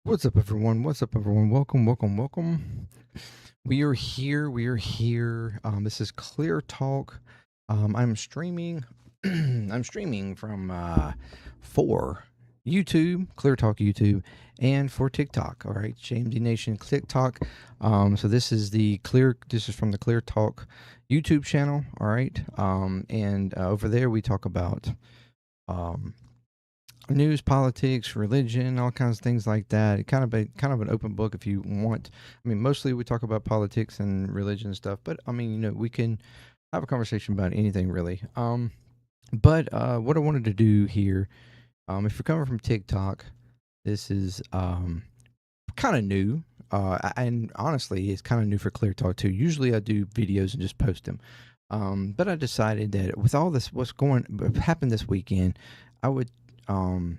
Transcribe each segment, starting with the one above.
What's up, everyone? What's up, everyone? Welcome, welcome, welcome. We are here. We are here. This is Clear Talk. I'm streaming. I'm streaming from for YouTube, Clear Talk YouTube, and for TikTok. All right, JMD Nation TikTok. So this is the Clear. This is from the Clear Talk YouTube channel. All right, and over there we talk about um, news, politics, religion, all kinds of things like that. Kind of an open book if you want. I mean, mostly we talk about politics and religion and stuff, but I mean, we can have a conversation about anything really. But what I wanted to do here, if you're coming from TikTok, this is kind of new. And honestly, it's kind of new for Clear Talk too. Usually, I do videos and just post them. But I decided that with all this, what's going happened this weekend, I would um,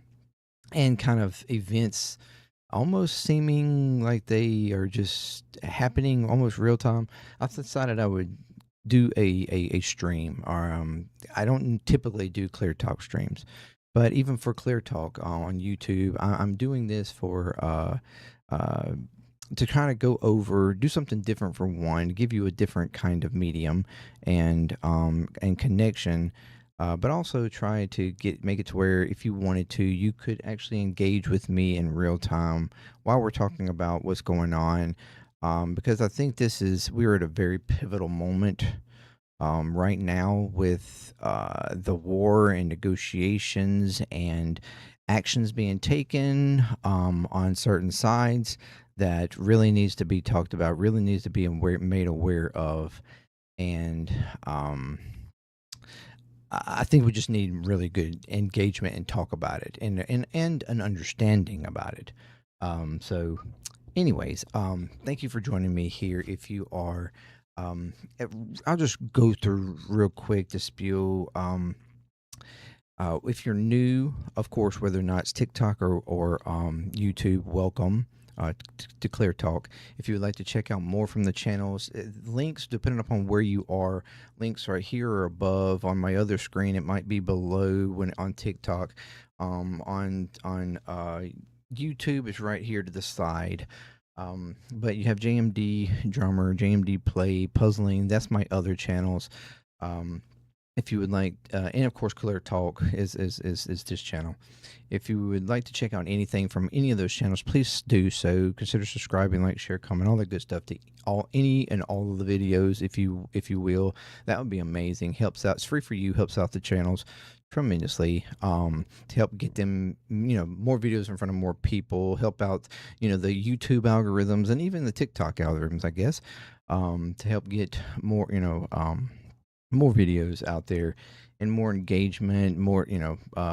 and kind of events almost seeming like they are just happening almost real time. I decided I would do a stream. Or I don't typically do Clear Talk streams, but even for Clear Talk on YouTube, I'm doing this for uh, to kind of go over, do something different for one, give you a different kind of medium and connection, but also try to make it to where if you wanted to, you could actually engage with me in real time while we're talking about what's going on. Because I think we're at a very pivotal moment right now with the war and negotiations and actions being taken on certain sides that really needs to be talked about, really needs to be made aware of. And I think we just need really good engagement and talk about it and an understanding about it. So, anyways, thank you for joining me here. If you are, um, eh, I'll just go through real quick the spiel. If you're new, of course, whether or not it's TikTok or YouTube, welcome to Clear Talk. If you would like to check out more from the channels, links, depending upon where you are, links right here or above on my other screen. It might be below when on TikTok. On YouTube is right here to the side. But you have JMD Drummer, JMD Play, Puzzling. That's my other channels. Um, if you would like, and of course, Clear Talk is this channel. If you would like to check out anything from any of those channels, please do so. Consider subscribing, like, share, comment, all that good stuff to any and all of the videos, if you will. That would be amazing. Helps out. It's free for you. Helps out the channels tremendously to help get them, more videos in front of more people. Help out, the YouTube algorithms and even the TikTok algorithms, I guess, to help get more, more videos out there and more engagement, more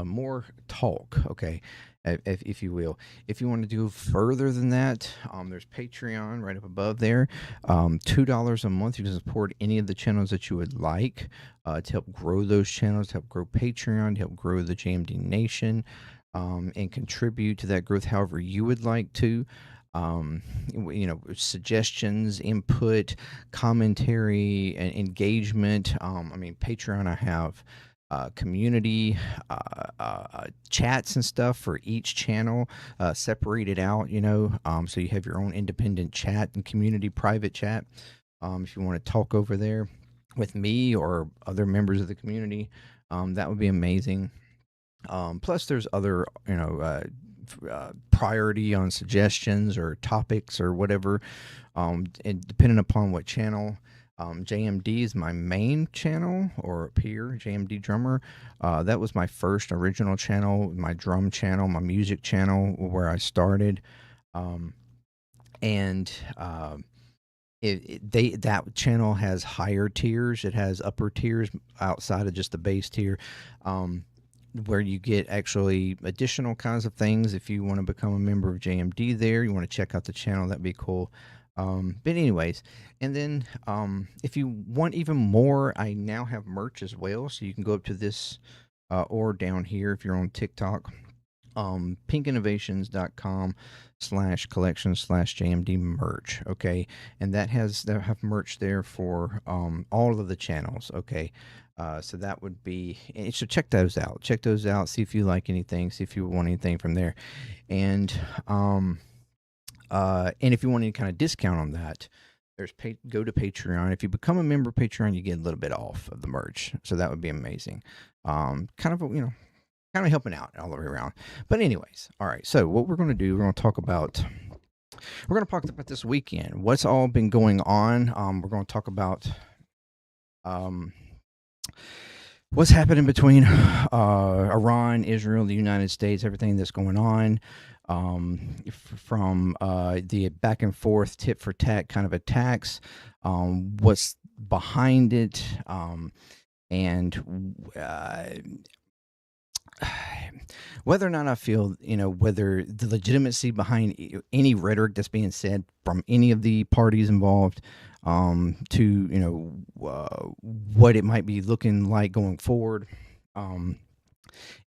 more talk. Okay, if you will. If you want to do further than that, there's Patreon right up above there. $2 a month. You can support any of the channels that you would like to help grow those channels, to help grow Patreon, to help grow the JMD Nation, and contribute to that growth however you would like to. Suggestions, input, commentary, and engagement. I mean, Patreon, I have community chats and stuff for each channel separated out, so you have your own independent chat and community private chat. If you want to talk over there with me or other members of the community, that would be amazing. Plus, there's other, priority on suggestions or topics or whatever, and depending upon what channel. JMD is my main channel, or peer, JMD Drummer. That was my first original channel, my drum channel, my music channel, where I started. Um, and that channel has higher tiers. It has upper tiers outside of just the base tier. Where you get actually additional kinds of things. If you want to become a member of JMD there, you want to check out the channel, that'd be cool. But anyways, and then if you want even more, I now have merch as well. So you can go up to this or down here if you're on TikTok. pinkinnovations.com/collection/JMD merch. Okay. And they have merch there for all of the channels. Okay. So that would be, so check those out. Check those out. See if you like anything. See if you want anything from there. And And if you want any kind of discount on that, go to Patreon. If you become a member of Patreon, you get a little bit off of the merch. So that would be amazing. Kind of, kind of helping out all the way around. But anyways, all right. So what we're going to do, we're going to talk about this weekend. What's all been going on? We're going to talk about um, what's happening between Iran, Israel, the United States, everything that's going on. From the back and forth, tit for tat kind of attacks, what's behind it, and whether or not I feel, whether the legitimacy behind any rhetoric that's being said from any of the parties involved, to, what it might be looking like going forward.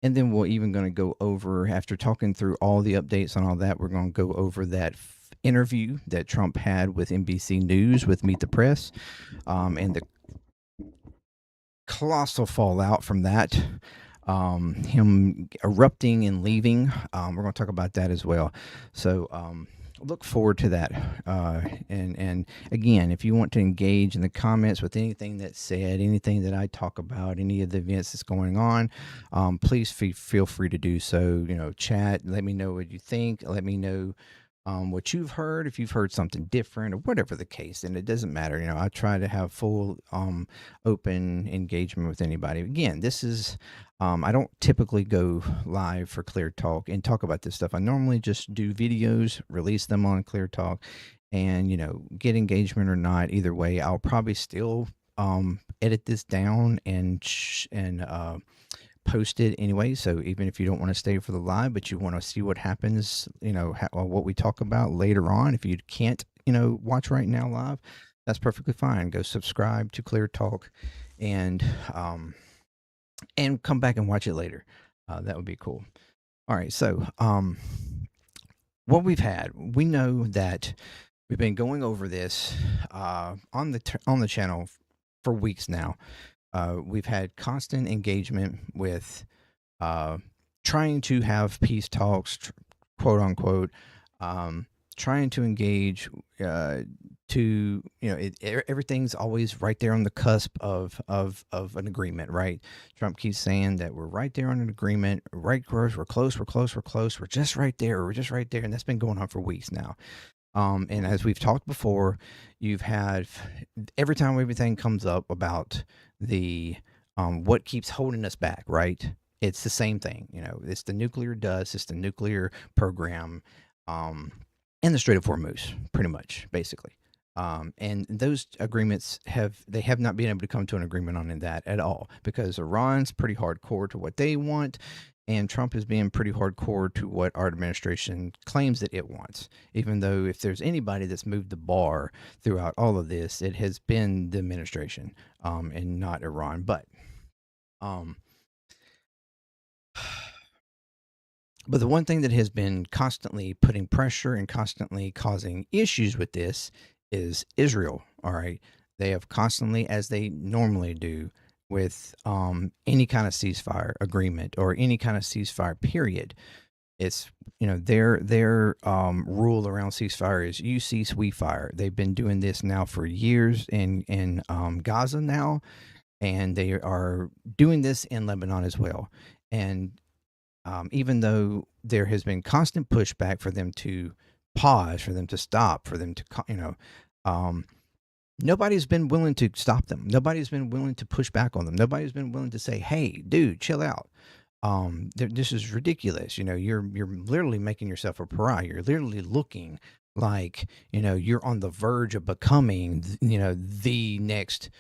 And then we're even going to go over, after talking through all the updates on all that, we're going to go over that interview that Trump had with NBC News with Meet the Press, and the colossal fallout from that, him erupting and leaving. We're going to talk about that as well. So look forward to that. And again, if you want to engage in the comments with anything that's said, anything that I talk about, any of the events that's going on, please feel free to do so. Chat, let me know what you think. Let me know what you've heard, if you've heard something different or whatever the case. And it doesn't matter. I try to have full open engagement with anybody. Again, this is I don't typically go live for Cleartalk and talk about this stuff. I normally just do videos, release them on Cleartalk, and get engagement or not. Either way, I'll probably still edit this down and post it anyway. So even if you don't want to stay for the live, but you want to see what happens, what we talk about later on, if you can't, watch right now live, that's perfectly fine. Go subscribe to Cleartalk and come back and watch it later. That would be cool. All right. So, what we know that we've been going over this on the channel for weeks now. We've had constant engagement with trying to have peace talks, quote unquote, trying to engage everything's always right there on the cusp of an agreement, right? Trump keeps saying that we're right there on an agreement, right? We're close, we're just right there, and that's been going on for weeks now. And as we've talked before, you've had every time everything comes up about the what keeps holding us back, right? It's the same thing, it's the nuclear dust, it's the nuclear program, and the Strait of Hormuz, pretty much, basically. And those agreements have not been able to come to an agreement on that at all, because Iran's pretty hardcore to what they want, and Trump is being pretty hardcore to what our administration claims that it wants. Even though if there's anybody that's moved the bar throughout all of this, it has been the administration, and not Iran. But the one thing that has been constantly putting pressure and constantly causing issues with this is Israel. All right. They have constantly, as they normally do with any kind of ceasefire agreement or any kind of ceasefire period, it's, their rule around ceasefire is you cease, we fire. They've been doing this now for years in Gaza now, and they are doing this in Lebanon as well. And even though there has been constant pushback for them to pause, for them to stop, for them to, nobody's been willing to stop them. Nobody's been willing to push back on them. Nobody's been willing to say, "Hey, dude, chill out. This is ridiculous. You're literally making yourself a pariah. You're literally looking like, you're on the verge of becoming, the next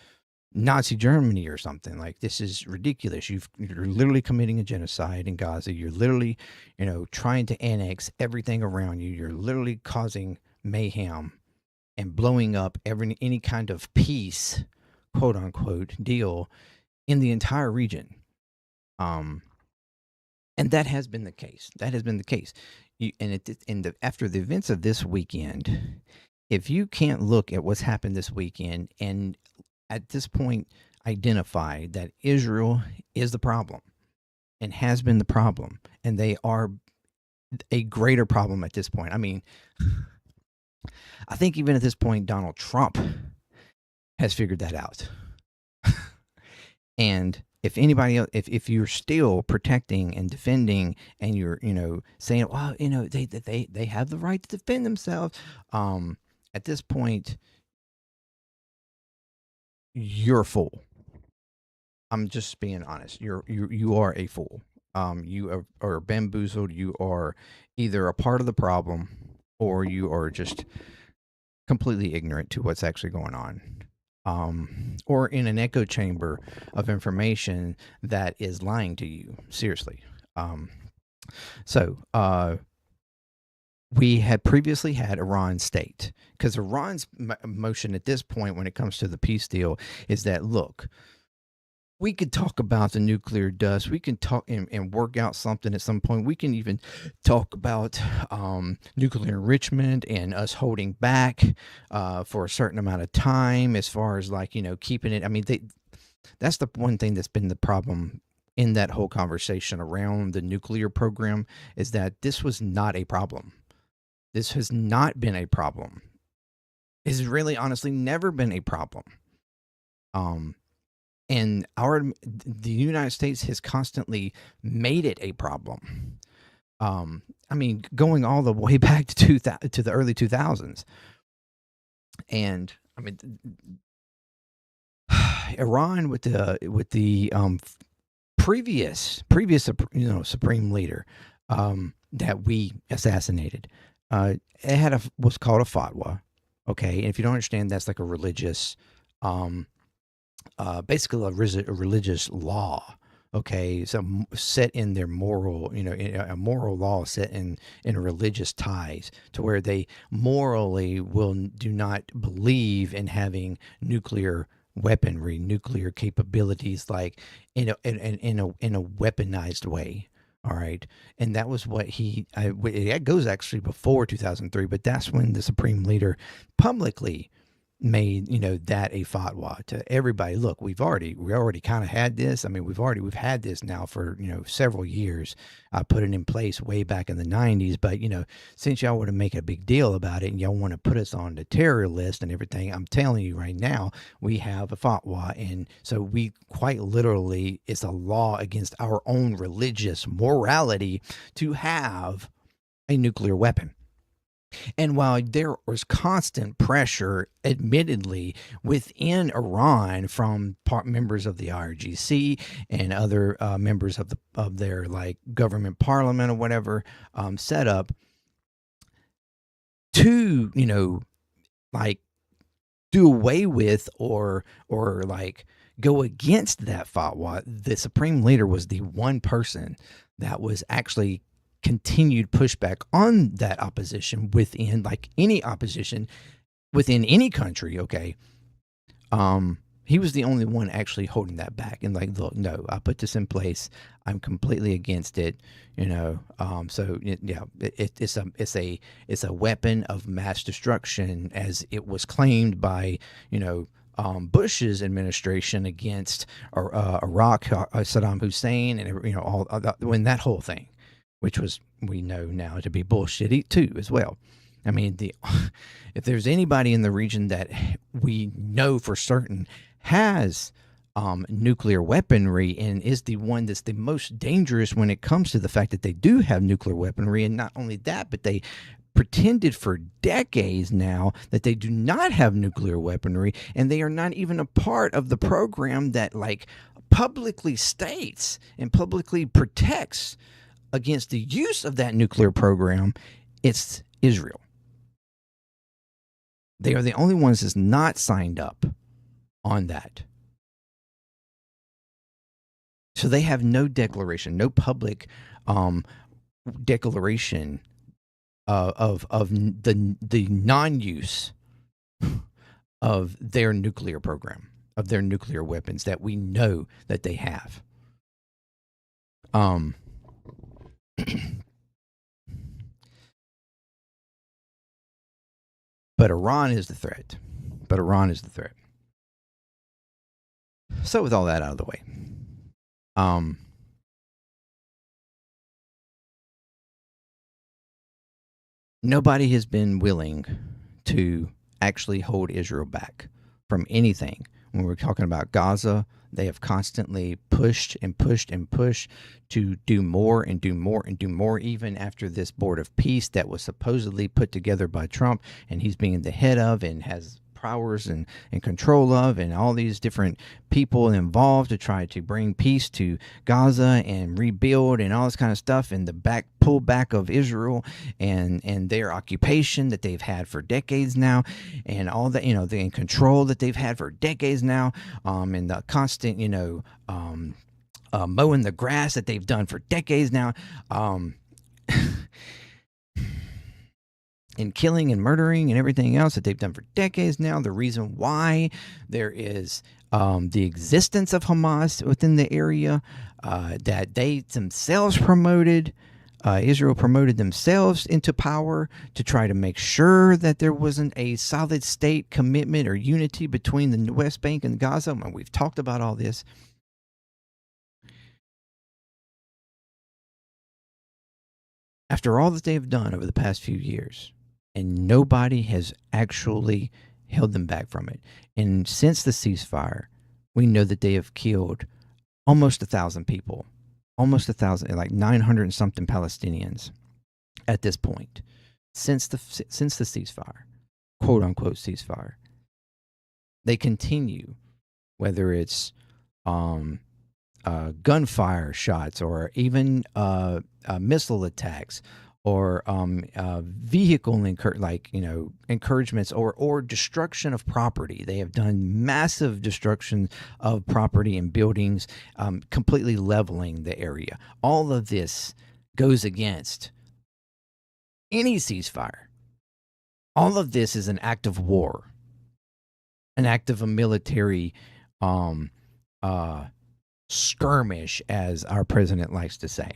Nazi Germany or something. Like, this is ridiculous. You're literally committing a genocide in Gaza. You're literally, trying to annex everything around you. You're literally causing mayhem and blowing up any kind of peace, quote unquote, deal in the entire region. And that has been the case. After the events of this weekend, if you can't look at what's happened this weekend and at this point identify that Israel is the problem and has been the problem, and they are a greater problem at this point. I mean, I think even at this point, Donald Trump has figured that out. And if anybody else, if you're still protecting and defending, and you're saying, well, they have the right to defend themselves, at this point, you're a fool. I'm just being honest. You are a fool. You are bamboozled. You are either a part of the problem, or you are just completely ignorant to what's actually going on. Or in an echo chamber of information that is lying to you. Seriously. So we had previously had Iran state, because Iran's motion at this point, when it comes to the peace deal, is that, look, we could talk about the nuclear dust. We can talk and work out something at some point. We can even talk about nuclear enrichment and us holding back for a certain amount of time, as far as, like, keeping it. I mean, that's the one thing that's been the problem in that whole conversation around the nuclear program, is that this was not a problem. This has not been a problem. It's really, honestly, never been a problem. And the United States has constantly made it a problem. I mean, going all the way back to the early 2000s, and I mean, Iran with the previous supreme leader that we assassinated. It had what's called a fatwa. Okay, and if you don't understand, that's like a religious, basically a religious law. Okay, so set in their moral, a moral law set in religious ties, to where they morally do not believe in having nuclear weaponry, nuclear capabilities, like in a weaponized way. All right, and that was what it goes actually before 2003, but that's when the supreme leader publicly made that a fatwa to everybody. Look, we already kind of had this. I mean, we've had this now for several years. I put it in place way back in the 90s, but since y'all want to make a big deal about it and y'all want to put us on the terror list and everything, I'm telling you right now, we have a fatwa, and so we quite literally, it's a law against our own religious morality to have a nuclear weapon. And while there was constant pressure, admittedly, within Iran from members of the IRGC and other members of their, like, government parliament or whatever, set up to like do away with, or like go against that fatwa, the supreme leader was the one person that was actually continued pushback on that opposition within, like, any opposition within any country. Okay, he was the only one actually holding that back and, like, look, no, I put this in place, I'm completely against it. So yeah, it's a weapon of mass destruction, as it was claimed by Bush's administration against Iraq, Saddam Hussein, and all when that whole thing, which was, we know now, to be bullshit too as well. I mean, if there's anybody in the region that we know for certain has nuclear weaponry, and is the one that's the most dangerous when it comes to the fact that they do have nuclear weaponry, and not only that, but they pretended for decades now that they do not have nuclear weaponry, and they are not even a part of the program that, like, publicly states and publicly protects against the use of that nuclear program. It's Israel. They are the only ones that's not signed up on that. So they have no declaration, no public declaration of the non-use of their nuclear program, of their nuclear weapons that we know that they have. But Iran is the threat. So with all that out of the way, nobody has been willing to actually hold Israel back from anything. When we're talking about Gaza, they have constantly pushed and pushed and pushed to do more and do more and do more, even after this board of peace that was supposedly put together by Trump, and he's being the head of and has powers and control of, and all these different people involved to try to bring peace to Gaza and rebuild and all this kind of stuff, and the pullback of Israel and their occupation that they've had for decades now, and all that, the control that they've had for decades now, and the constant mowing the grass that they've done for decades now, and killing and murdering and everything else that they've done for decades now. The reason why there is the existence of Hamas within the area, that they themselves promoted, Israel promoted themselves into power to try to make sure that there wasn't a solid state commitment or unity between the West Bank and Gaza. And we've talked about all this. After all that they've done over the past few years, and nobody has actually held them back from it. And since the ceasefire, we know that they have killed almost 1,000 people, almost 1,000, like 900 and something Palestinians at this point, since the ceasefire, quote unquote ceasefire. They continue, whether it's gunfire shots or even missile attacks, or vehicle encouragements, or destruction of property. They have done massive destruction of property and buildings, completely leveling the area. All of this goes against any ceasefire. All of this is an act of war, an act of a military skirmish, as our president likes to say.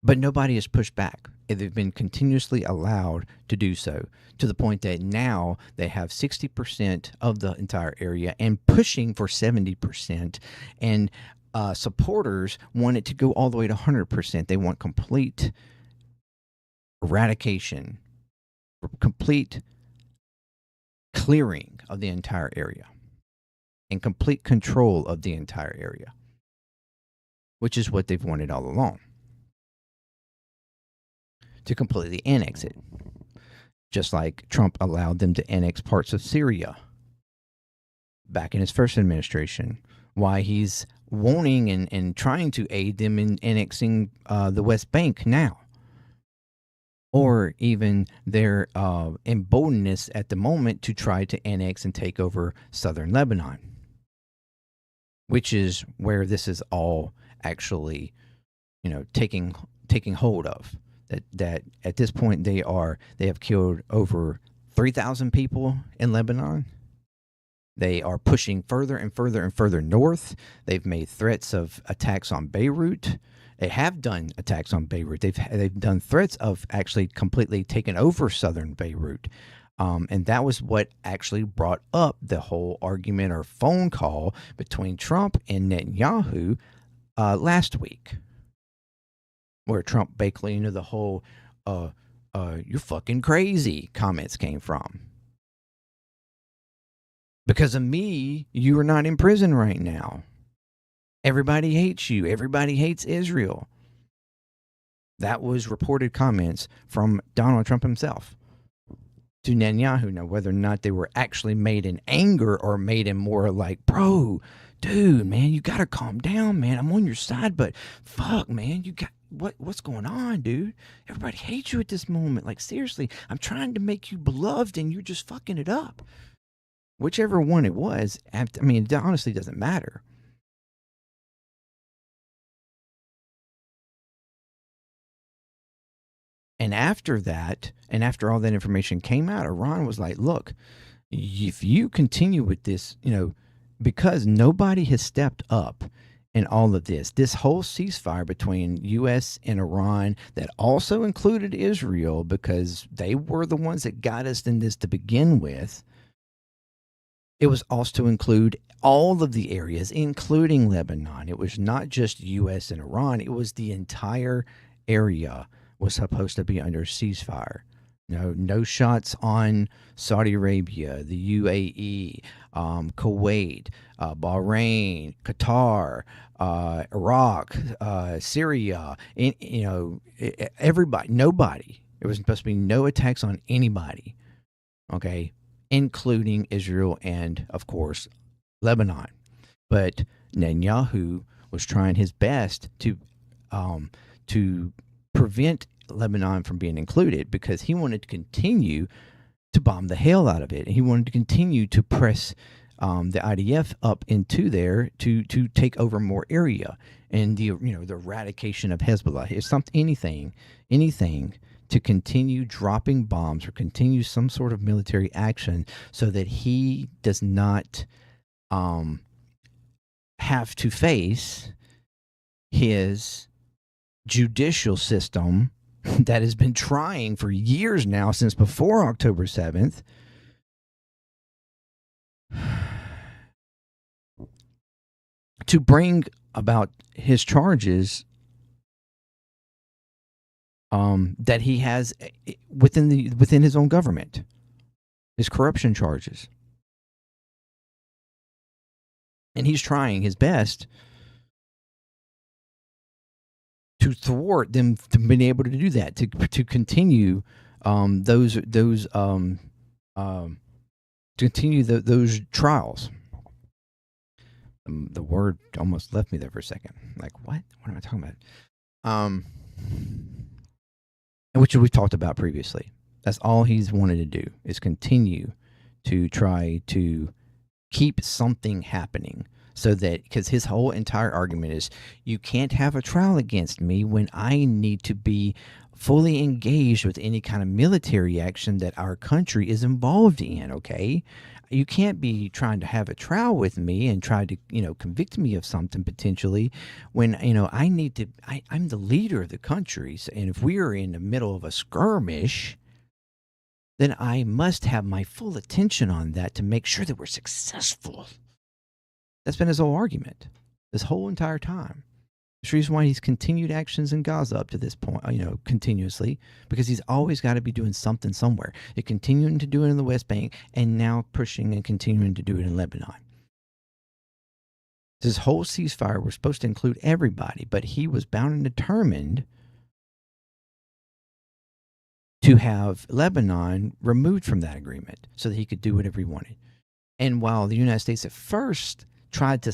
But nobody has pushed back. They've been continuously allowed to do so, to the point that now they have 60% of the entire area and pushing for 70%. And supporters want it to go all the way to 100%. They want complete eradication, complete clearing of the entire area, and complete control of the entire area, which is what they've wanted all along. To completely annex it, just like Trump allowed them to annex parts of Syria back in his first administration. Why he's wanting and trying to aid them in annexing the West Bank now, or even their emboldenedness at the moment to try to annex and take over southern Lebanon, which is where this is all actually, taking hold of. That at this point they have killed over 3,000 people in Lebanon. They are pushing further and further and further north. They've made threats of attacks on Beirut. They have done attacks on Beirut. They've done threats of actually completely taking over southern Beirut. And that was what actually brought up the whole argument or phone call between Trump and Netanyahu last week, where Trump basically, the whole "you're fucking crazy" comments came from. Because of me, you are not in prison right now. Everybody hates you. Everybody hates Israel. That was reported comments from Donald Trump himself to Netanyahu. Now, whether or not they were actually made in anger or made in more like, bro, dude, man, you gotta calm down, man. I'm on your side, but fuck, man, you got what's going on, dude? Everybody hates you at this moment. Like, seriously, I'm trying to make you beloved and you're just fucking it up. Whichever one it was, I mean, it honestly doesn't matter. And after that, and after all that information came out, Iran was like, look, if you continue with this, because nobody has stepped up in all of this whole ceasefire between U.S. and Iran, that also included Israel, because they were the ones that got us in this to begin with. It was also to include all of the areas, including Lebanon. It was not just U.S. and Iran. It was the entire area was supposed to be under ceasefire No shots on Saudi Arabia, the UAE, Kuwait, Bahrain, Qatar, Iraq, Syria. Everybody, nobody. There was supposed to be no attacks on anybody. Okay, including Israel and, of course, Lebanon. But Netanyahu was trying his best um, to prevent Lebanon from being included because he wanted to continue to bomb the hell out of it. He wanted to continue to press the IDF up into there to take over more area and the eradication of Hezbollah. It's something, anything to continue dropping bombs or continue some sort of military action so that he does not have to face his judicial system that has been trying for years now, since before October 7th, to bring about his charges that he has within his own government, his corruption charges. And he's trying his best to thwart them from being able to do that, to continue those trials. The word almost left me there for a second. Like, what am I talking about? Which we've talked about previously. That's all he's wanted to do, is continue to try to keep something happening, so that, because his whole entire argument is, you can't have a trial against me when I need to be fully engaged with any kind of military action that our country is involved in. Okay, you can't be trying to have a trial with me and try to convict me of something potentially when I need to. I'm the leader of the country, and if we are in the middle of a skirmish, then I must have my full attention on that to make sure that we're successful. That's been his whole argument this whole entire time. It's the reason why he's continued actions in Gaza up to this point, continuously, because he's always got to be doing something somewhere. He's continuing to do it in the West Bank, and now pushing and continuing to do it in Lebanon. This whole ceasefire was supposed to include everybody, but he was bound and determined to have Lebanon removed from that agreement so that he could do whatever he wanted. And while the United States at first tried to,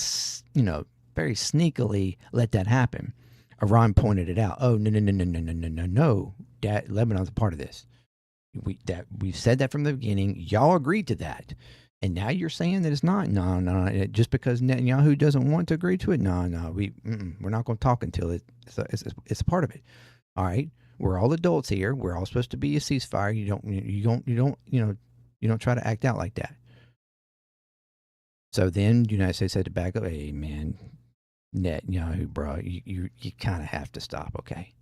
very sneakily let that happen, Iran pointed it out. Oh, no. Lebanon's a part of this. We've said that from the beginning. Y'all agreed to that. And now you're saying that it's not? No. Just because Netanyahu doesn't want to agree to it? No. We're not going to talk until it's a part of it. All right. We're all adults here. We're all supposed to be a ceasefire. You don't try to act out like that. So then the United States had to back up. Hey, man, Netanyahu, bro, you kind of have to stop, okay?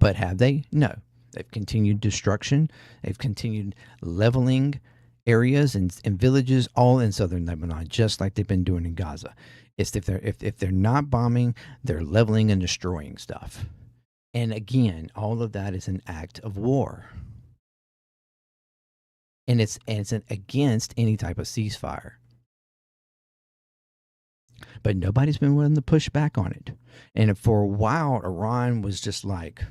But have they? No. They've continued destruction. They've continued leveling areas and villages all in southern Lebanon, just like they've been doing in Gaza. It's if they're not bombing, they're leveling and destroying stuff. And again, all of that is an act of war. And it's against any type of ceasefire. But nobody's been willing to push back on it. And for a while, Iran was just like,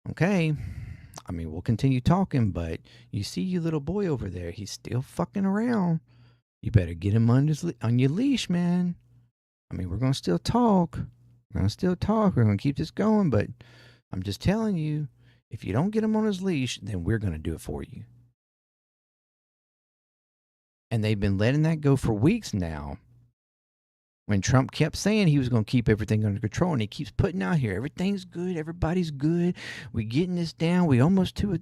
okay, we'll continue talking, but you see your little boy over there, he's still fucking around. You better get him on your leash, man. We're going to still talk. We're going to keep this going, but I'm just telling you, if you don't get him on his leash, then we're going to do it for you. And they've been letting that go for weeks now. When Trump kept saying he was going to keep everything under control, and he keeps putting out here, everything's good, everybody's good, we getting this down, we almost to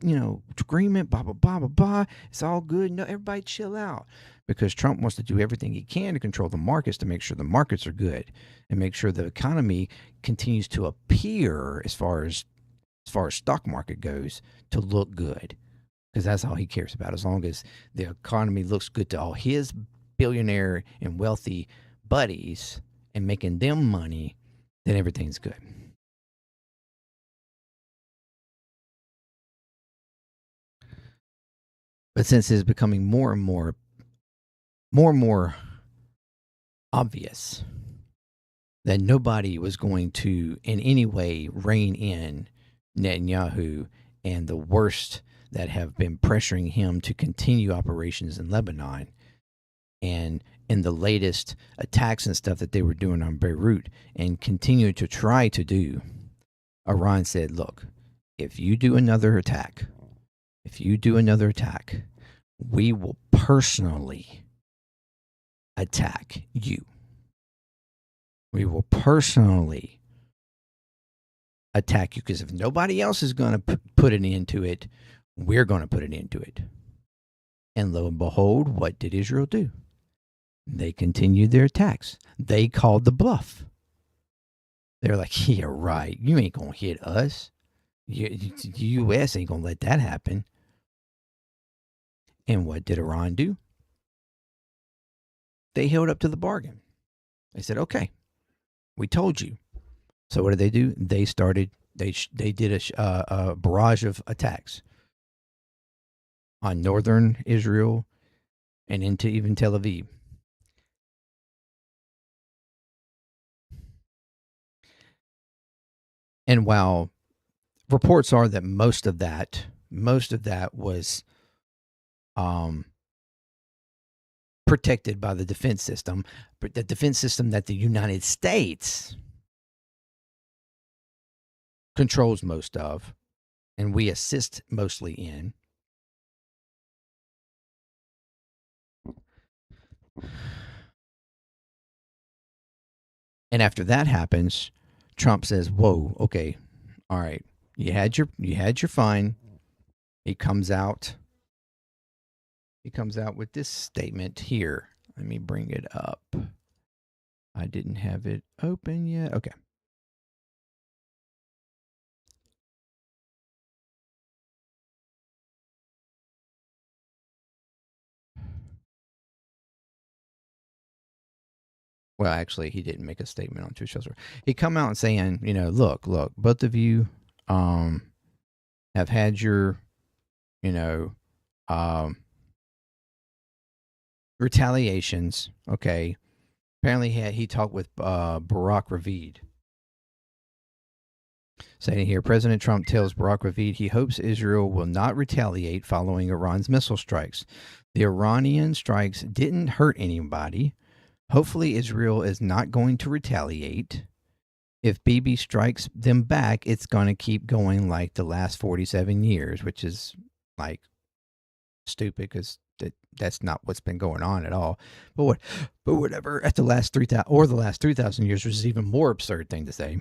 agreement, blah, blah, blah, blah, blah, it's all good. No, everybody chill out. Because Trump wants to do everything he can to control the markets, to make sure the markets are good and make sure the economy continues to appear, as far as stock market goes, to look good. Because that's all he cares about. As long as the economy looks good to all his billionaire and wealthy buddies and making them money, then everything's good. But since it's becoming more obvious that nobody was going to in any way rein in Netanyahu and the worst that have been pressuring him to continue operations in Lebanon, and in the latest attacks and stuff that they were doing on Beirut and continue to try to do, Iran said, look, if you do another attack, we will personally attack you. We will personally attack you, because if nobody else is going to put an end to it, we're going to put an end to it. And lo and behold, what did Israel do? They continued their attacks. They called the bluff. They're like, yeah, right. You ain't going to hit us. The U.S. ain't going to let that happen. And what did Iran do? They held up to the bargain. They said, okay, we told you. So what did they do? They did a barrage of attacks on northern Israel and into even Tel Aviv. And while reports are that most of that was protected by the defense system, but the defense system that the United States controls most of, and we assist mostly in. And after that happens, Trump says, "Whoa, okay, all right, you had your fine." He comes out with this statement here. Let me bring it up. I didn't have it open yet. Okay. Well, actually, he didn't make a statement on Truth Shelter. He come out and saying, look, both of you have had your, retaliations. Okay. Apparently, he talked with Barack Ravid. Saying here, President Trump tells Barack Ravid he hopes Israel will not retaliate following Iran's missile strikes. The Iranian strikes didn't hurt anybody. Hopefully, Israel is not going to retaliate. If Bibi strikes them back, it's going to keep going like the last 47 years, which is like stupid because that's not what's been going on at all. But whatever. At the last 3,000 years, which is even more absurd thing to say.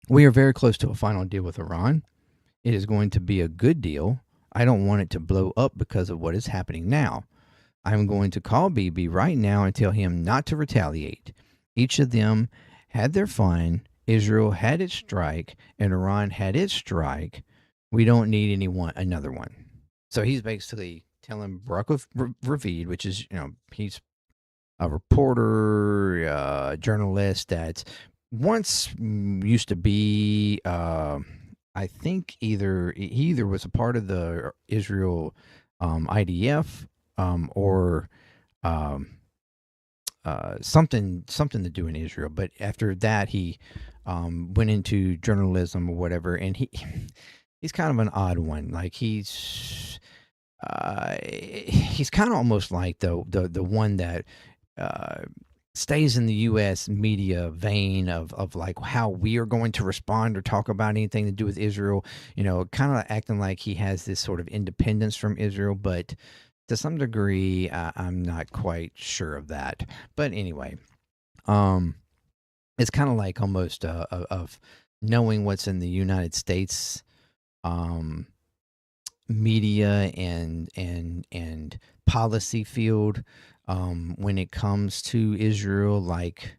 We are very close to a final deal with Iran. It is going to be a good deal. I don't want it to blow up because of what is happening now. I'm going to call Bibi right now and tell him not to retaliate. Each of them had their fine. Israel had its strike, and Iran had its strike. We don't need another one. So he's basically telling Barack Ravid, which is, he's a reporter, journalist that once used to be, I think he either was a part of the Israel IDF or something to do in Israel. But after that, he went into journalism or whatever, and he's kind of an odd one. Like he's kind of almost like the one that stays in the U.S. media vein of like how we are going to respond or talk about anything to do with Israel, kind of acting like he has this sort of independence from Israel, but to some degree, I'm not quite sure of that. But anyway, it's kind of like almost of knowing what's in the United States media and policy field when it comes to Israel, like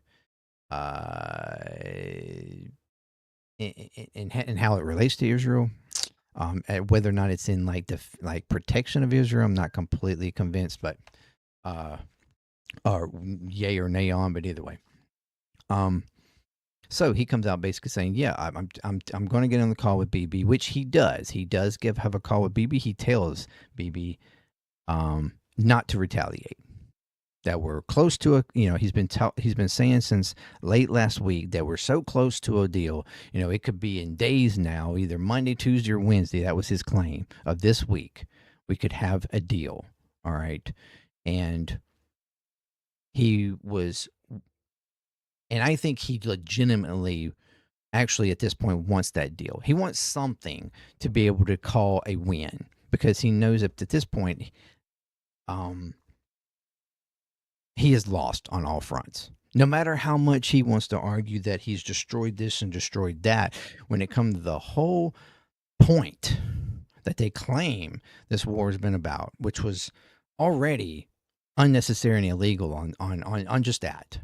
and how it relates to Israel. Whether or not it's in like the protection of Israel, I'm not completely convinced, but or yay or nay on, but either way. So he comes out basically saying, "Yeah, I'm going to get on the call with Bibi," which he does. He does have a call with Bibi. He tells Bibi not to retaliate. That we're close to a, he's been saying since late last week that we're so close to a deal. It could be in days now, either Monday, Tuesday, or Wednesday. That was his claim of this week. We could have a deal. All right. And he was, and I think he legitimately, actually, at this point, wants that deal. He wants something to be able to call a win because he knows that at this point, um, he is lost on all fronts. No matter how much he wants to argue that he's destroyed this and destroyed that, when it comes to the whole point that they claim this war has been about, which was already unnecessary and illegal on just that,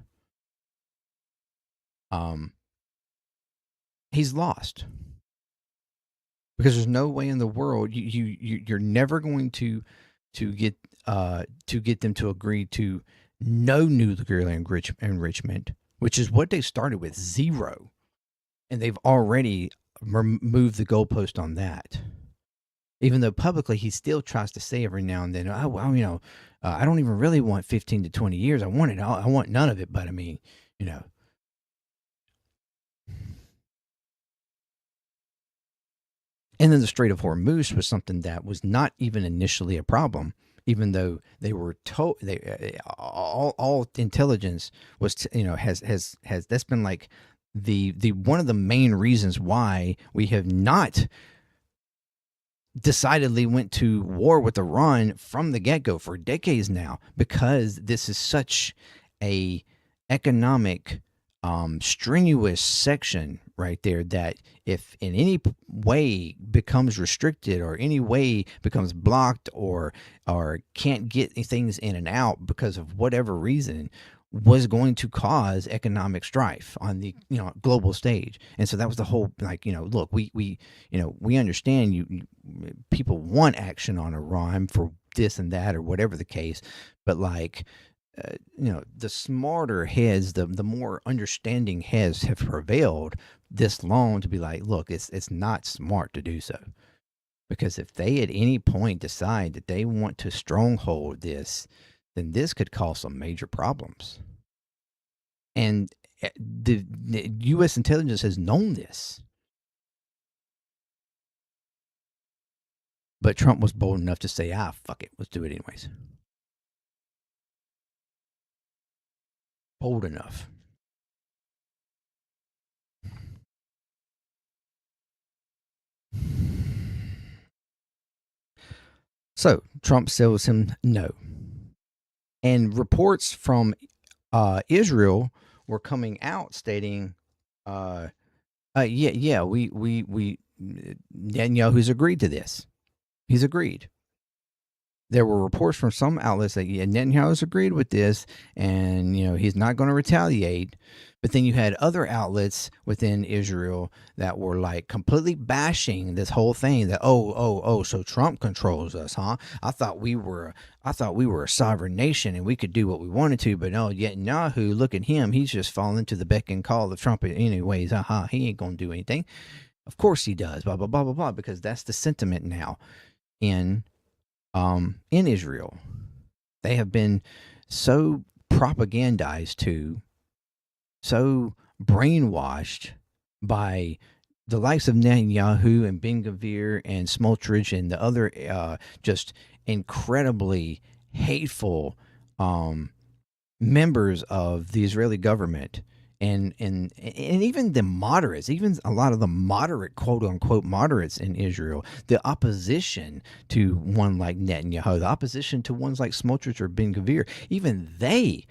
he's lost because there's no way in the world you're never going to get them to agree to no nuclear enrichment, which is what they started with, 0, and they've already moved the goalpost on that. Even though publicly he still tries to say every now and then, "Oh well, I don't even really want 15 to 20 years. I want none of it." But I mean, you know, and then the Strait of Hormuz was something that was not even initially a problem, even though they were told all intelligence was has that's been like the one of the main reasons why we have not decidedly went to war with Iran from the get-go for decades now, because this is such a economic strenuous section right there, that if in any way becomes restricted or any way becomes blocked or can't get things in and out because of whatever reason, was going to cause economic strife on the global stage. And so that was the whole, look, we understand people want action on Iran for this and that or whatever the case, but the smarter heads, the more understanding heads have prevailed this long to be like, look, it's not smart to do so, because if they at any point decide that they want to stronghold this, then this could cause some major problems. And the U.S. intelligence has known this. But Trump was bold enough to say, fuck it, let's do it anyways. Bold enough. So Trump tells him no. And reports from Israel were coming out stating, we Netanyahu's agreed to this. He's agreed. There were reports from some outlets that Netanyahu's agreed with this, and he's not going to retaliate. But then you had other outlets within Israel that were like completely bashing this whole thing. That so Trump controls us, huh? I thought we were a sovereign nation and we could do what we wanted to. But no, Netanyahu, look at him. He's just falling to the beck and call of Trump anyways. He ain't going to do anything. Of course he does. Blah blah blah blah blah. Because that's the sentiment now in Israel. They have been so propagandized to, so brainwashed by the likes of Netanyahu and Ben Gvir and Smotrich and the other just incredibly hateful members of the Israeli government, and even the moderates, even a lot of the moderate, quote unquote moderates in Israel, the opposition to one like Netanyahu, the opposition to ones like Smotrich or Ben Gvir, even they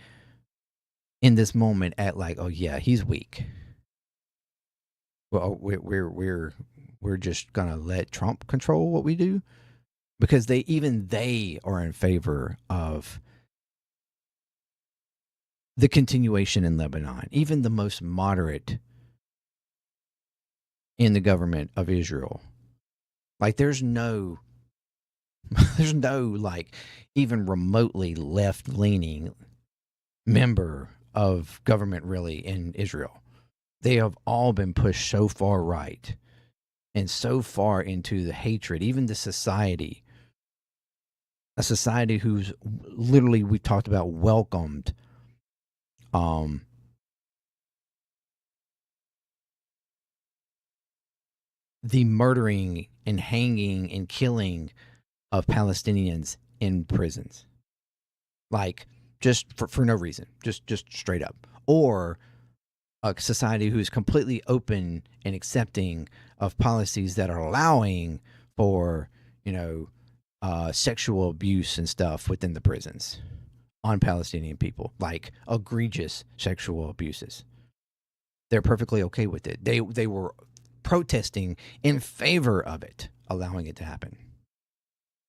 in this moment act like, oh yeah, he's weak. Well, we're just gonna let Trump control what we do, because they are in favor of the continuation in Lebanon. Even the most moderate in the government of Israel, there's no even remotely left leaning member of government really in Israel. They have all been pushed so far right and so far into the hatred, even the society a society who's literally, we talked about, welcomed um, the murdering and hanging and killing of Palestinians in prisons, like just for no reason, just straight up, or a society who's completely open and accepting of policies that are allowing for, you know, sexual abuse and stuff within the prisons on Palestinian people, like egregious sexual abuses. They're perfectly okay with it. They were protesting in favor of it, allowing it to happen.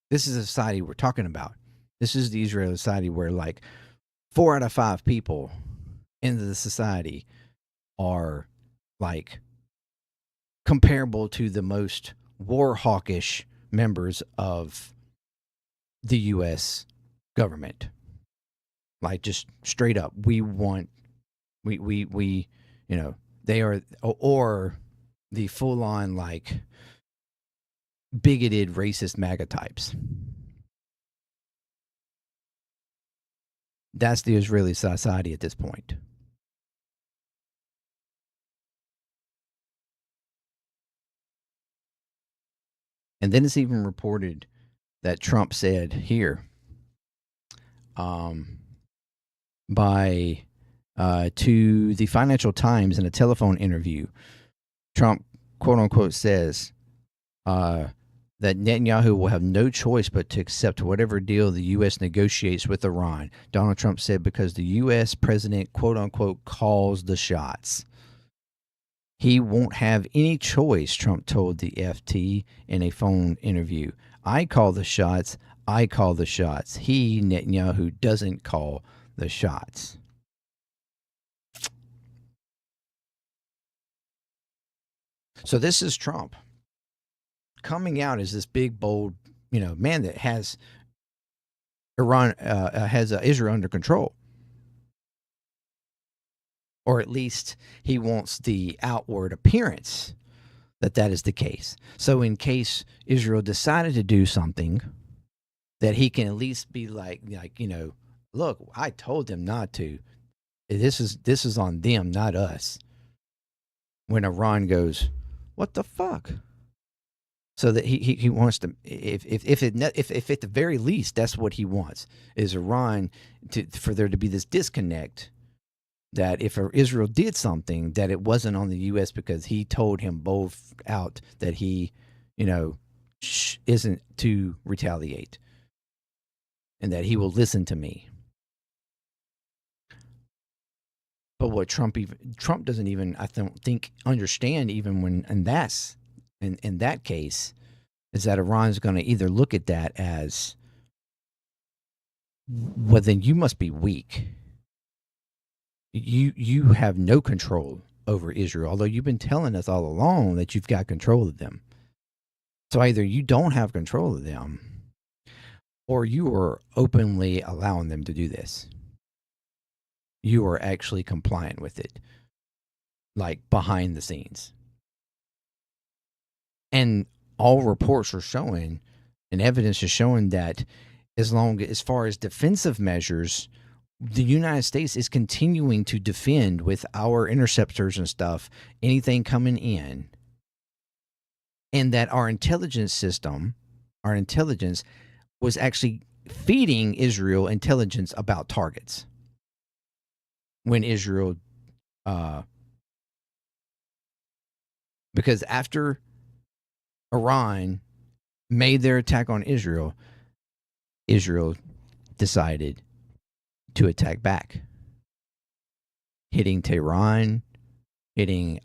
This is a society we're talking about. This is the Israeli society where like 4 out of 5 people in the society are like comparable to the most war hawkish members of the U.S. government. Like just straight up, we want, we, you know, they are, or the full on like bigoted racist MAGA types. That's the Israeli society at this point. And then it's even reported that Trump said here, um, by to the Financial Times in a telephone interview, Trump, quote unquote, says uh, that Netanyahu will have no choice but to accept whatever deal the U.S. negotiates with Iran. Donald Trump said because the U.S. president, quote unquote, calls the shots. He won't have any choice, Trump told the FT in a phone interview. I call the shots. I call the shots. He, Netanyahu, doesn't call the shots. So this is Trump coming out as this big, bold, man that has Israel under control, or at least he wants the outward appearance that is the case. So in case Israel decided to do something, that he can at least be like, look, I told them not to. This is on them, not us. When Iran goes, what the fuck? So that he wants to, if at the very least that's what he wants, is Iran for there to be this disconnect, that if Israel did something, that it wasn't on the U.S. because he told him both out that he, isn't to retaliate, and that he will listen to me. But what Trump doesn't even, I don't think, understand, even when, and that's in that case, is that Iran's going to either look at that as, well, then you must be weak. You have no control over Israel, although you've been telling us all along that you've got control of them. So either you don't have control of them, or you are openly allowing them to do this. You are actually compliant with it, like behind the scenes. And all reports are showing, and evidence is showing, that as far as defensive measures, the United States is continuing to defend with our interceptors and stuff, anything coming in. And that our intelligence system, our intelligence, was actually feeding Israel intelligence about targets. When Israel, because after Iran made their attack on Israel, Israel decided to attack back, hitting Tehran, hitting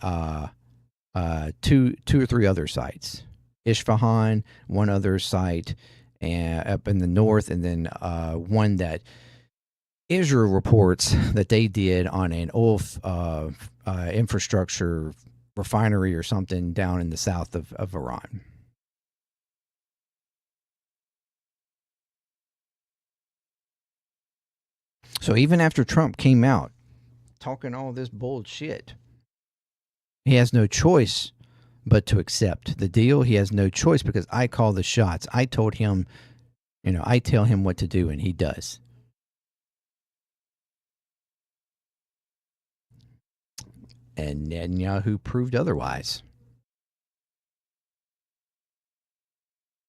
two or three other sites, Isfahan, one other site, and up in the north, and then one that Israel reports that they did on an oil infrastructure refinery or something down in the south of Iran. So even after Trump came out talking all this bullshit, he has no choice but to accept the deal. He has no choice because I call the shots. I told him, I tell him what to do and he does. And Netanyahu proved otherwise.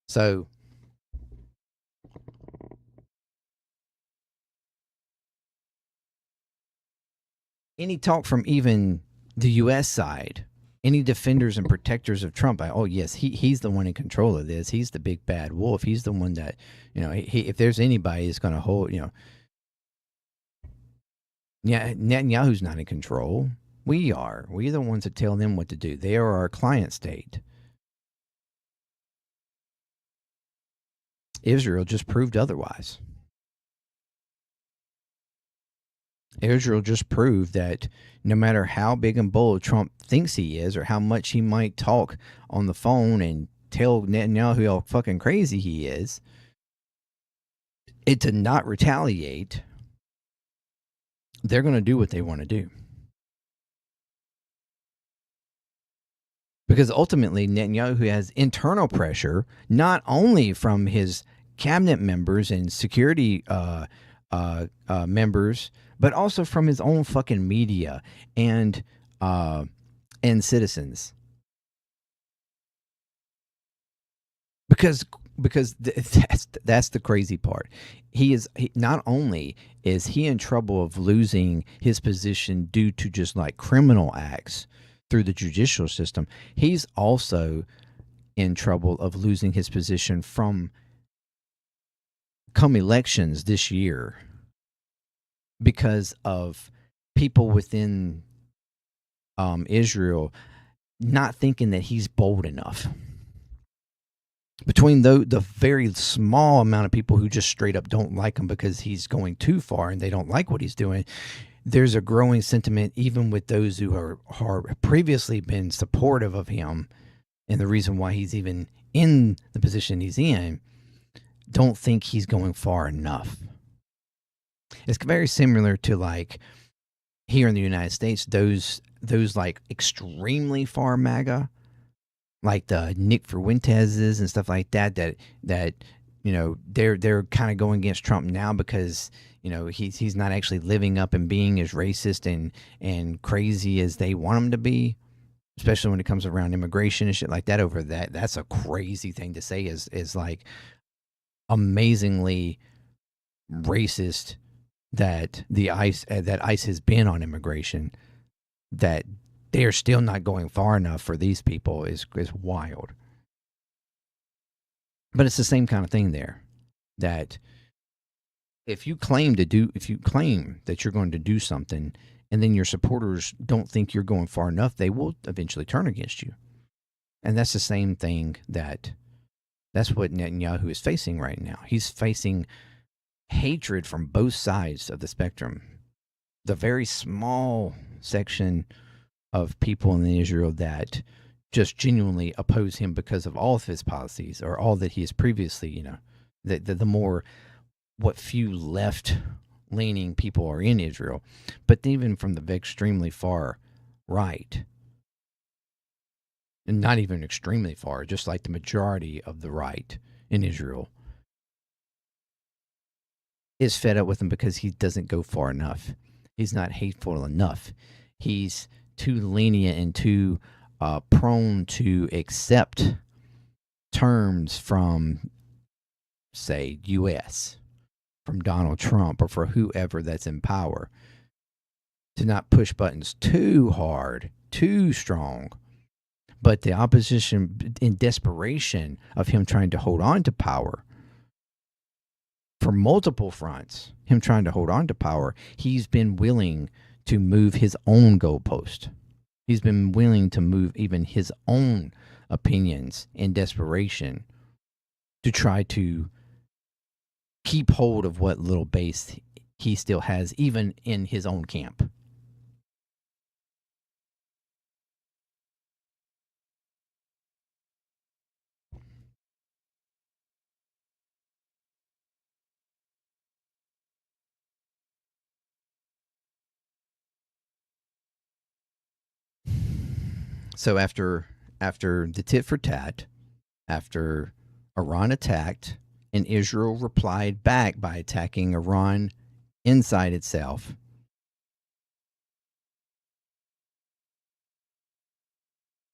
So any talk from even the U.S. side, any defenders and protectors of Trump, oh yes, he's the one in control of this. He's the big bad wolf. He's the one that, if there's anybody that's going to hold, yeah, Netanyahu's not in control. We are. We're the ones that tell them what to do. They are our client state. Israel just proved otherwise. Israel just proved that no matter how big and bold Trump thinks he is, or how much he might talk on the phone and tell Netanyahu how fucking crazy he is, it to not retaliate, they're going to do what they want to do. Because ultimately, Netanyahu has internal pressure, not only from his cabinet members and security members, but also from his own fucking media and citizens. Because that's the crazy part. He not only is he in trouble of losing his position due to just like criminal acts through the judicial system, he's also in trouble of losing his position from come elections this year because of people within Israel not thinking that he's bold enough. Between the very small amount of people who just straight up don't like him because he's going too far and they don't like what he's doing, there's a growing sentiment even with those who are previously been supportive of him, and the reason why he's even in the position he's in, don't think he's going far enough. It's very similar to like here in the United States, those like extremely far MAGA, like the Nick Fuentes's and stuff like that they're kind of going against Trump now because he's not actually living up and being as racist and crazy as they want him to be, especially when it comes around immigration and shit like that. Over that's a crazy thing to say is like amazingly racist that ICE has been on immigration, that they're still not going far enough for these people is wild. But it's the same kind of thing there, that if you claim that you're going to do something and then your supporters don't think you're going far enough, they will eventually turn against you. And that's the same thing that's what Netanyahu is facing right now. He's facing hatred from both sides of the spectrum. The very small section of people in Israel that just genuinely oppose him because of all of his policies or all that he has previously, the more what few left-leaning people are in Israel, but even from the extremely far right, and not even extremely far, just like the majority of the right in Israel, is fed up with him because he doesn't go far enough. He's not hateful enough. He's too lenient and too prone to accept terms from, say, U.S., from Donald Trump, or for whoever that's in power, to not push buttons too hard, too strong. But the opposition, in desperation of him trying to hold on to power, for multiple fronts, him trying to hold on to power, he's been willing to move his own goalpost. He's been willing to move even his own opinions in desperation to try to keep hold of what little base he still has, even in his own camp. So after the tit for tat, after Iran attacked And Israel replied back by attacking Iran inside itself.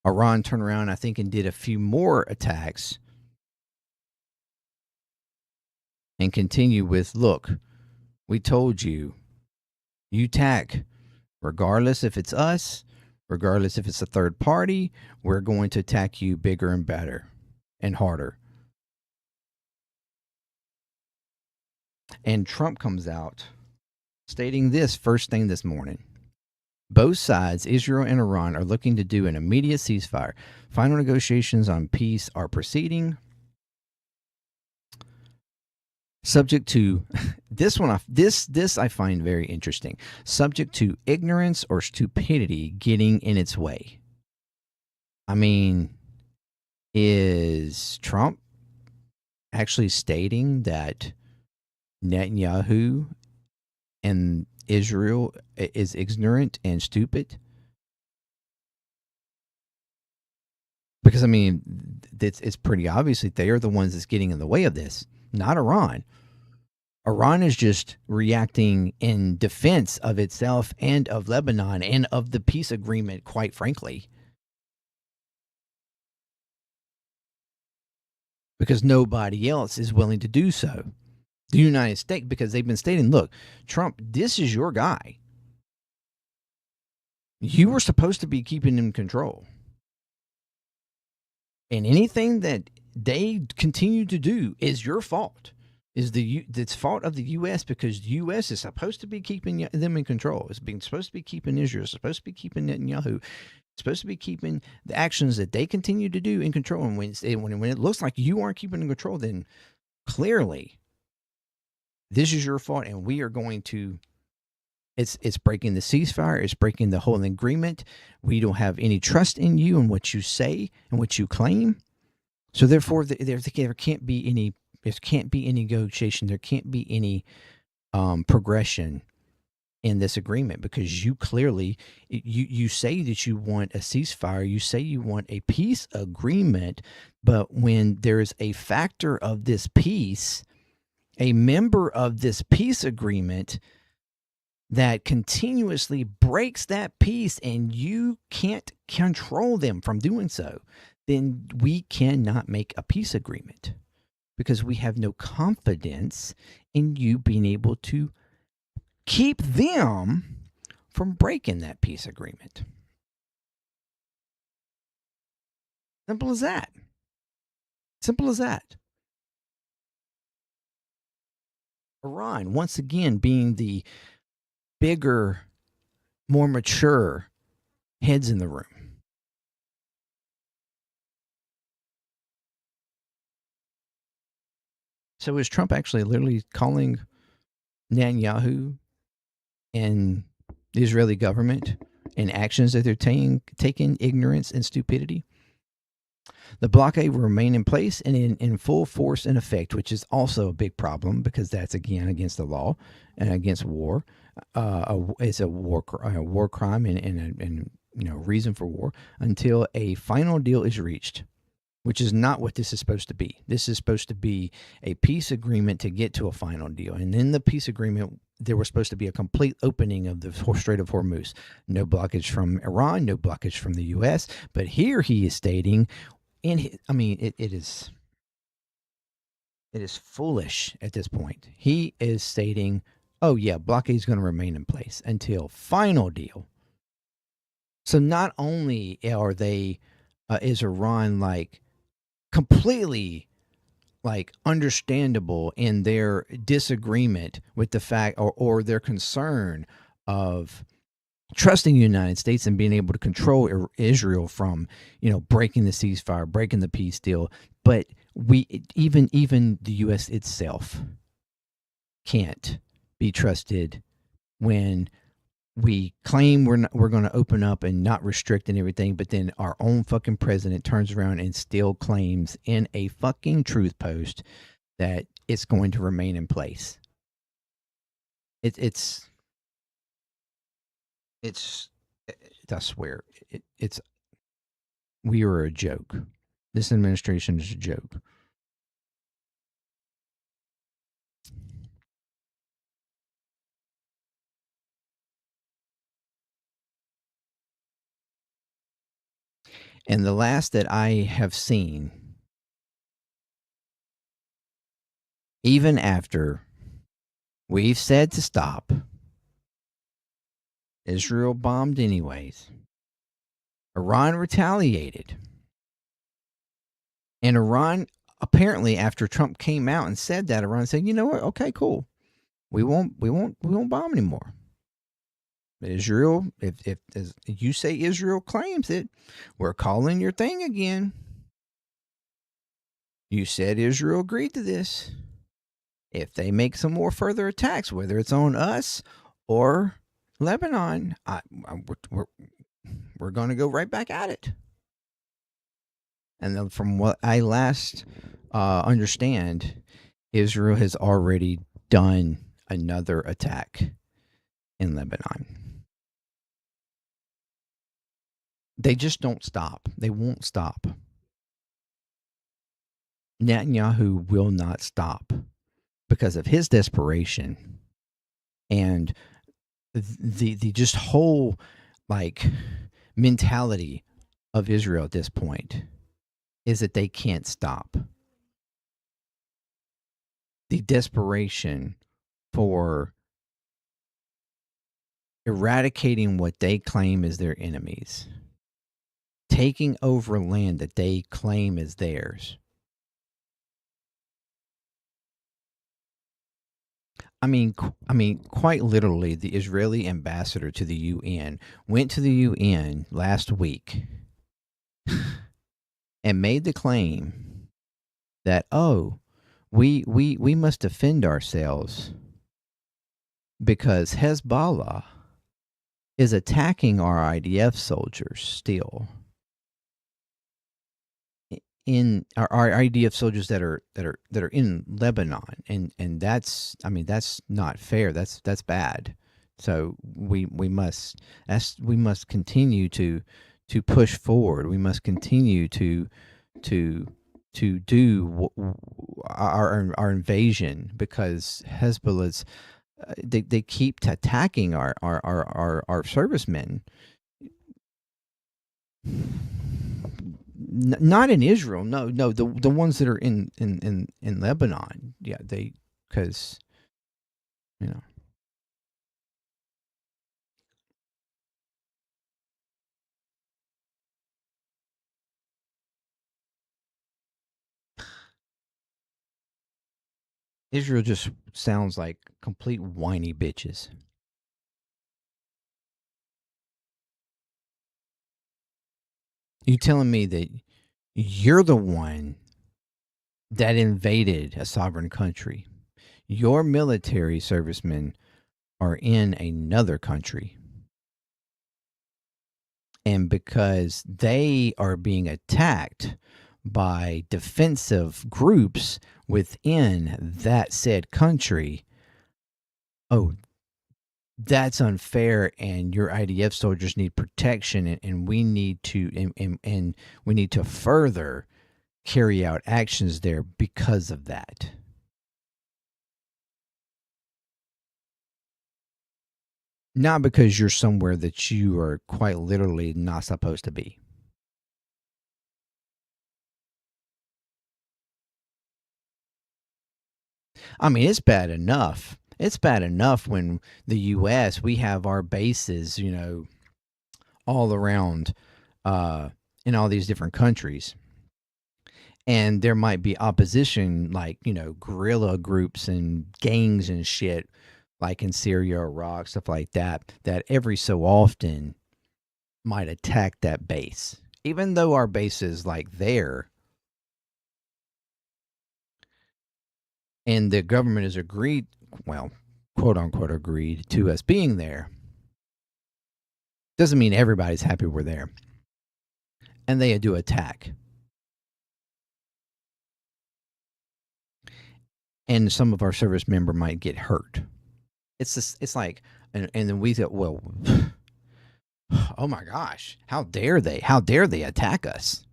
Iran turned around, I think, and did a few more attacks and continued with, look, we told you, you attack, regardless if it's us, regardless if it's a third party, we're going to attack you bigger and better and harder. And Trump comes out stating this first thing this morning. Both sides, Israel and Iran, are looking to do an immediate ceasefire. Final negotiations on peace are proceeding. Subject to this one, this I find very interesting. Subject to ignorance or stupidity getting in its way. I mean, is Trump actually stating that Netanyahu and Israel is ignorant and stupid? Because, I mean, it's pretty obvious that they are the ones that's getting in the way of this, not Iran. Iran is just reacting in defense of itself and of Lebanon and of the peace agreement, quite frankly. Because nobody else is willing to do so. The United States, because they've been stating, look, Trump, this is your guy. You were supposed to be keeping him in control. And anything that they continue to do is your fault. It's fault of the U.S. because the U.S. is supposed to be keeping them in control. It's being supposed to be keeping Israel. It's supposed to be keeping Netanyahu. It's supposed to be keeping the actions that they continue to do in control. And when it looks like you aren't keeping in control, then clearly this is your fault, and we are going to. It's breaking the ceasefire. It's breaking the whole agreement. We don't have any trust in you and what you say and what you claim. So therefore, there can't be any. There can't be any negotiation. There can't be any progression in this agreement because you clearly you say that you want a ceasefire. You say you want a peace agreement, but when there's a factor of this peace, a member of this peace agreement that continuously breaks that peace and you can't control them from doing so, then we cannot make a peace agreement because we have no confidence in you being able to keep them from breaking that peace agreement. Simple as that. Simple as that. Iran, once again, being the bigger, more mature heads in the room. So is Trump actually literally calling Netanyahu and the Israeli government and actions that they're taking ignorance and stupidity? The blockade will remain in place and in full force and effect, which is also a big problem because that's, again, against the law and against war. It's a war crime and reason for war until a final deal is reached, which is not what this is supposed to be. This is supposed to be a peace agreement to get to a final deal. And in the peace agreement, there was supposed to be a complete opening of the Strait of Hormuz. No blockage from Iran, no blockage from the U.S. But here he is stating, it is foolish at this point. He is stating, oh yeah, blockade is going to remain in place until final deal. So not only are they, is Iran completely understandable in their disagreement with the fact or their concern of trusting the United States and being able to control Israel from, breaking the ceasefire, breaking the peace deal. But even the U.S. itself can't be trusted when we claim we're going to open up and not restrict and everything, but then our own fucking president turns around and still claims in a fucking truth post that it's going to remain in place. It's I swear it's we are a joke. This administration is a joke. And the last that I have seen, even after we've said to stop, Israel bombed anyways. Iran retaliated. And Iran, apparently, after Trump came out and said that, Iran said, "You know what? Okay, cool. We won't bomb anymore." Israel, if as you say Israel claims it, we're calling your thing again. You said Israel agreed to this. If they make some more further attacks, whether it's on us or Lebanon, we're going to go right back at it. And then from what I last understand, Israel has already done another attack in Lebanon. They just don't stop. They won't stop. Netanyahu will not stop because of his desperation and the just whole like mentality of Israel at this point is that they can't stop. The desperation for eradicating what they claim is their enemies, taking over land that they claim is theirs. I mean, quite literally, the Israeli ambassador to the UN went to the UN last week and made the claim that, oh, we must defend ourselves because Hezbollah is attacking our IDF soldiers still. In our IDF soldiers that are in Lebanon, and that's not fair. That's bad. So we must continue to push forward. We must continue to do our invasion because Hezbollah's they keep attacking our servicemen. Not in Israel, no. The ones that are in Lebanon, yeah, because you know Israel just sounds like complete whiny bitches. You telling me that you're the one that invaded a sovereign country? Your military servicemen are in another country. And because they are being attacked by defensive groups within that said country, oh, that's unfair, and your IDF soldiers need protection, and we need to and we need to further carry out actions there because of that. Not because you're somewhere that you are quite literally not supposed to be. I mean, it's bad enough. It's bad enough when the U.S., we have our bases, all around in all these different countries. And there might be opposition, like, guerrilla groups and gangs and shit, like in Syria or Iraq, stuff like that, that every so often might attack that base. Even though our base is like there, and the government has agreed, well, quote unquote, agreed to us being there, doesn't mean everybody's happy we're there. And they do attack. And some of our service member might get hurt. It's like, and then we thought, well, oh my gosh, how dare they? How dare they attack us?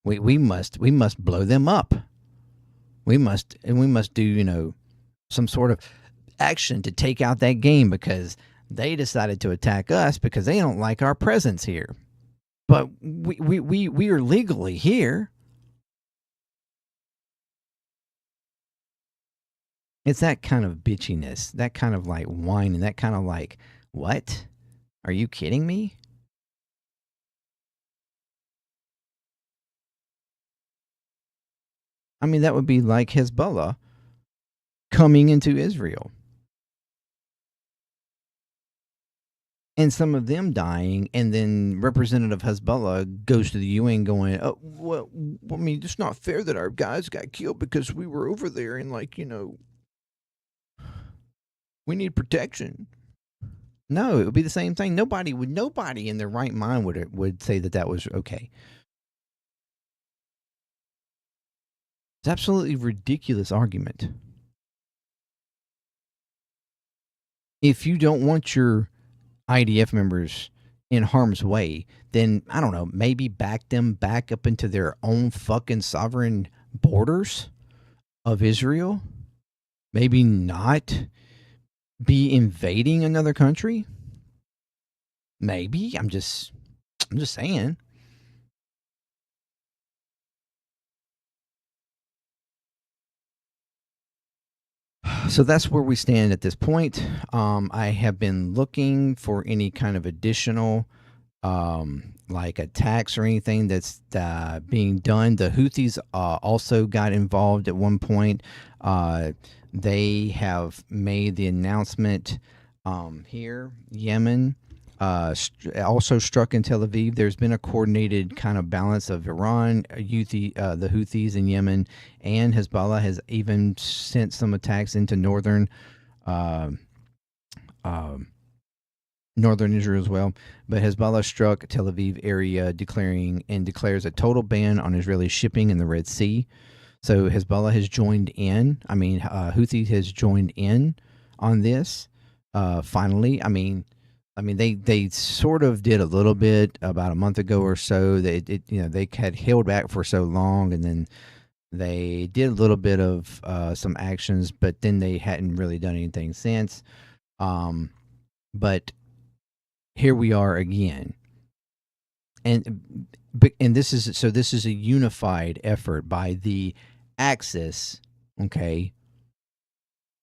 We must blow them up. We must do, some sort of action to take out that game because they decided to attack us because they don't like our presence here. but we are legally here. It's that kind of bitchiness, that kind of like whine, and that kind of like, what? Are you kidding me? I mean, that would be like Hezbollah coming into Israel and some of them dying, and then Representative Hezbollah goes to the UN going, oh, well, I mean, it's not fair that our guys got killed because we were over there and, like, we need protection. No, it would be the same thing. Nobody in their right mind would say that was okay. It's absolutely ridiculous argument. If you don't want your IDF members in harm's way, then I don't know, maybe back them back up into their own fucking sovereign borders of Israel. Maybe not be invading another country. Maybe. I'm just saying. So that's where we stand at this point. I have been looking for any kind of additional like attacks or anything that's being done. The Houthis also got involved at one point. They have made the announcement here, Yemen. Also struck in Tel Aviv. There's been a coordinated kind of balance of Iran, the Houthis in Yemen, and Hezbollah has even sent some attacks into northern Israel as well. But Hezbollah struck Tel Aviv area, declares a total ban on Israeli shipping in the Red Sea. So Hezbollah has joined in. I mean, Houthi has joined in on this. Finally, I mean, they sort of did a little bit about a month ago or so. They had held back for so long, and then they did a little bit of some actions, but then they hadn't really done anything since. But here we are again, and this is a unified effort by the axis, okay,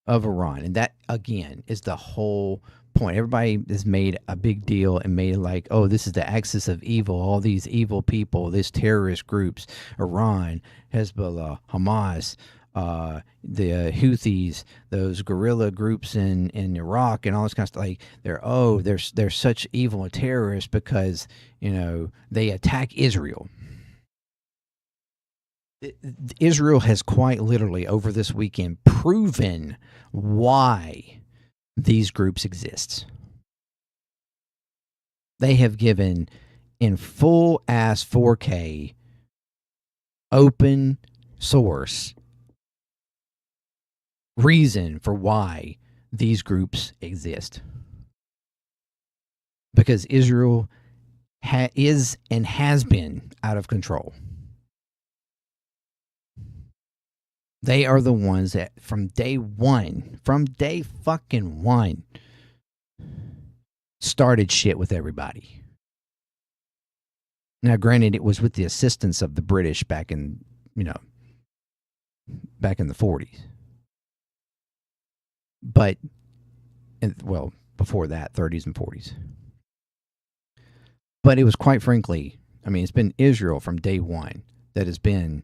of Iran, and that again is the whole point. Everybody has made a big deal and made it like, oh, this is the axis of evil, all these evil people, these terrorist groups, Iran, Hezbollah, Hamas, the Houthis, those guerrilla groups in Iraq, and all this kind of stuff. Like they're such evil terrorists because they attack Israel. Israel has quite literally over this weekend proven why these groups exist. They have given in full ass 4K open source reason for why these groups exist. Because Israel is and has been out of control. They are the ones that from day fucking one, started shit with everybody. Now, granted, it was with the assistance of the British back in the 40s. But, before that, 30s and 40s. But it was quite frankly, it's been Israel from day one that has been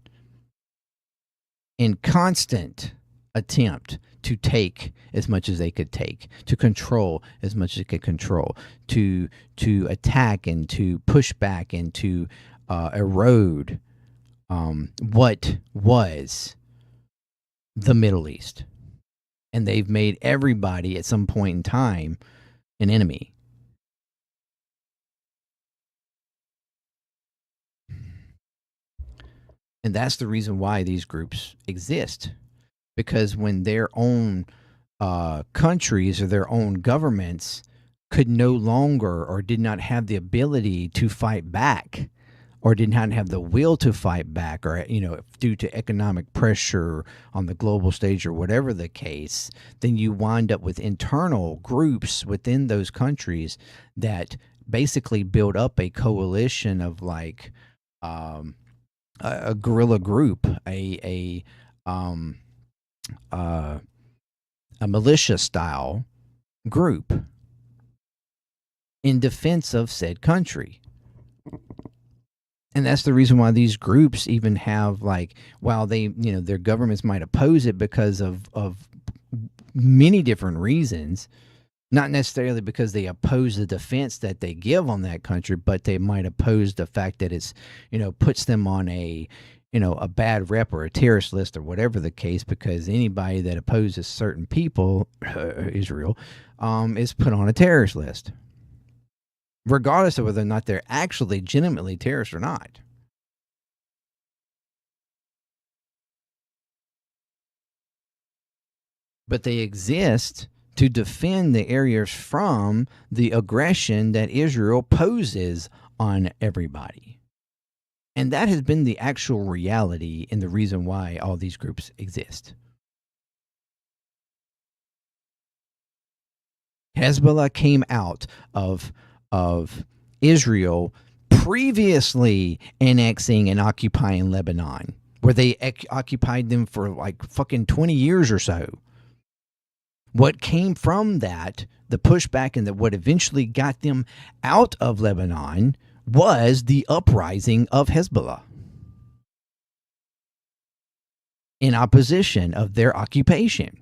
in constant attempt to take as much as they could take, to control as much as they could control, to attack and to push back and to erode what was the Middle East. And they've made everybody at some point in time an enemy. And that's the reason why these groups exist. Because when their own countries or their own governments could no longer or did not have the ability to fight back or did not have the will to fight back or, due to economic pressure on the global stage or whatever the case, then you wind up with internal groups within those countries that basically build up a coalition of like a guerrilla group, um, uh, a militia style group in defense of said country. And that's the reason why these groups even have, like, while they, their governments might oppose it because of many different reasons, not necessarily because they oppose the defense that they give on that country, but they might oppose the fact that it's, puts them on a bad rep or a terrorist list or whatever the case, because anybody that opposes certain people, Israel, is put on a terrorist list, regardless of whether or not they're actually legitimately terrorists or not. But they exist to defend the areas from the aggression that Israel poses on everybody. And that has been the actual reality and the reason why all these groups exist. Hezbollah came out of Israel previously annexing and occupying Lebanon, where they occupied them for like fucking 20 years or so. What came from that, the pushback, and what eventually got them out of Lebanon was the uprising of Hezbollah in opposition of their occupation.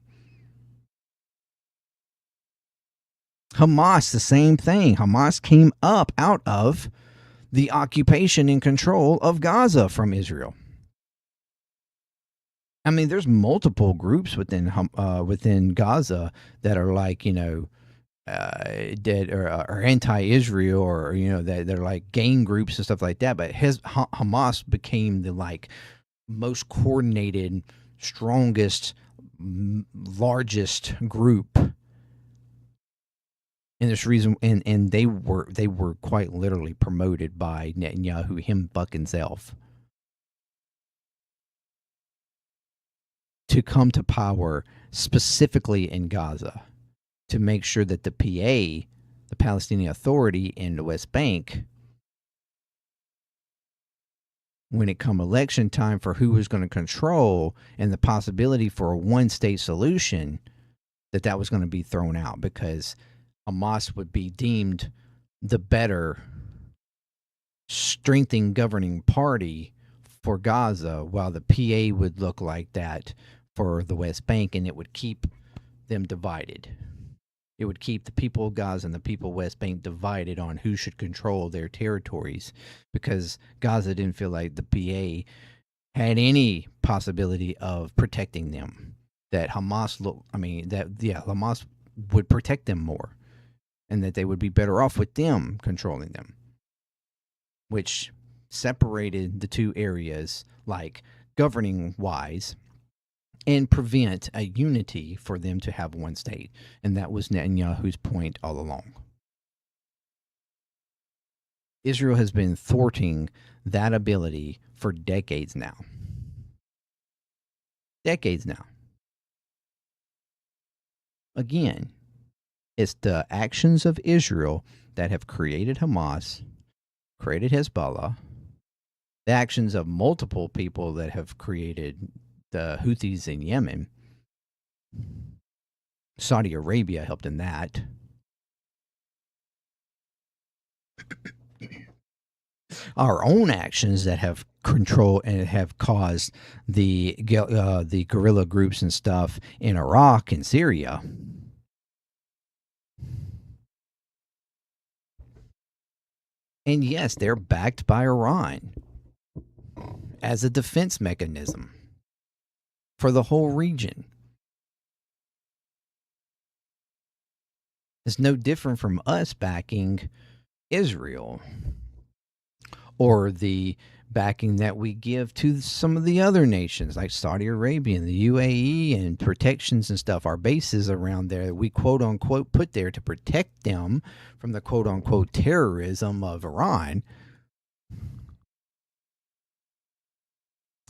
Hamas, the same thing. Hamas came up out of the occupation and control of Gaza from Israel. I mean, there's multiple groups within Gaza that are like, that are anti-Israel, or that they're like gang groups and stuff like that. But Hamas became the like most coordinated, strongest, largest group. And this reason, and they were quite literally promoted by Netanyahu, him fucking self, to come to power specifically in Gaza, to make sure that the PA, the Palestinian Authority in the West Bank, when it come election time for who was going to control and the possibility for a one-state solution, that was going to be thrown out, because Hamas would be deemed the better strengthening governing party for Gaza, while the PA would look like that for the West Bank, and it would keep them divided. It would keep the people of Gaza and the people of West Bank divided on who should control their territories, because Gaza didn't feel like the PA had any possibility of protecting them. That Hamas Hamas would protect them more, and that they would be better off with them controlling them, which separated the two areas, like governing wise, and prevent a unity for them to have one state. And that was Netanyahu's point all along. Israel has been thwarting that ability for decades now. Decades now. Again, it's the actions of Israel that have created Hamas, created Hezbollah, the actions of multiple people that have created the Houthis in Yemen. Saudi Arabia helped in that. Our own actions that have control and have caused the guerrilla groups and stuff in Iraq and Syria. And yes, they're backed by Iran as a defense mechanism for the whole region. It's no different from us backing Israel, or the backing that we give to some of the other nations like Saudi Arabia and the UAE, and protections and stuff. Our bases around there, we quote unquote put there to protect them from the quote unquote terrorism of Iran.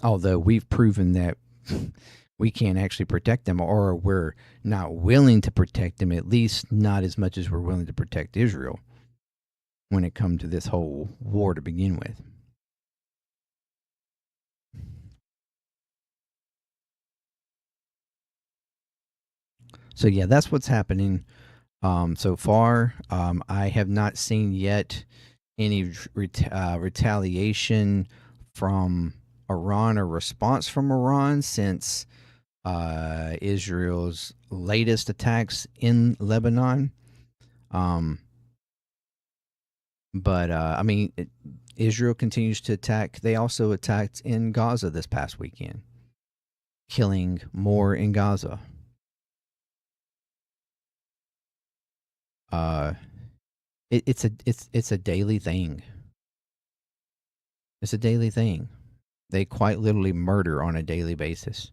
Although we've proven that we can't actually protect them, or we're not willing to protect them, at least not as much as we're willing to protect Israel. when it comes to this whole war to begin with. So yeah, that's what's happening so far. I have not seen yet any retaliation from Iran or response from Iran since Israel's latest attacks in Lebanon. But I mean, Israel continues to attack. They also attacked in Gaza this past weekend, killing more in Gaza. Uh, it's a daily thing. It's a daily thing. They quite literally murder on a daily basis.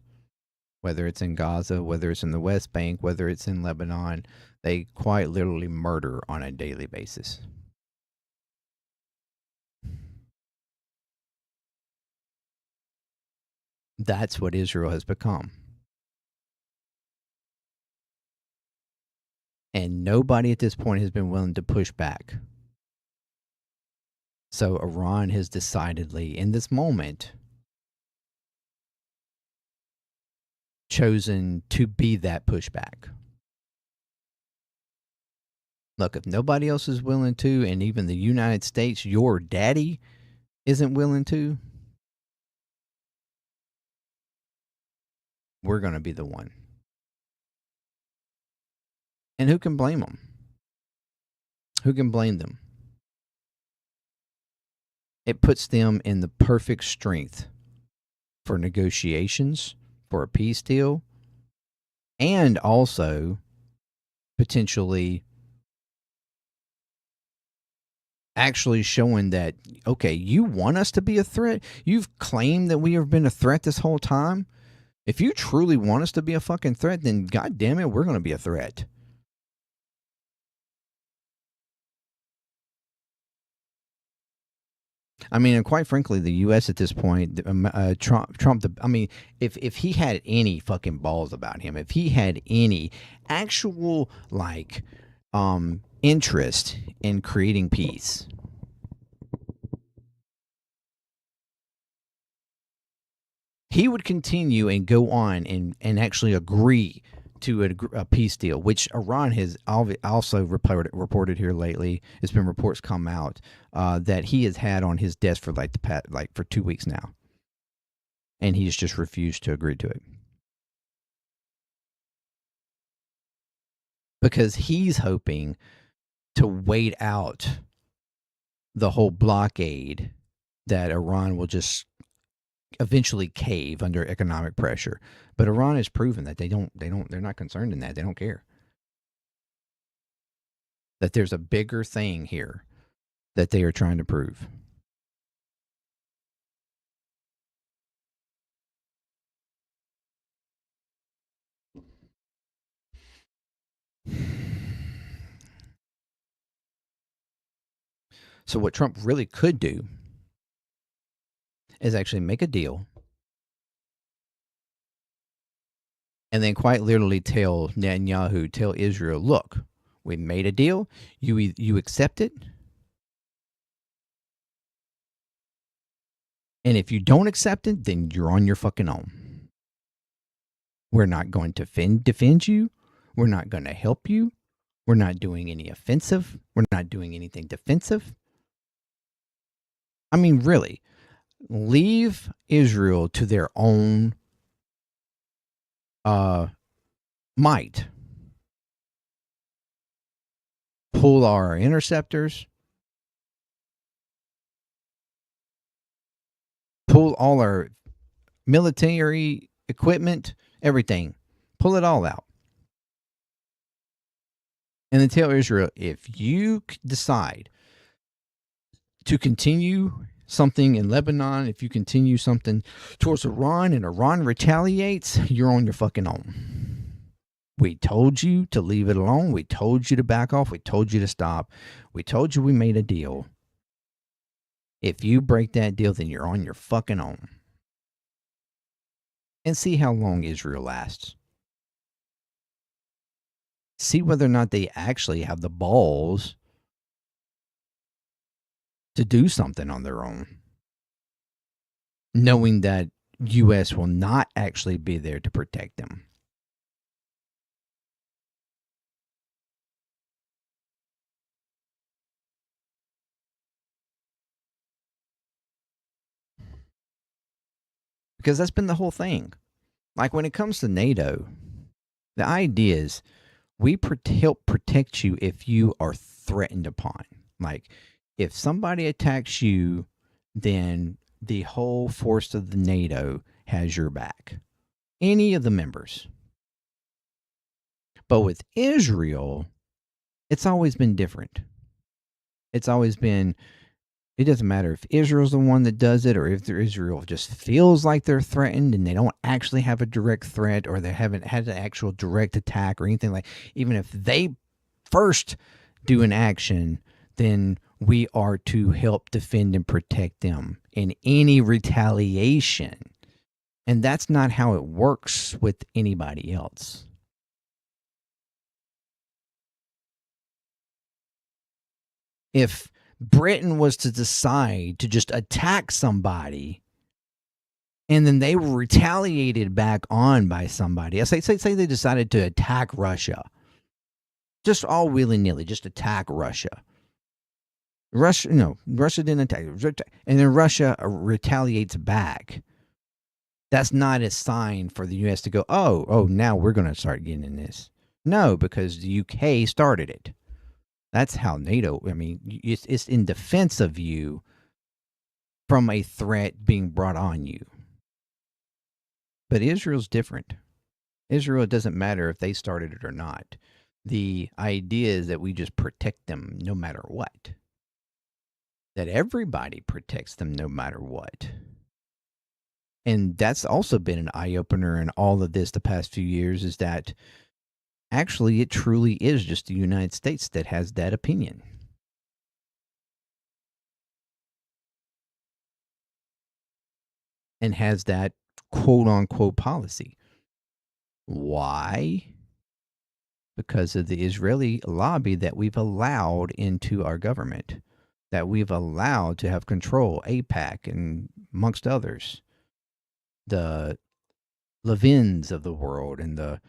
Whether it's in Gaza, whether it's in the West Bank, whether it's in Lebanon, they quite literally murder on a daily basis. That's what Israel has become. And nobody at this point has been willing to push back. So Iran has decidedly, in this moment, chosen to be that pushback. Look, if nobody else is willing to, and even the United States, your daddy, isn't willing to, we're going to be the one. And who can blame them? Who can blame them? It puts them in the perfect strength for negotiations, for a peace deal, and also potentially actually showing that, okay, you want us to be a threat? You've claimed that we have been a threat this whole time? If you truly want us to be a fucking threat, then god damn it, we're going to be a threat. I mean, and quite frankly, the U.S. at this point, Trump. I mean, if he had any fucking balls about him, if he had any actual interest in creating peace, he would continue and go on and actually agree to a peace deal, which Iran has also reported here lately. It's been reports come out that he has had on his desk for for 2 weeks now, and he's just refused to agree to it because he's hoping to wait out the whole blockade that Iran will just eventually cave under economic pressure. But Iran has proven that they're not concerned in that. They don't care. That there's a bigger thing here that they are trying to prove. So what Trump really could do is actually make a deal and then quite literally tell Netanyahu, tell Israel, look, we made a deal. You accept it. And if you don't accept it, then you're on your fucking own. We're not going to defend you. We're not going to help you. We're not doing any offensive. We're not doing anything defensive. I mean, really, leave Israel to their own might. Pull our interceptors. Pull all our military equipment, everything. Pull it all out. And then tell Israel, if you decide to continue something in Lebanon, if you continue something towards Iran and Iran retaliates, you're on your fucking own. We told you to leave it alone. We told you to back off. We told you to stop. We told you we made a deal. If you break that deal, then you're on your fucking own. And see how long Israel lasts. See whether or not they actually have the balls to do something on their own, knowing that U.S. will not actually be there to protect them. Because that's been the whole thing. Like when it comes to NATO, the idea is we help protect you if you are threatened upon. Like if somebody attacks you, then the whole force of the NATO has your back. Any of the members. But with Israel, it's always been different. It's always been, it doesn't matter if Israel's the one that does it or if Israel just feels like they're threatened and they don't actually have a direct threat or they haven't had an actual direct attack or anything like, even if they first do an action, then we are to help defend and protect them in any retaliation. And that's not how it works with anybody else. If Britain was to decide to just attack somebody and then they were retaliated back on by somebody, say they decided to attack Russia, just all willy-nilly, just attack Russia. Russia didn't attack, and then Russia retaliates back. That's not a sign for the U.S. to go, now we're going to start getting in this. No, because the U.K. started it. That's how NATO, I mean, it's in defense of you from a threat being brought on you. But Israel's different. Israel, it doesn't matter if they started it or not. The idea is that we just protect them no matter what. That everybody protects them no matter what. And that's also been an eye-opener in all of this the past few years, is that actually it truly is just the United States that has that opinion. And has that quote-unquote policy. Why? Because of the Israeli lobby that we've allowed into our government, that we've allowed to have control, AIPAC and amongst others. The Levins of the world and the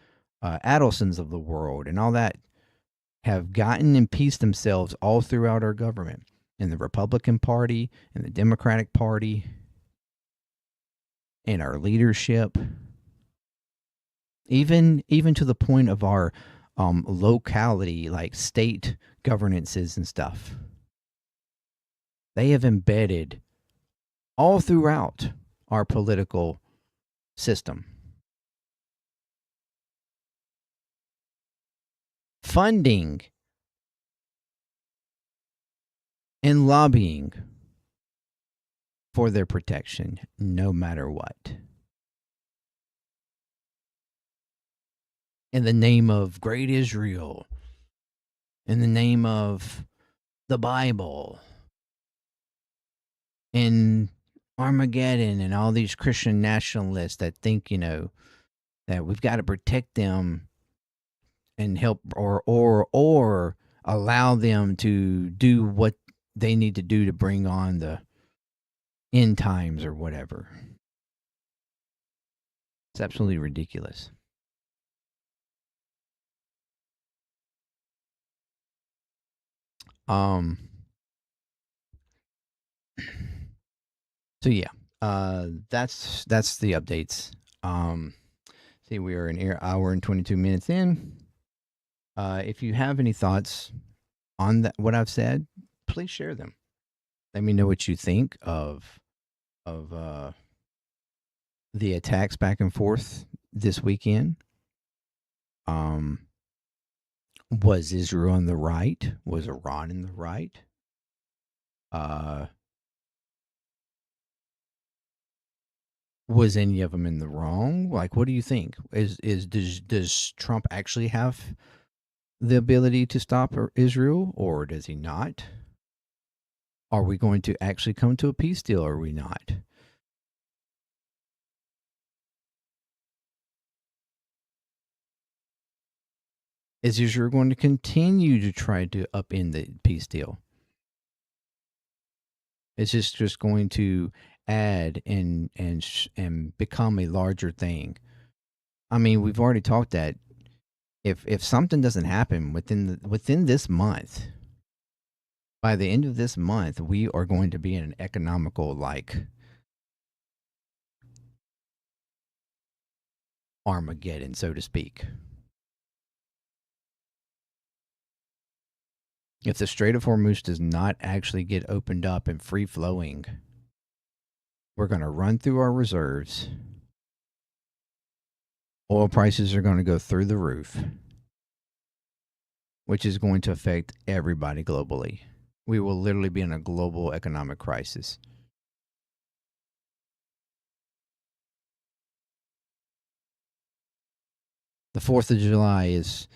Adelsons of the world and all that have gotten and pieced themselves all throughout our government, in the Republican Party, in the Democratic Party, in our leadership, even to the point of our locality, like state governances and stuff. They have embedded all throughout our political system. Funding and lobbying for their protection, no matter what. In the name of Great Israel, in the name of the Bible, in Armageddon, and all these Christian nationalists that think, that we've got to protect them and help or allow them to do what they need to do to bring on the end times or whatever. It's absolutely ridiculous. So yeah, that's the updates. See, we are an hour and 22 minutes in. If you have any thoughts on that, what I've said, please share them. Let me know what you think of the attacks back and forth this weekend. Was Israel in the right? Was Iran in the right? Was any of them in the wrong? Like, what do you think? Does Trump actually have the ability to stop Israel, or does he not? Are we going to actually come to a peace deal, or are we not? Is Israel going to continue to try to upend the peace deal? It's just going to add and become a larger thing. I mean, we've already talked that if something doesn't happen within this month, by the end of this month, we are going to be in an economical like Armageddon, so to speak. If the Strait of Hormuz does not actually get opened up and free flowing, we're going to run through our reserves. Oil prices are going to go through the roof, which is going to affect everybody globally. We will literally be in a global economic crisis. The 4th of July is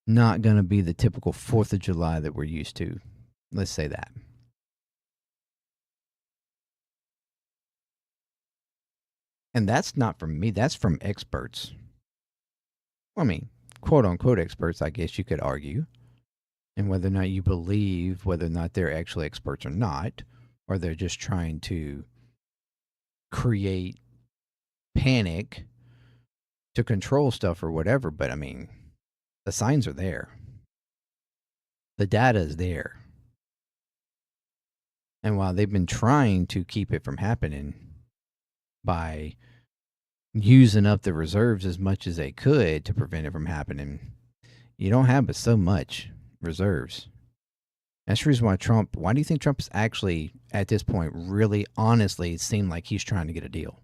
not going to be the typical 4th of July that we're used to. Let's say that. And that's not from me, that's from experts. I mean, quote unquote experts, I guess you could argue. And whether or not you believe whether or not they're actually experts or not, or they're just trying to create panic to control stuff or whatever. But I mean, the signs are there, the data is there. And while they've been trying to keep it from happening by using up the reserves as much as they could to prevent it from happening, you don't have but so much reserves. That's the reason why do you think Trump is actually, at this point, really honestly seemed like he's trying to get a deal?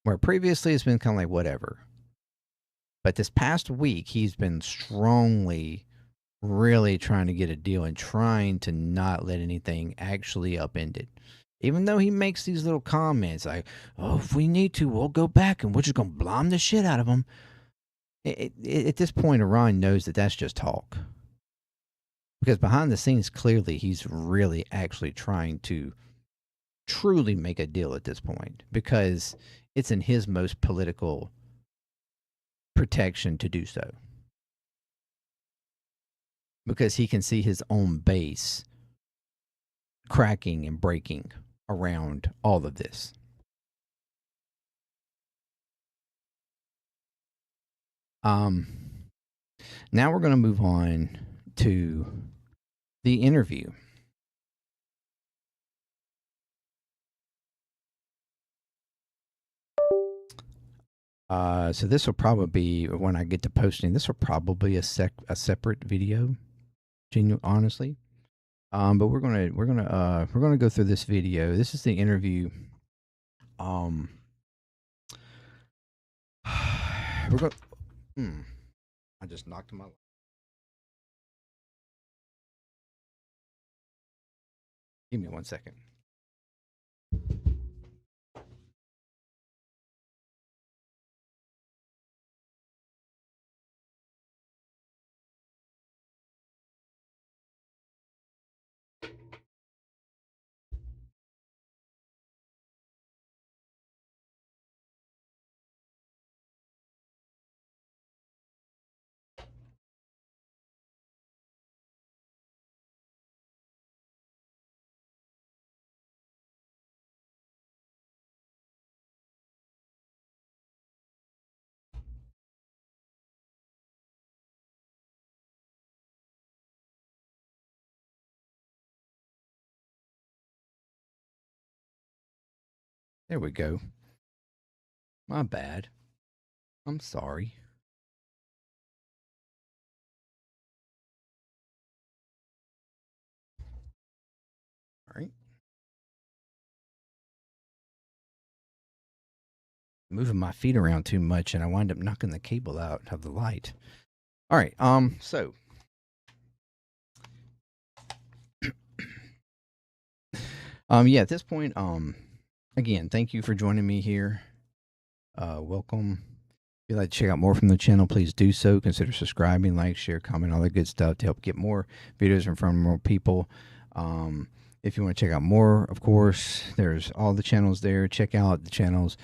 Where previously it's been kind of like whatever. But this past week, he's been strongly, really trying to get a deal and trying to not let anything actually upend it. Even though he makes these little comments like, oh, if we need to, we'll go back and we're just going to bomb the shit out of them. At this point, Iran knows that that's just talk. Because behind the scenes, clearly, he's really actually trying to truly make a deal at this point. Because it's in his most political protection to do so. Because he can see his own base cracking and breaking around all of this. Now we're going to move on to the interview. So this will probably be when I get to posting. This will probably be a separate video, honestly. But we're gonna go through this video. This is the interview. We're going. I just knocked my. Give me 1 second. There we go. My bad. I'm sorry. All right. Moving my feet around too much and I wind up knocking the cable out of the light. All right. So yeah, at this point, again, thank you for joining me here. Welcome. If you'd like to check out more from the channel, please do so. Consider subscribing, like, share, comment, all that good stuff to help get more videos in front of more people. If you want to check out more, of course, there's all the channels there. Check out the channels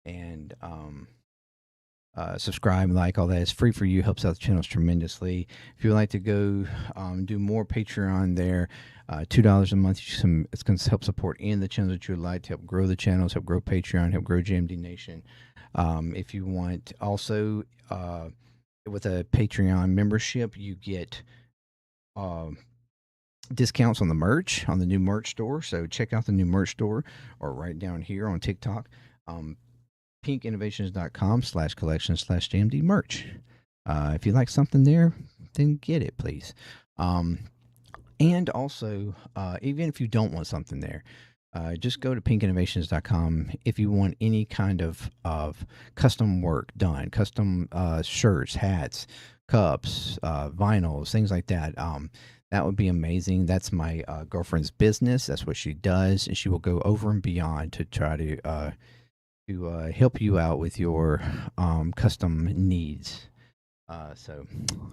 and subscribe, like, all that. It's free for you. Helps out the channels tremendously. If you would like to go do more Patreon there, $2 a month. It's going to help support in the channels that you would like to help grow the channels, help grow Patreon, help grow JMD Nation. If you want, also with a Patreon membership, you get discounts on the merch, on the new merch store. So check out the new merch store, or right down here on TikTok. pinkinnovations.com/collection/JMD merch. If you like something there, then get it, please. And also, even if you don't want something there, just go to pinkinnovations.com if you want any kind of custom work done, custom shirts, hats, cups, vinyls, things like that. That would be amazing. That's my girlfriend's business. That's what she does, and she will go over and beyond to try to help you out with your custom needs. So,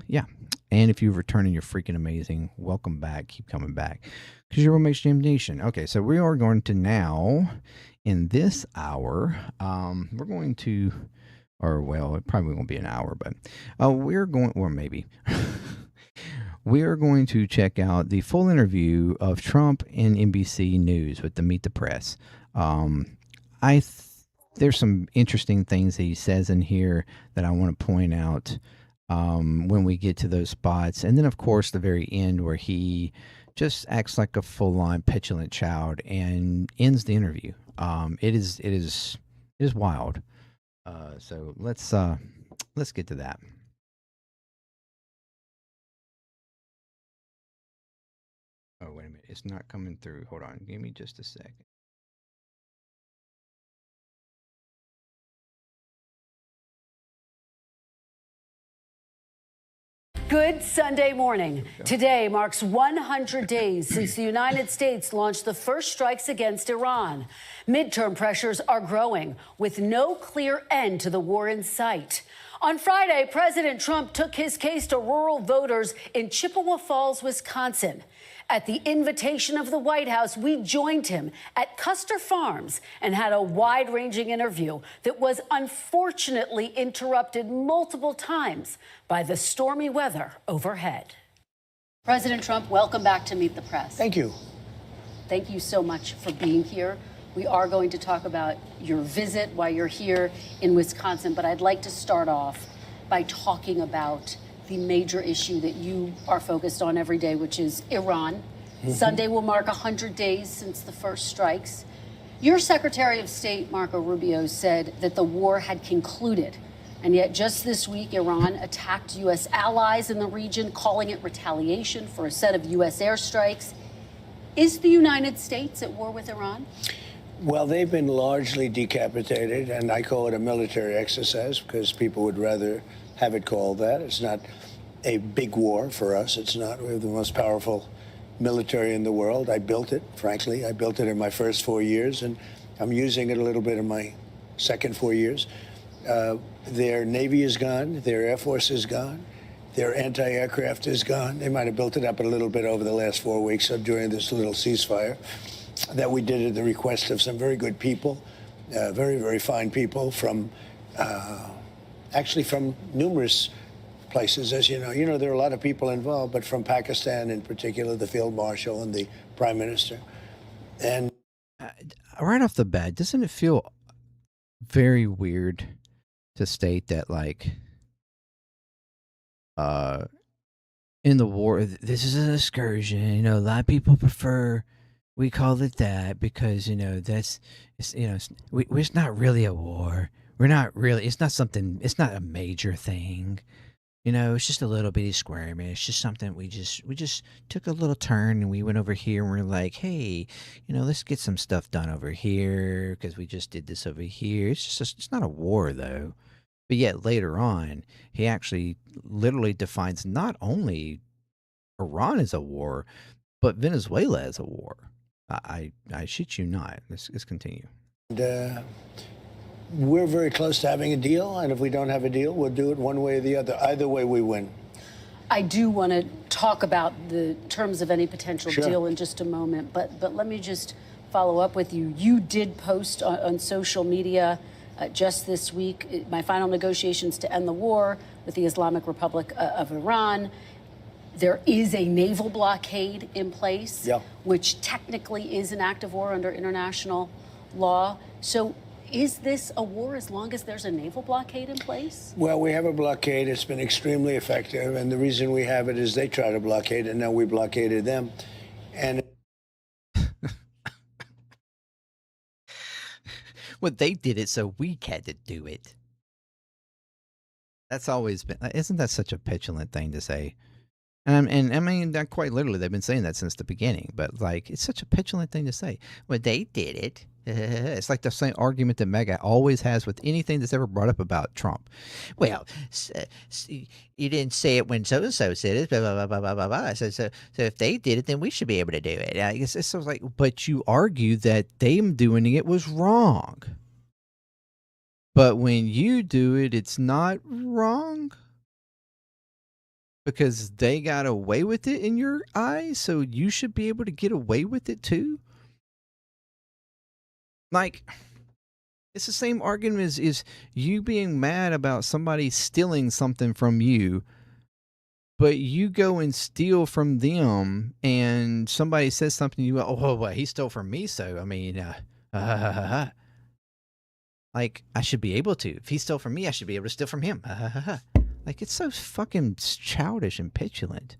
yeah. And if you're returning, you're freaking amazing. Welcome back. Keep coming back, because you're what makes Jam Nation. Okay, so we are going to now, in this hour, we're going to, or well, it probably won't be an hour, but we're going, or maybe. We are going to check out the full interview of Trump and NBC News with the Meet the Press. There's some interesting things that he says in here that I want to point out when we get to those spots. And then, of course, the very end where he just acts like a full-on petulant child and ends the interview. It is wild. So let's get to that. Oh, wait a minute. It's not coming through. Hold on. Give me just a second. Good Sunday morning. Today marks 100 days since the United States launched the first strikes against Iran. Midterm pressures are growing, with no clear end to the war in sight. On Friday, President Trump took his case to rural voters in Chippewa Falls, Wisconsin. At the invitation of the White House, we joined him at Custer Farms and had a wide-ranging interview that was unfortunately interrupted multiple times by the stormy weather overhead. President Trump, welcome back to Meet the Press. Thank you. Thank you so much for being here. We are going to talk about your visit while you're here in Wisconsin, but I'd like to start off by talking about the major issue that you are focused on every day, which is Iran. Sunday will mark 100 days since the first strikes. Your Secretary of State, Marco Rubio, said that the war had concluded. And yet just this week, Iran attacked U.S. allies in the region, calling it retaliation for a set of U.S. airstrikes. Is the United States at war with Iran? Well, they've been largely decapitated, and I call it a military exercise because people would rather have it called that. It's not a big war for us. It's not. We have the most powerful military in the world. I built it, frankly. I built it in my first 4 years, and I'm using it a little bit in my second 4 years. Their Navy is gone. Their Air Force is gone. Their anti-aircraft is gone. They might have built it up a little bit over the last 4 weeks during this little ceasefire that we did at the request of some very good people, very, very fine people from, actually from numerous places, as you know. You know, there are a lot of people involved, but from Pakistan in particular, the Field Marshal and the Prime Minister. And right off the bat, doesn't it feel very weird to state that, like, in the war, this is an excursion? You know, a lot of people prefer we call it that because, you know, that's, it's, you know, it's not really a war. We're not really, it's not something, it's not a major thing. You know, it's just a little bitty skirmish. It's just something we just took a little turn and we went over here and we're like, hey, you know, let's get some stuff done over here because we just did this over here. It's just, it's not a war though. But yet later on, he actually literally defines not only Iran as a war, but Venezuela as a war. I shit you not. Let's continue. We're very close to having a deal, and if we don't have a deal, we'll do it one way or the other. Either way, we win. I do want to talk about the terms of any potential Sure. deal in just a moment, but let me just follow up with you. You did post on social media just this week, my final negotiations to end the war with the Islamic Republic of Iran. There is a naval blockade in place, which technically is an act of war under international law. So is this a war as long as there's a naval blockade in place? Well, we have a blockade. It's been extremely effective. And the reason we have it is they try to blockade it. Now we blockaded them. And well, they did it, so we had to do it. That's always been. Isn't that such a petulant thing to say? And I mean, that quite literally, they've been saying that since the beginning. But like, it's such a petulant thing to say. Well, they did it. It's like the same argument that Mega always has with anything that's ever brought up about Trump. Well, you didn't say it when so and so said it. Blah blah blah blah blah blah. So if they did it, then we should be able to do it. I guess it's sort of like, but you argue that them doing it was wrong. But when you do it, it's not wrong. Because they got away with it in your eyes, so you should be able to get away with it too? Like, it's the same argument as is you being mad about somebody stealing something from you, but you go and steal from them, and somebody says something, you go, oh, well, he stole from me, so, I mean, like, I should be able to. If he stole from me, I should be able to steal from him. Like, it's so fucking childish and petulant.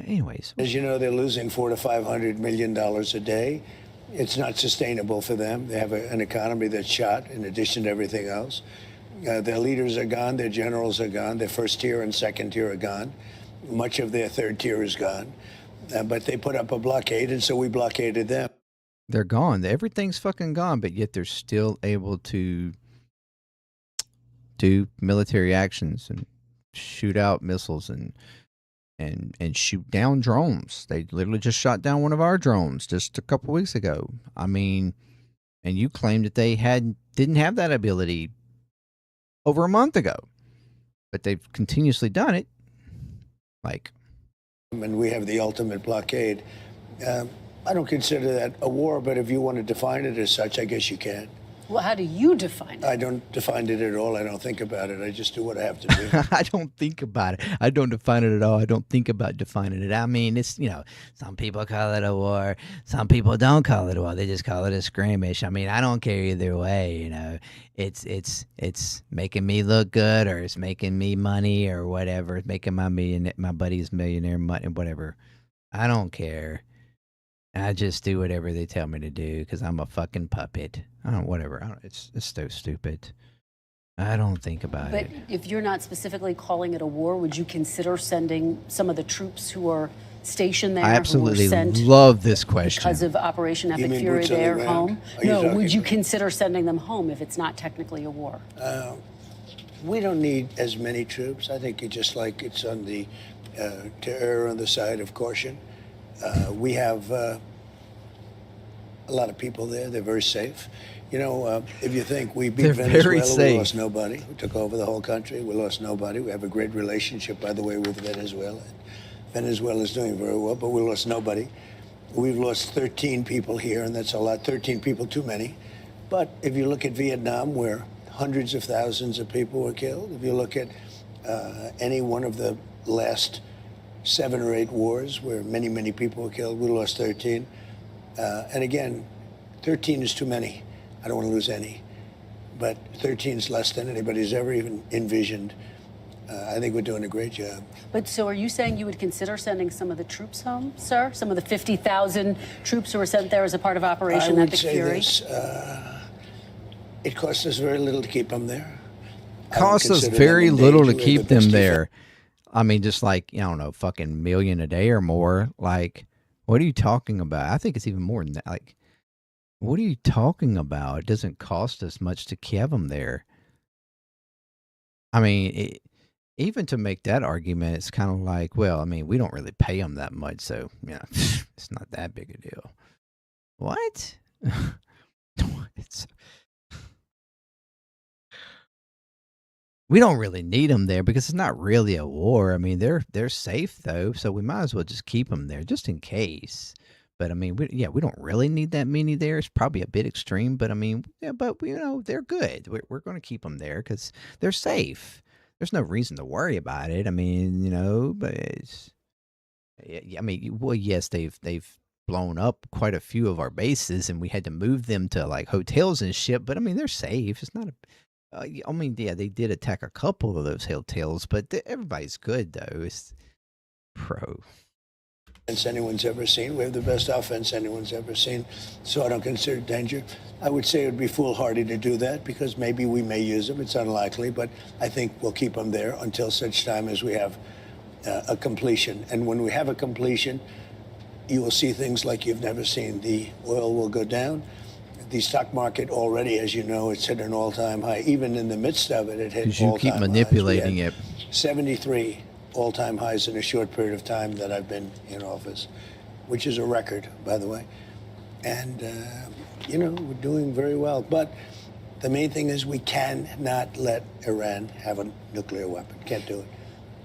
Anyways. As you know, they're losing $400 to $500 million a day. It's not sustainable for them. They have an economy that's shot in addition to everything else. Their leaders are gone. Their generals are gone. Their first tier and second tier are gone. Much of their third tier is gone. But they put up a blockade, and so we blockaded them. They're gone. Everything's fucking gone, but yet they're still able to do military actions and shoot out missiles and shoot down drones. They literally just shot down one of our drones just a couple weeks ago. I mean, and you claimed that they didn't have that ability over a month ago, but they've continuously done it. Like, and we have the ultimate blockade. I don't consider that a war, but if you want to define it as such, I guess you can. Well, how do you define it? I don't define it at all. I don't think about it. I just do what I have to do. I don't think about it. I don't define it at all. I don't think about defining it. I mean, it's, some people call it a war. Some people don't call it a war. They just call it a skirmish. I mean, I don't care either way. It's making me look good, or it's making me money, or whatever. It's making my buddy's millionaire money, whatever. I don't care. I just do whatever they tell me to do because I'm a fucking puppet. Whatever. It's so stupid. I don't think about it. But if you're not specifically calling it a war, would you consider sending some of the troops who are stationed there? I absolutely who were sent love this question. Because of Operation Epic Fury there home? No, would you consider sending them home if it's not technically a war? We don't need as many troops. I think it's like it's on the to err on the side of caution. We have a lot of people there. They're very safe. If you think we beat Venezuela, we lost nobody. We took over the whole country. We lost nobody. We have a great relationship, by the way, with Venezuela. Venezuela is doing very well, but we lost nobody. We've lost 13 people here, and that's a lot. 13 people too many. But if you look at Vietnam, where hundreds of thousands of people were killed, if you look at any one of the last 7 or 8 wars where many, many people were killed, we lost 13. And again, 13 is too many. I don't want to lose any. But 13 is less than anybody's ever even envisioned. I think we're doing a great job. But so are you saying you would consider sending some of the troops home, sir? Some of the 50,000 troops who were sent there as a part of Operation Epic Fury? I would say this. It costs us very little to keep them there. Costs us very little to keep them there. I mean, just like, I don't know, fucking $1 million a day or more. Like, what are you talking about? I think it's even more than that. Like, what are you talking about? It doesn't cost us much to keep them there. I mean, even to make that argument, it's kind of like, well, I mean, we don't really pay them that much, so, it's not that big a deal. What? We don't really need them there because it's not really a war. I mean, they're safe though, so we might as well just keep them there just in case. But I mean, we don't really need that many there. It's probably a bit extreme, but I mean, yeah, but they're good. We're going to keep them there because they're safe. There's no reason to worry about it. I mean, but I mean, well, yes, they've blown up quite a few of our bases, and we had to move them to like hotels and shit. But I mean, they're safe. It's not a. I mean, yeah, they did attack a couple of those hotels, but everybody's good though. It's pro. Anyone's ever seen. We have the best offense anyone's ever seen, so I don't consider it danger. I would say it would be foolhardy to do that because maybe we may use them. It's unlikely, but I think we'll keep them there until such time as we have a completion. And when we have a completion, you will see things like you've never seen. The oil will go down. The stock market already, as you know, it's hit an all-time high. Even in the midst of it, it hit all-time highs. You keep manipulating it. 73 all-time highs in a short period of time that I've been in office, which is a record, by the way. And, we're doing very well. But the main thing is we cannot let Iran have a nuclear weapon. Can't do it.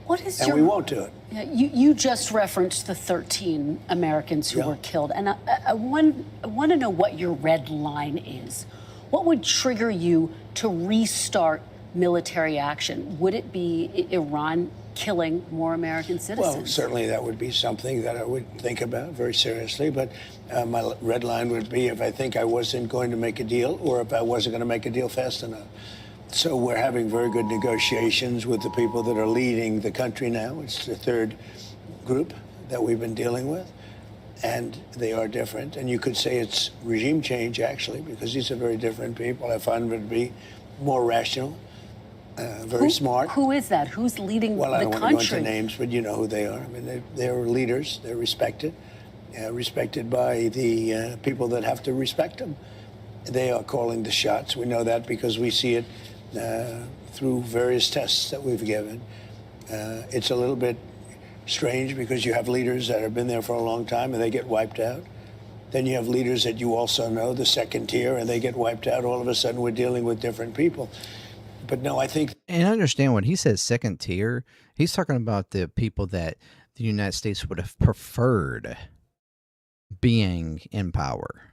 What is we won't do it. Yeah, you just referenced the 13 Americans who were killed. And I want to know what your red line is. What would trigger you to restart military action? Would it be Iran killing more American citizens? Well, certainly that would be something that I would think about very seriously. But my red line would be if I think I wasn't going to make a deal or if I wasn't going to make a deal fast enough. So we're having very good negotiations with the people that are leading the country now. It's the third group that we've been dealing with. And they are different. And you could say it's regime change, actually, because these are very different people. I find them to be more rational. Very smart. Who is that? Who's leading the country? Well, I don't want to go into names, but you know who they are. I mean, they're leaders. They're respected, respected by the people that have to respect them. They are calling the shots. We know that because we see it through various tests that we've given. It's a little bit strange because you have leaders that have been there for a long time and they get wiped out. Then you have leaders that you also know, the second tier, and they get wiped out. All of a sudden, we're dealing with different people. But no, I think... And I understand when he says second tier, he's talking about the people that the United States would have preferred being in power.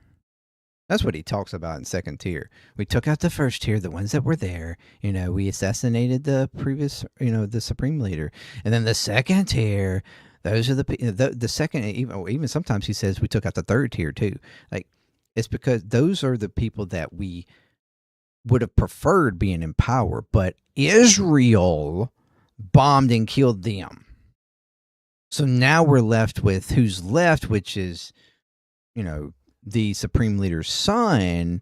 That's what he talks about in second tier. We took out the first tier, the ones that were there. We assassinated the previous, the supreme leader. And then the second tier, those are the second, even sometimes he says we took out the third tier too. Like, it's because those are the people that we would have preferred being in power, but Israel bombed and killed them. So now we're left with who's left, which is, the supreme leader's son,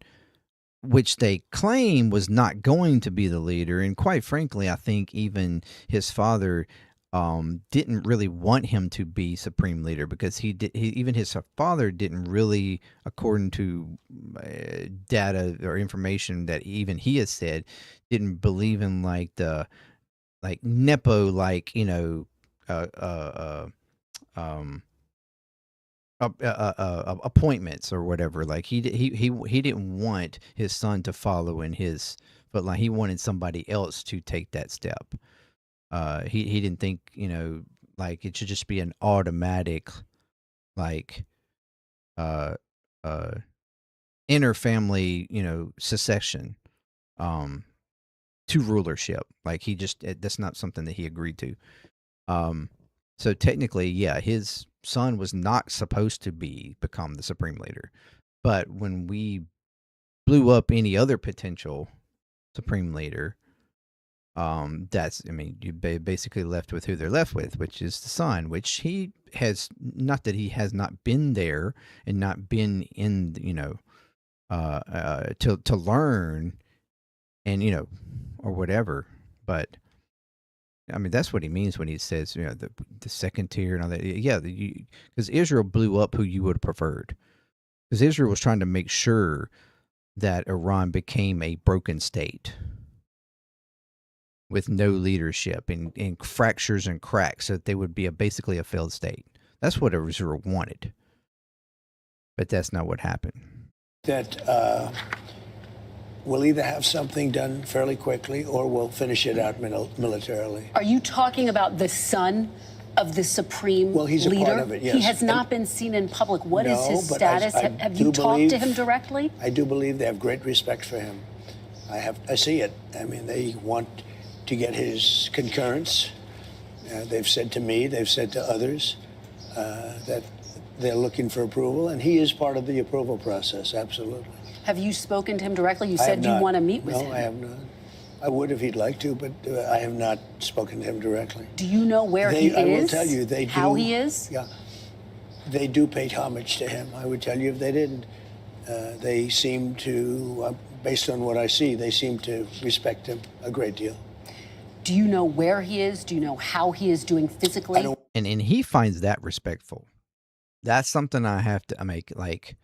which they claim was not going to be the leader. And quite frankly, I think even his father didn't really want him to be supreme leader because even his father didn't really, according to data or information that even he has said, didn't believe in the nepo, appointments or whatever. Like he didn't want his son to follow in his footline. He wanted somebody else to take that step. He didn't think it should just be an automatic inter-family secession to rulership. Like that's not something that he agreed to. So technically, yeah, his son was not supposed to become the supreme leader. But when we blew up any other potential supreme leader, you basically left with who they're left with, which is the son, which he has, not that he has not been there and not been in, to learn and, or whatever. But I mean, that's what he means when he says, the second tier and all that. Yeah, because Israel blew up who you would have preferred. Because Israel was trying to make sure that Iran became a broken state with no leadership and fractures and cracks, so that they would be basically a failed state. That's what Israel wanted. But that's not what happened. That we'll either have something done fairly quickly or we'll finish it out militarily. Are you talking about the son of the supreme Well, he's a leader? part of it, yes. He has not been seen in public. What is his but status? I Have do you talked to believe- him directly? I do believe they have great respect for him. I see it. I mean, they want to get his concurrence. They've said to me, they've said to others that they're looking for approval, and he is part of the approval process, absolutely. Have you spoken to him directly? You I have said you not. want to meet with him. No, I have not. I would if he'd like to, but I have not spoken to him directly. Do you know where he is? I will tell you, they do. How he is? Yeah. They do pay homage to him. I would tell you if they didn't. They seem to, based on what I see, they seem to respect him a great deal. Do you know where he is? Do you know how he is doing physically? I don't. And he finds that respectful. That's something I have to make. Like,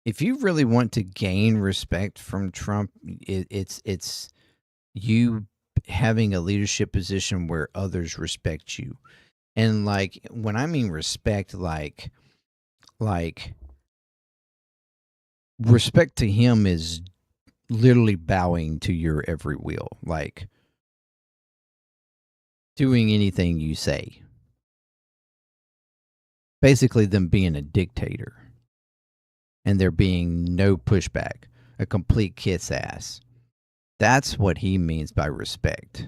if you really want to gain respect from Trump, it's you having a leadership position where others respect you. And like, when I mean respect, like respect to him is literally bowing to your every will, like doing anything you say. Basically them being a dictator and there being no pushback, a complete kiss ass. That's what he means by respect.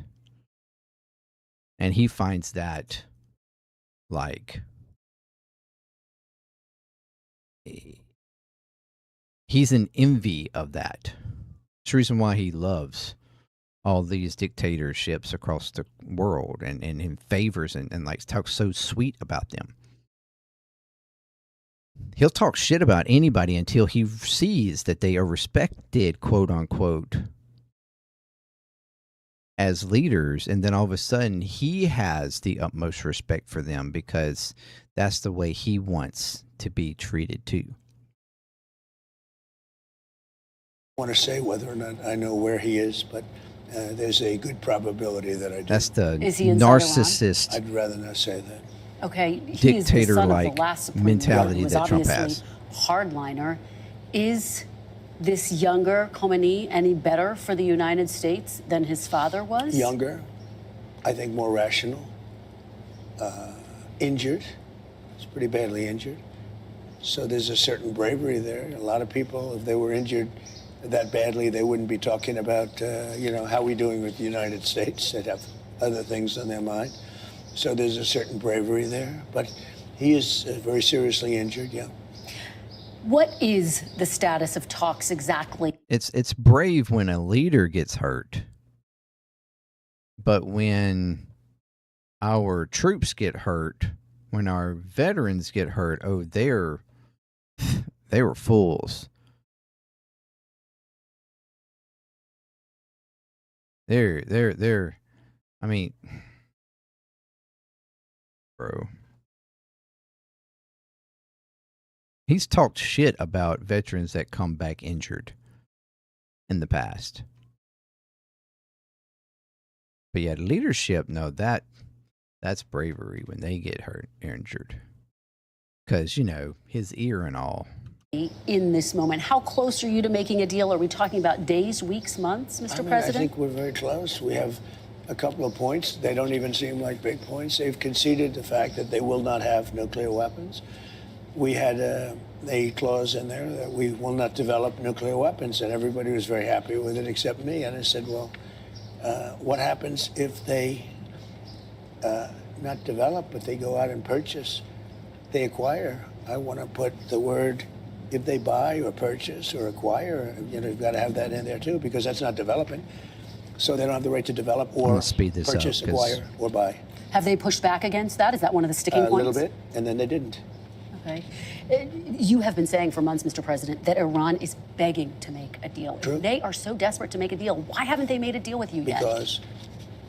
And he finds that, like, he's an envy of that. It's the reason why he loves all these dictatorships across the world and favors and like talks so sweet about them. He'll talk shit about anybody until he sees that they are respected, quote unquote, as leaders, and then all of a sudden he has the utmost respect for them because that's the way he wants to be treated too. I want to say whether or not I know where he is, but there's a good probability that I do. That's the Is he inside Iran? narcissist I'd rather not say that. Okay, he is the son of dictator-like the last supreme mentality leader, who was that Trump obviously has. hardliner. Is this younger Khomeini any better for the United States than his father was? Younger, I think more rational, injured. He's pretty badly injured. So there's a certain bravery there. A lot of people, if they were injured that badly, they wouldn't be talking about, how we doing with the United States. They'd have other things on their mind. So there's a certain bravery there. But he is very seriously injured, yeah. What is the status of talks exactly? It's brave when a leader gets hurt, but when our troops get hurt, when our veterans get hurt, oh, they were fools. They're I mean, bro. He's talked shit about veterans that come back injured in the past. But yeah, leadership, no, that's bravery when they get hurt, injured. Because, his ear and all. In this moment, how close are you to making a deal? Are we talking about days, weeks, months, Mr. President? I think we're very close. We have a couple of points. They don't even seem like big points. They've conceded the fact that they will not have nuclear weapons. We had a clause in there that we will not develop nuclear weapons, and everybody was very happy with it except me. And I said, well, what happens if they not develop, but they go out and purchase, they acquire? I want to put the word, if they buy or purchase or acquire, you've got to have that in there too, because that's not developing. So they don't have the right to develop or speed this purchase, up, acquire, or buy. Have they pushed back against that? Is that one of the sticking points? A little bit, and then they didn't. Okay. You have been saying for months, Mr. President, that Iran is begging to make a deal. True. If they are so desperate to make a deal, why haven't they made a deal with you yet? Because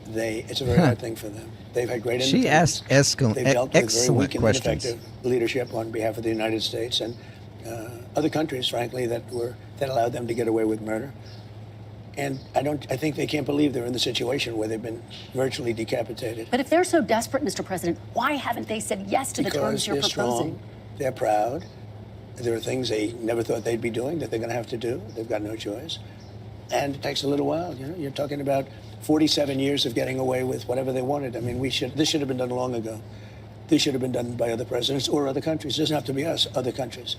it's a very hard thing for them. They've had great She independence. asked They've dealt with very excellent weak and questions. ineffective leadership on behalf of the United States and other countries, frankly, that allowed them to get away with murder. And I think they can't believe they're in the situation where they've been virtually decapitated. But if they're so desperate, Mr. President, why haven't they said yes to the terms you're Because they're proposing? strong, they're proud. There are things they never thought they'd be doing that they're going to have to do. They've got no choice. And it takes a little while. You're talking about 47 years of getting away with whatever they wanted. I mean, this should have been done long ago. This should have been done by other presidents or other countries. It doesn't have to be us, other countries.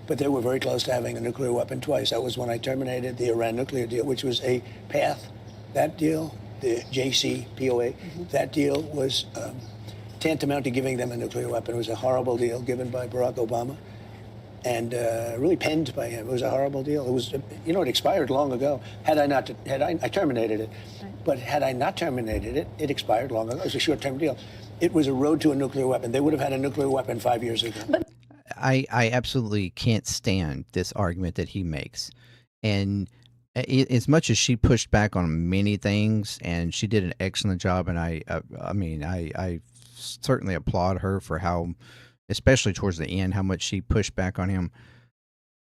But they were very close to having a nuclear weapon twice. That was when I terminated the Iran nuclear deal, which was a path. That deal, the JCPOA, that deal was tantamount to giving them a nuclear weapon. It was a horrible deal given by Barack Obama and really penned by him. It was a horrible deal. It was, you know, it expired long ago. I terminated it. But had I not terminated it, it expired long ago. It was a short-term deal. It was a road to a nuclear weapon. They would have had a nuclear weapon 5 years ago. I absolutely can't stand this argument that he makes. And as much as she pushed back on many things, and she did an excellent job, and I certainly applaud her for how, especially towards the end, how much she pushed back on him.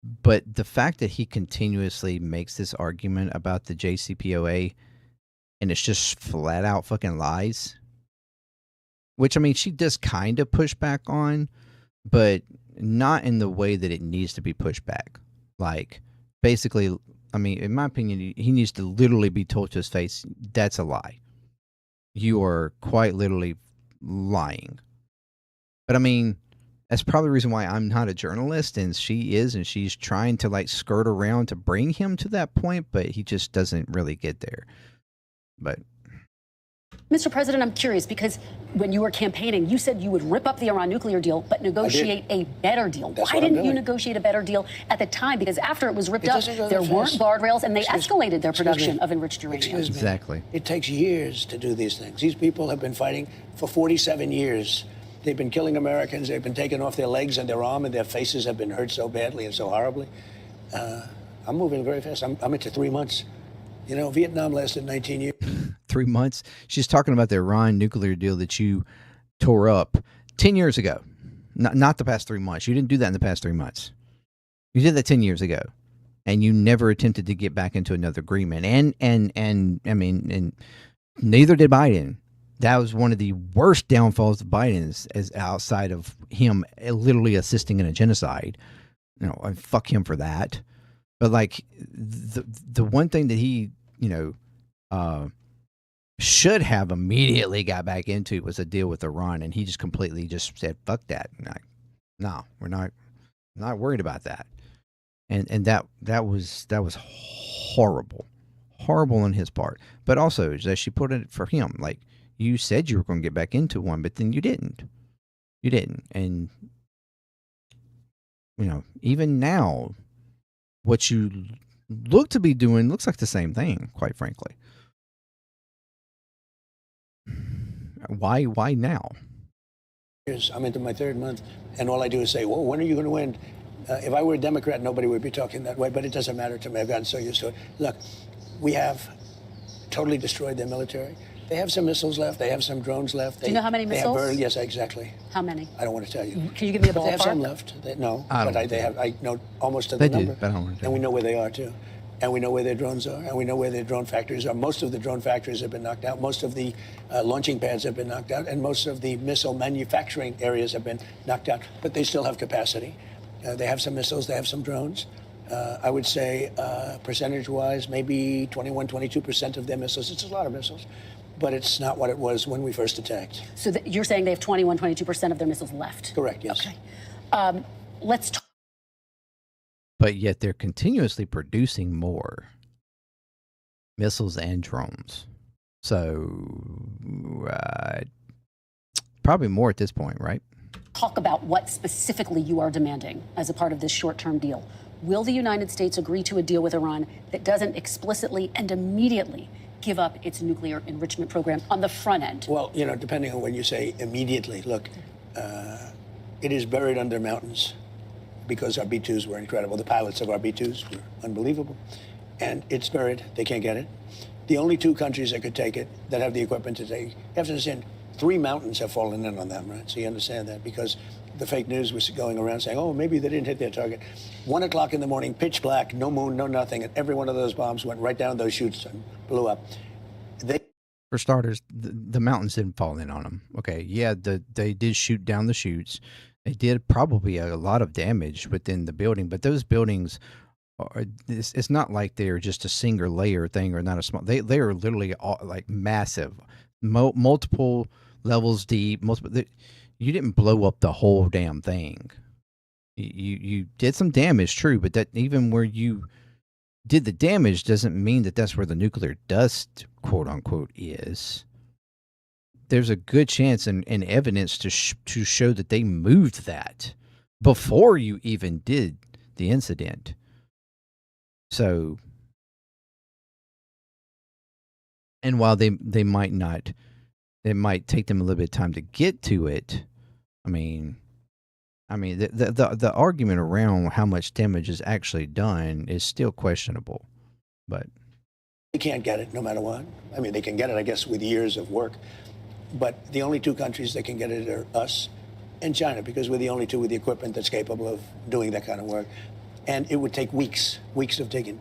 But the fact that he continuously makes this argument about the JCPOA, and it's just flat out fucking lies, which, I mean, she does kind of push back on, but not in the way that it needs to be pushed back. Like, basically, I mean, in my opinion, he needs to literally be told to his face, that's a lie. You are quite literally lying. But I mean, that's probably the reason why I'm not a journalist, and she is, and she's trying to like skirt around to bring him to that point, but he just doesn't really get there. But Mr. President, I'm curious because when you were campaigning, you said you would rip up the Iran nuclear deal, but negotiate a better deal. Why didn't you negotiate a better deal at the time? Because after it was ripped up, there weren't guardrails, and they escalated their production of enriched uranium. Exactly. It takes years to do these things. These people have been fighting for 47 years. They've been killing Americans. They've been taking off their legs and their arm, and their faces have been hurt so badly and so horribly. I'm moving very fast. I'm into 3 months. You know, Vietnam lasted 19 years. 3 months. She's talking about the Iran nuclear deal that you tore up 10 years ago. Not the past 3 months. You didn't do that in the past 3 months. You did that 10 years ago. And you never attempted to get back into another agreement. And I mean, and neither did Biden. That was one of the worst downfalls of Biden's, as outside of him literally assisting in a genocide. You know, and fuck him for that. But like the one thing that he, you know, should have immediately got back into was a deal with Iran, and he just completely just said, "Fuck that!" And like, no, we're not worried about that. And that was horrible on his part. But also, as she put it for him, like, you said you were going to get back into one, but then you didn't. And you know, even now, what you look to be doing looks like the same thing, quite frankly. Why now? I'm into my third month, and all I do is say, well, when are you going to win? If I were a Democrat, nobody would be talking that way, but it doesn't matter to me. I've gotten so used to it. Look, we have totally destroyed their military. They have some missiles left. They have some drones left. Do you know how many missiles? Yes, exactly. How many? I don't want to tell you. Can you give me a ballpark? They have some left. No, I know almost to the they number. Do, but I don't want to and we know where they are, too. And we know where their drones are, and we know where their drone factories are. Most of the drone factories have been knocked out. Most of the launching pads have been knocked out, and most of the missile manufacturing areas have been knocked out. But they still have capacity. They have some missiles. They have some drones. I would say percentage-wise, maybe 21, 22% of their missiles. It's a lot of missiles, but it's not what it was when we first attacked. So you're saying they have 21, 22% of their missiles left? Correct, yes. Okay. Let's talk. But yet they're continuously producing more missiles and drones. So probably more at this point, right? Talk about what specifically you are demanding as a part of this short-term deal. Will the United States agree to a deal with Iran that doesn't explicitly and immediately give up its nuclear enrichment program on the front end? Well, you know, depending on when you say immediately, look, it is buried under mountains because our B-2s were incredible. The pilots of our B-2s were unbelievable. And it's buried. They can't get it. The only two countries that could take it, that have the equipment to take, you have to understand, 3 mountains have fallen in on them, right? So you understand that, because the fake news was going around saying, oh, maybe they didn't hit their target. 1 o'clock in the morning, pitch black, no moon, no nothing, and every one of those bombs went right down those chutes and blew up. For starters, the mountains didn't fall in on them. Okay, yeah, they did shoot down the chutes. They did probably a lot of damage within the building, but those buildings it's not like they're just a single layer thing or not a small. They are literally all, like massive, multiple levels deep. You didn't blow up the whole damn thing. You did some damage, true, but that even where you did the damage doesn't mean that that's where the nuclear dust, quote unquote, is. There's a good chance and evidence to show that they moved that before you even did the incident. So, and while they might not, it might take them a little bit of time to get to it. I mean, the argument around how much damage is actually done is still questionable, but They can't get it no matter what. I mean, they can get it, I guess, with years of work. But the only two countries that can get it are us and China, because we're the only two with the equipment that's capable of doing that kind of work. And it would take weeks of digging.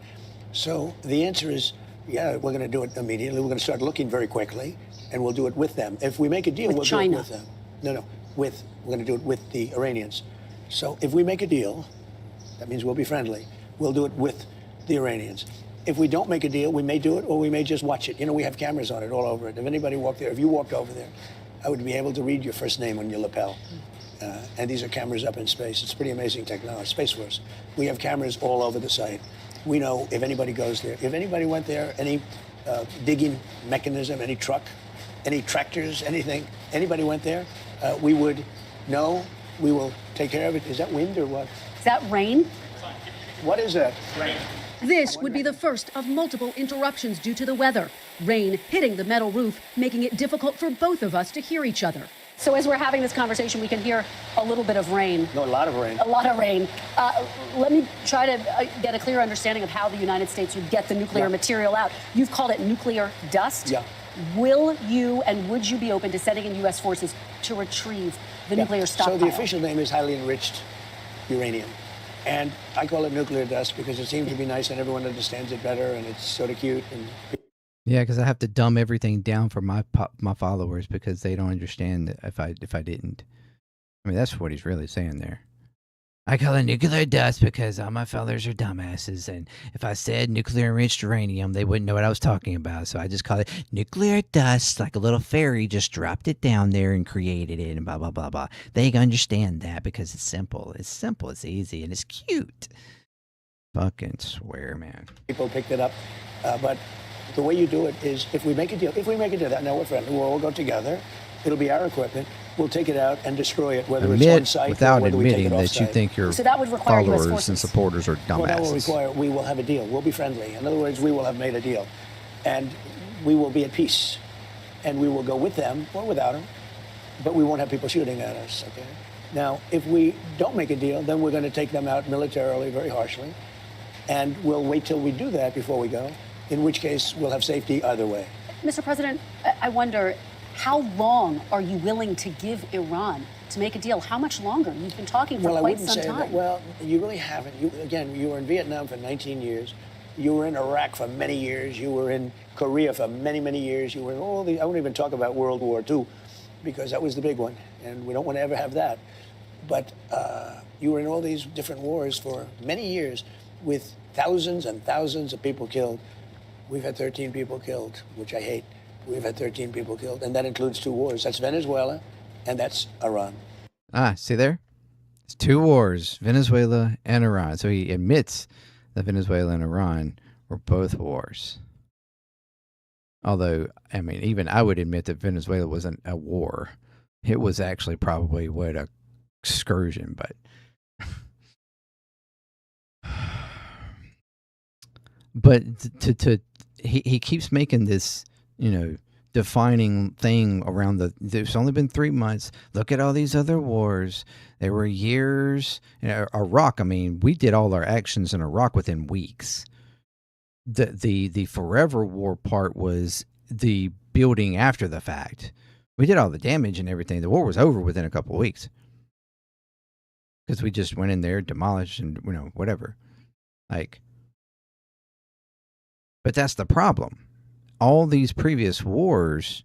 So the answer is, yeah, we're going to do it immediately. We're going to start looking very quickly, and we'll do it with them. If we make a deal, With we'll China. do it with them. No, we're going to do it with the Iranians. So if we make a deal, that means we'll be friendly. We'll do it with the Iranians. If we don't make a deal, we may do it, or we may just watch it. You know, we have cameras on it all over it. If anybody walked there, if you walked over there, I would be able to read your first name on your lapel. And these are cameras up in space. It's pretty amazing technology, Space Force. We have cameras all over the site. We know if anybody goes there. If anybody went there, any digging mechanism, any truck, any tractors, anything, anybody went there, we would know. We will take care of it. Is that wind or what? Is that rain? What is that? Rain. This would be the first of multiple interruptions due to the weather. Rain hitting the metal roof, making it difficult for both of us to hear each other. So as we're having this conversation, we can hear a little bit of rain. No, a lot of rain. A lot of rain. Let me try to get a clear understanding of how the United States would get the nuclear material out. You've called it nuclear dust. Yeah. Will you and would you be open to sending in U.S. forces to retrieve the nuclear stockpile? So the official name is highly enriched uranium. And I call it nuclear dust because it seems to be nice and everyone understands it better and it's sort of cute. And yeah, because I have to dumb everything down for my followers because they don't understand that if I didn't. I mean, that's what he's really saying there. I call it nuclear dust because all my followers are dumbasses, and if I said nuclear enriched uranium, they wouldn't know what I was talking about. So I just call it nuclear dust, like a little fairy just dropped it down there and created it, and blah blah blah blah. They understand that because it's simple. It's simple. It's easy, and it's cute. Fucking swear, man. people picked it up. But the way you do it is if we make a deal, now we're friendly, we'll all go together. It'll be our equipment. We'll take it out and destroy it, whether it's on Admit site or without whether we take admitting it that you off-site. think your So that would require US followers forces. and supporters are Well, that will dumbasses. require, we will have a deal. We'll be friendly. In other words, we will have made a deal. And we will be at peace. And we will go with them or without them. But we won't have people shooting at us, okay? Now, if we don't make a deal, then we're going to take them out militarily, very harshly. And we'll wait till we do that before we go, in which case we'll have safety either way. Mr. President, I wonder, how long are you willing to give Iran to make a deal? How much longer? You've been talking for Well, I quite wouldn't some say time. that. Well, you really haven't. You were in Vietnam for 19 years. You were in Iraq for many years. You were in Korea for many, many years. You were in all the, I won't even talk about World War II, because that was the big one, and we don't want to ever have that. But you were in all these different wars for many years with thousands and thousands of people killed. We've had 13 people killed, which I hate. We've had 13 people killed, and that includes 2 wars. That's Venezuela, and that's Iran. Ah, see there? It's 2 wars, Venezuela and Iran. So he admits that Venezuela and Iran were both wars. Although, I mean, even I would admit that Venezuela wasn't a war. It was actually probably a excursion, but he keeps making this, defining thing around there's only been 3 months. Look at all these other wars. There were years. Iraq, I mean, we did all our actions in Iraq within weeks. The forever war part was the building after the fact. We did all the damage and everything. The war was over within a couple of weeks. Because we just went in there, demolished, and, whatever. But that's the problem. All these previous wars,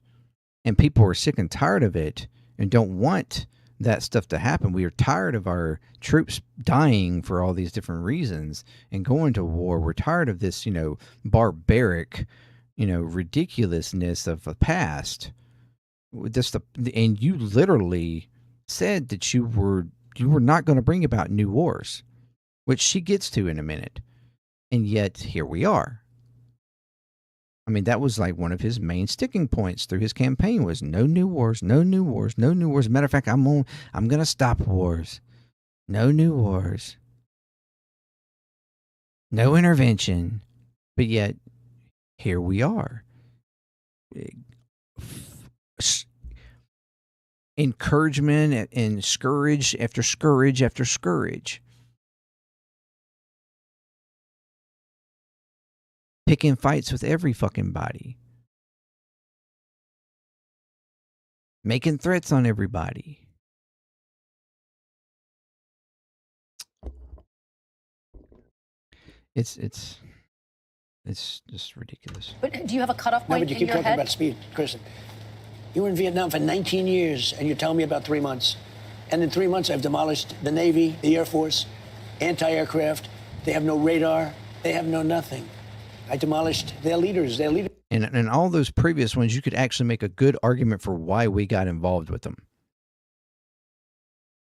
and people are sick and tired of it and don't want that stuff to happen. We are tired of our troops dying for all these different reasons and going to war. We're tired of this, barbaric, ridiculousness of the past. And you literally said that you were not going to bring about new wars, which she gets to in a minute. And yet here we are. I mean, that was like one of his main sticking points through his campaign was no new wars, no new wars, no new wars. Matter of fact, I'm going to stop wars. No new wars. No intervention. But yet here we are. Encouragement and scourge after scourge after scourge. Picking fights with every fucking body. Making threats on everybody. It's just ridiculous. But do you have a cutoff point No, but you in keep your talking head? about speed, Kristen. You were in Vietnam for 19 years, and you're telling me about 3 months. And in 3 months, I've demolished the Navy, the Air Force, anti-aircraft. They have no radar. They have no nothing. I demolished their leaders. And all those previous ones, you could actually make a good argument for why we got involved with them.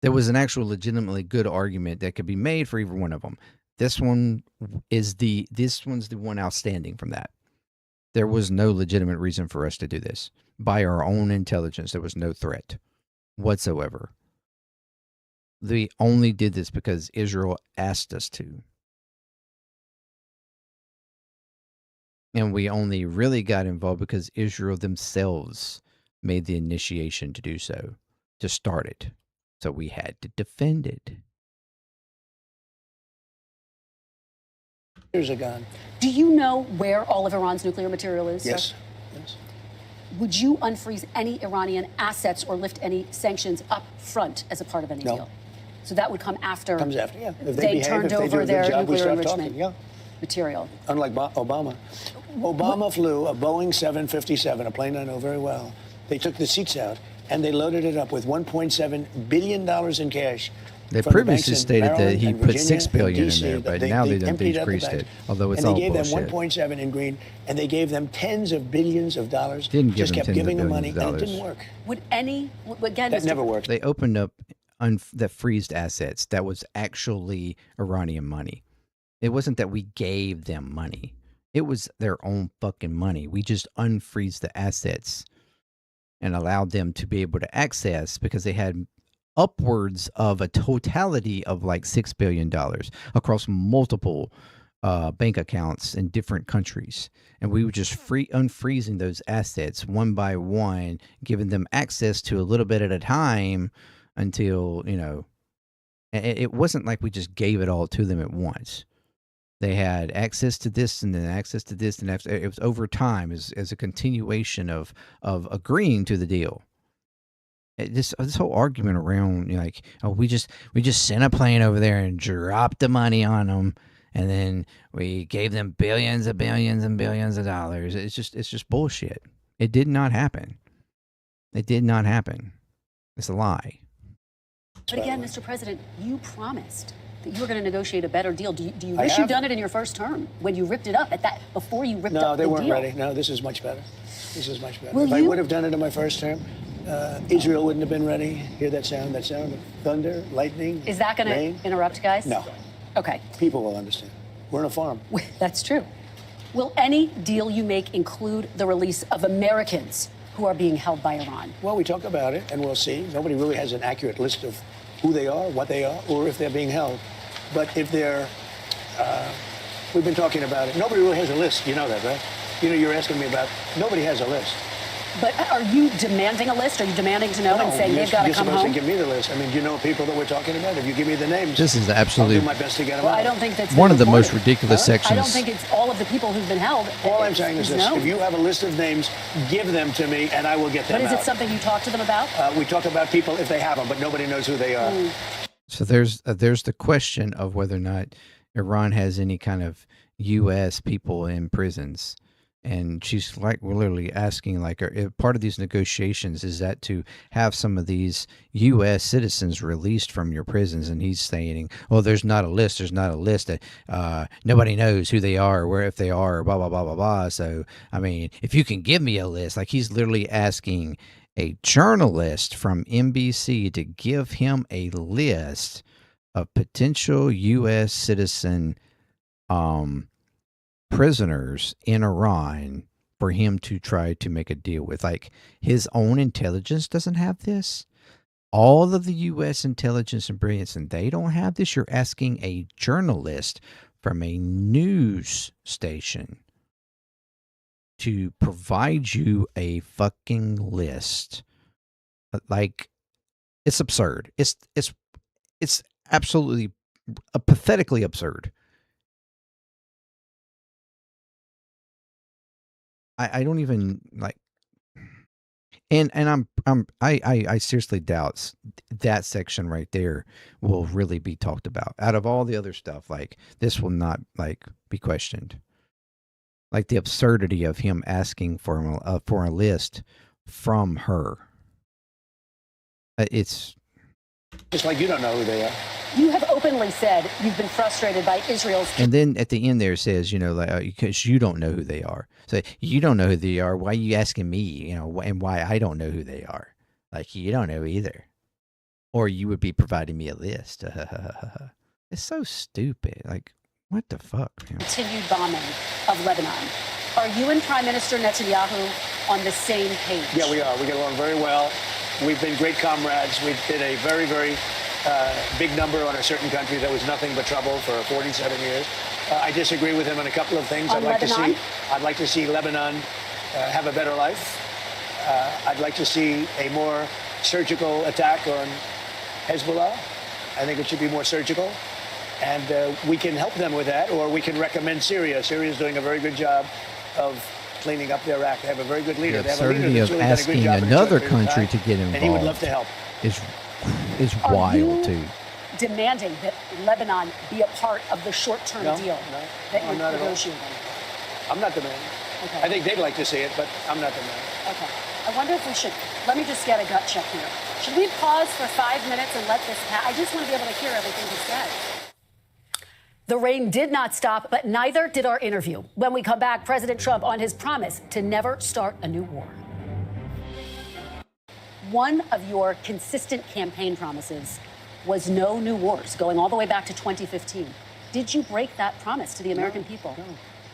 There was an actual legitimately good argument that could be made for either one of them. This one's the one outstanding from that. There was no legitimate reason for us to do this. By our own intelligence, there was no threat whatsoever. We only did this because Israel asked us to. And we only really got involved because Israel themselves made the initiation to do so, to start it. So we had to defend it. Years are gone. Do you know where all of Iran's nuclear material is, Yes. sir? Yes. Would you unfreeze any Iranian assets or lift any sanctions up front as a part of any No. deal? So that would come after. Comes after, yeah. If they behave, turned if they do over a good their job, we nuclear start enrichment talking, yeah. material. Unlike Obama. Obama flew a Boeing 757, a plane I know very well. They took the seats out, and they loaded it up with $1.7 billion in cash. They from the previously banks in stated that Maryland he and put Virginia $6 billion and DC, in there, but now they done emptied out the decreased banks. it, although it's and all they gave bullshit. them 1.7 in green, and they gave them tens of billions of dollars. Didn't give just them kept tens of giving them money, billions of and it dollars. didn't work. Would any, again, That Mr. never worked. They opened up that freezed assets. That was actually Iranian money. It wasn't that we gave them money. It was their own fucking money. We just unfreezed the assets and allowed them to be able to access because they had upwards of a totality of like $6 billion across multiple bank accounts in different countries. And we were just unfreezing those assets one by one, giving them access to a little bit at a time until, it wasn't like we just gave it all to them at once. They had access to this and then access to this, and it was over time as a continuation of agreeing to the deal. This whole argument around we just sent a plane over there and dropped the money on them, and then we gave them billions and billions and billions of dollars. It's just bullshit. It did not happen. It did not happen. It's a lie. But again, Mr. President, you promised that you were going to negotiate a better deal. Do you I wish have. you'd done it in your first term when you ripped it up before you ripped No, up the they weren't deal? ready. No, this is much better. This is much better. Will If I you- would have done it in my first term, Israel wouldn't have been ready. Hear that sound? That sound of thunder, lightning, Is that going rain? to interrupt, guys? No. Okay, People will understand. We're on a farm. that's true. Will any deal you make include the release of Americans who are being held by Iran? Well, we talk about it, and we'll see. Nobody really has an accurate list of who they are, what they are, or if they're being held. But if they're, we've been talking about it. Nobody really has a list. You know that, right? You're asking me about, nobody has a list. But are you demanding a list? Are you demanding to know and saying they've got to you're come supposed home? to give me the list. I mean, do you know people that we're talking about? If you give me the names, This is I'll absolutely do my best to get them Well, out. I don't think that's one been of the most reported. ridiculous sections. I don't think it's all of the people who've been held. All I'm saying is this. known. If you have a list of names, give them to me, and I will get them But is out. it something you talk to them about? We talk about people if they have them, but nobody knows who they are. So there's the question of whether or not Iran has any kind of U.S. people in prisons, and she's like literally asking, like, if part of these negotiations is that to have some of these U.S. citizens released from your prisons, and he's saying, "Well, there's not a list. There's not a list. That nobody knows who they are, or where if they are, blah blah blah blah blah." So I mean, if you can give me a list, like he's literally asking a journalist from NBC to give him a list of potential U.S. citizen prisoners in Iran for him to try to make a deal with. Like, his own intelligence doesn't have this. All of the U.S. intelligence and brilliance, and they don't have this. You're asking a journalist from a news station to provide you a fucking list. Like, it's absurd. It's absolutely pathetically absurd. I don't even like, and I seriously doubt that section right there will really be talked about. Out of all the other stuff, like, this will not like be questioned. Like, the absurdity of him asking for a list from her. It's like you don't know who they are. You have openly said you've been frustrated by Israel's. And then at the end there it says, like, because you don't know who they are. So you don't know who they are. Why are you asking me? And why I don't know who they are? Like, you don't know either, or you would be providing me a list. It's so stupid. Like, what the fuck? Continued bombing of Lebanon. Are you and Prime Minister Netanyahu on the same page? Yeah, we are. We get along very well. We've been great comrades. We did a very, very big number on a certain country that was nothing but trouble for 47 years. I disagree with him on a couple of things. I'd like to see Lebanon have a better life. I'd like to see a more surgical attack on Hezbollah. I think it should be more surgical. And we can help them with that, or we can recommend Syria. Syria is doing a very good job of cleaning up their act. They have a very good leader. The absurdity of asking another country to get involved, and he would love to help, is wild too. Demanding that Lebanon be a part of the short-term deal that you're negotiating? I'm not demanding. Okay. I think they'd like to see it, but I'm not demanding. Okay. I wonder if we should, let me just get a gut check here. Should we pause for 5 minutes and let this pass? I just want to be able to hear everything he said. The rain did not stop, but neither did our interview. When we come back, President Trump on his promise to never start a new war. One of your consistent campaign promises was no new wars, going all the way back to 2015. Did you break that promise to the American people? No.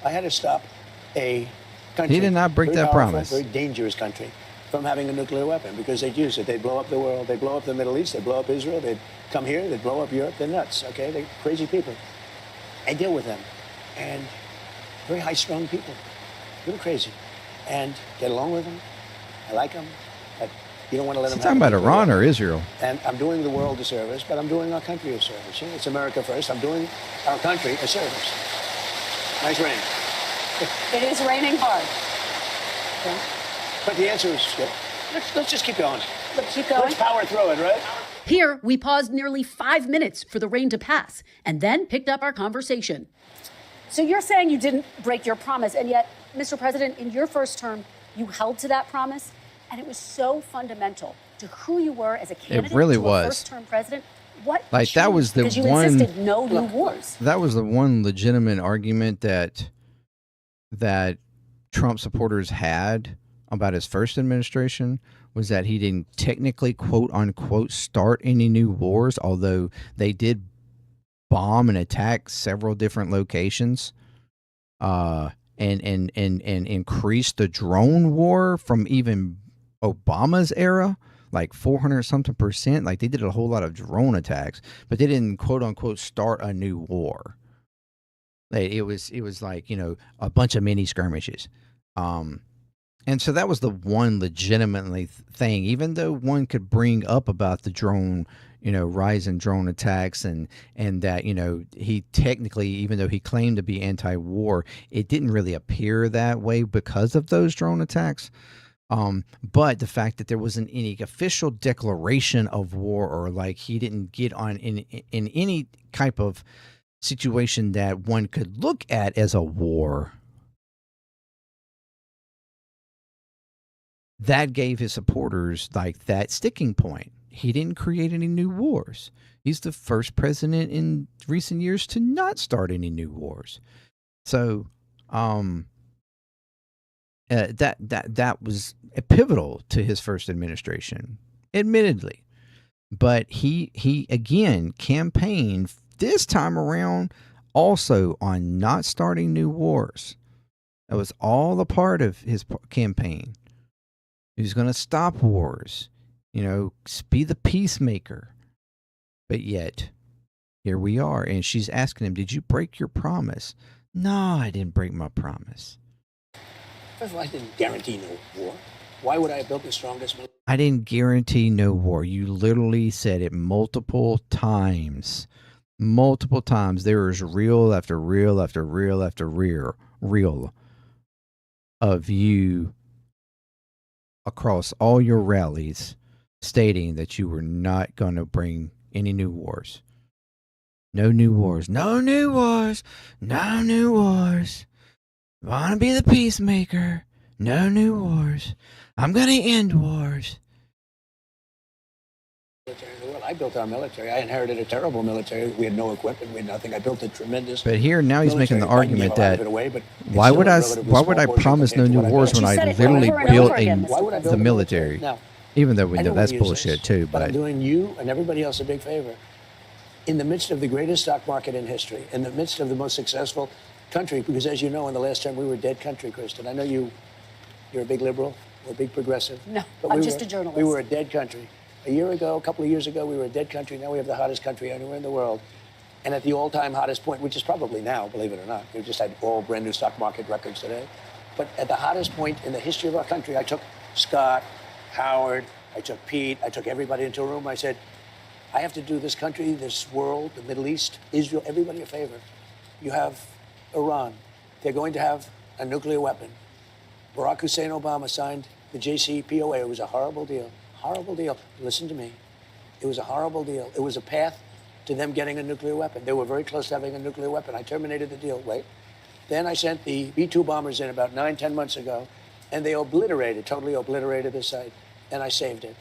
I had to stop a country. He did not break that promise. Very dangerous country from having a nuclear weapon, because they'd use it. They'd blow up the world. They'd blow up the Middle East. They'd blow up Israel. They'd come here. They'd blow up Europe. They're nuts, okay? They're crazy people. I deal with them, and very high-strung people, really crazy, and get along with them. I like them, but you don't want to let them. Talking about Iran or Israel? And I'm doing the world a service, but I'm doing our country a service. You know, it's America first. I'm doing our country a service. Nice rain. It is raining hard. Okay. But the answer is good. Let's just keep going. Let's keep going. Let's power through it, right? Here, we paused nearly 5 minutes for the rain to pass and then picked up our conversation. So you're saying you didn't break your promise, and yet, Mr. President, in your first term, you held to that promise, and it was so fundamental to who you were as a candidate. It really to was. A first-term president. What like changed? That was the because you one. Insisted no new wars. That was the one legitimate argument that Trump supporters had about his first administration, was that he didn't technically, quote unquote, start any new wars, although they did bomb and attack several different locations, and increase the drone war from even Obama's era, like 400-something%. Like, they did a whole lot of drone attacks, but they didn't, quote unquote, start a new war. It was like, a bunch of mini skirmishes. And so that was the one legitimately thing, even though one could bring up about the drone, rise in drone attacks, and that, he technically, even though he claimed to be anti-war, it didn't really appear that way because of those drone attacks. But the fact that there wasn't any official declaration of war, or like he didn't get on in any type of situation that one could look at as a war, that gave his supporters like that sticking point. He didn't create any new wars. He's the first president in recent years to not start any new wars. So, that was pivotal to his first administration, admittedly. But he again campaigned this time around also on not starting new wars. That was all a part of his campaign. He was going to stop wars, be the peacemaker. But yet, here we are, and she's asking him, "Did you break your promise?" No, I didn't break my promise. First of all, I didn't guarantee no war. Why would I have built the strongest military? I didn't guarantee no war. You literally said it multiple times. Multiple times. There is reel after reel after reel after reel of you across all your rallies stating that you were not going to bring any new wars. No new wars. No new wars. No new wars. Want to be the peacemaker. No new wars. I'm going to end wars. Well, I built our military. I inherited a terrible military. We had no equipment. We had nothing. I built a tremendous. But here now he's making the military. argument that away, but why would I relatively promise no small new portion wars compared when to I what literally over and built over again, Mr. Why would I build the a military? Now, Even though we I know know that's we use bullshit this, too. But I'm But doing you and everybody else a big favor. In the midst of the greatest stock market in history, in the midst of the most successful country, because as you know, in the last term we were a dead country, Kristen. I know you're a big liberal, we're a big progressive. No, but I'm just a journalist. We were a dead country. A couple of years ago, we were a dead country. Now we have the hottest country anywhere in the world. And at the all-time hottest point, which is probably now, believe it or not, we just had all brand new stock market records today. But at the hottest point in the history of our country, I took Scott, Howard, I took Pete, I took everybody into a room. I said, I have to do this country, this world, the Middle East, Israel, everybody a favor. You have Iran. They're going to have a nuclear weapon. Barack Hussein Obama signed the JCPOA. It was a horrible deal. Horrible deal. Listen to me. It was a horrible deal. It was a path to them getting a nuclear weapon. They were very close to having a nuclear weapon. I terminated the deal. Wait. Then I sent the B-2 bombers in about 9-10 months ago, and they totally obliterated the site, and I saved it.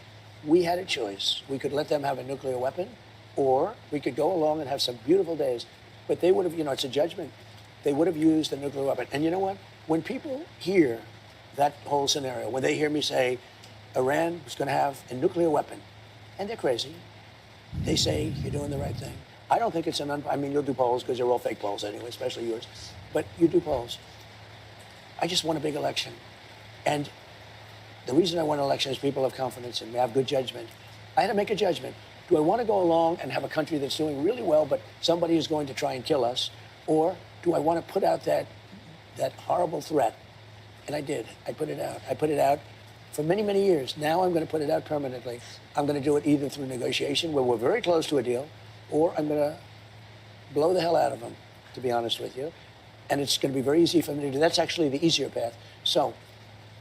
We had a choice. We could let them have a nuclear weapon, or we could go along and have some beautiful days. But they would have, it's a judgment. They would have used the nuclear weapon. And you know what? When people hear that whole scenario, when they hear me say Iran was going to have a nuclear weapon, and they're crazy, they say you're doing the right thing. I don't think it's you'll do polls because they're all fake polls anyway, especially yours. But you do polls. I just won a big election. And the reason I won an election is people have confidence in me, have good judgment. I had to make a judgment. Do I want to go along and have a country that's doing really well, but somebody is going to try and kill us? Or do I want to put out that horrible threat? And I did. I put it out. I put it out for many, many years. Now I'm going to put it out permanently. I'm going to do it either through negotiation, where we're very close to a deal, or I'm going to blow the hell out of them, to be honest with you. And it's going to be very easy for me to do. That's actually the easier path. So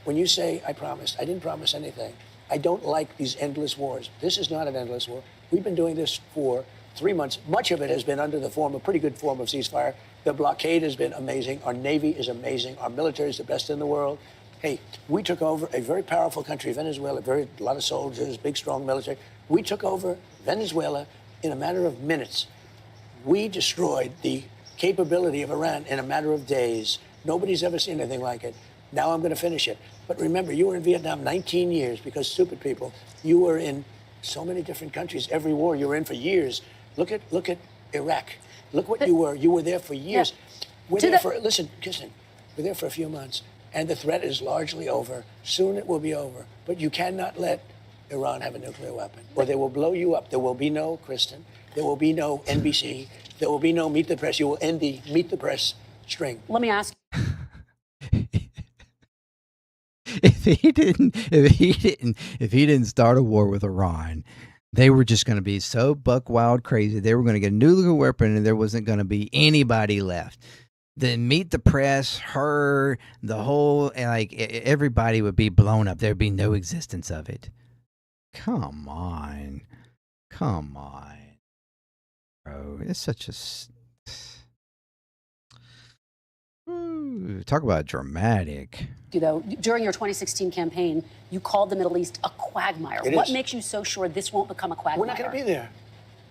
when you say I promised, I didn't promise anything. I don't like these endless wars. This is not an endless war. We've been doing this for 3 months. Much of it has been under the form, a pretty good form of ceasefire. The blockade has been amazing. Our Navy is amazing. Our military is the best in the world. Hey, we took over a very powerful country, Venezuela, a lot of soldiers, big, strong military. We took over Venezuela in a matter of minutes. We destroyed the capability of Iran in a matter of days. Nobody's ever seen anything like it. Now I'm going to finish it. But remember, you were in Vietnam 19 years because stupid people. You were in so many different countries. Every war you were in for years. Look at Iraq. Look what you were. You were there for years. Yeah. We're there for a few months. And the threat is largely over. Soon it will be over. But you cannot let Iran have a nuclear weapon, or they will blow you up. There will be no Kristen. There will be no NBC. There will be no Meet the Press. You will end the Meet the Press string. Let me ask. If he didn't start a war with Iran, they were just going to be so buck wild crazy. They were going to get a nuclear weapon, and there wasn't going to be anybody left. Then Meet the Press, her, the whole, everybody would be blown up. There'd be no existence of it. Come on, bro. It's such a talk about dramatic. During your 2016 campaign, you called the Middle East a quagmire. What makes you so sure this won't become a quagmire? We're not going to be there.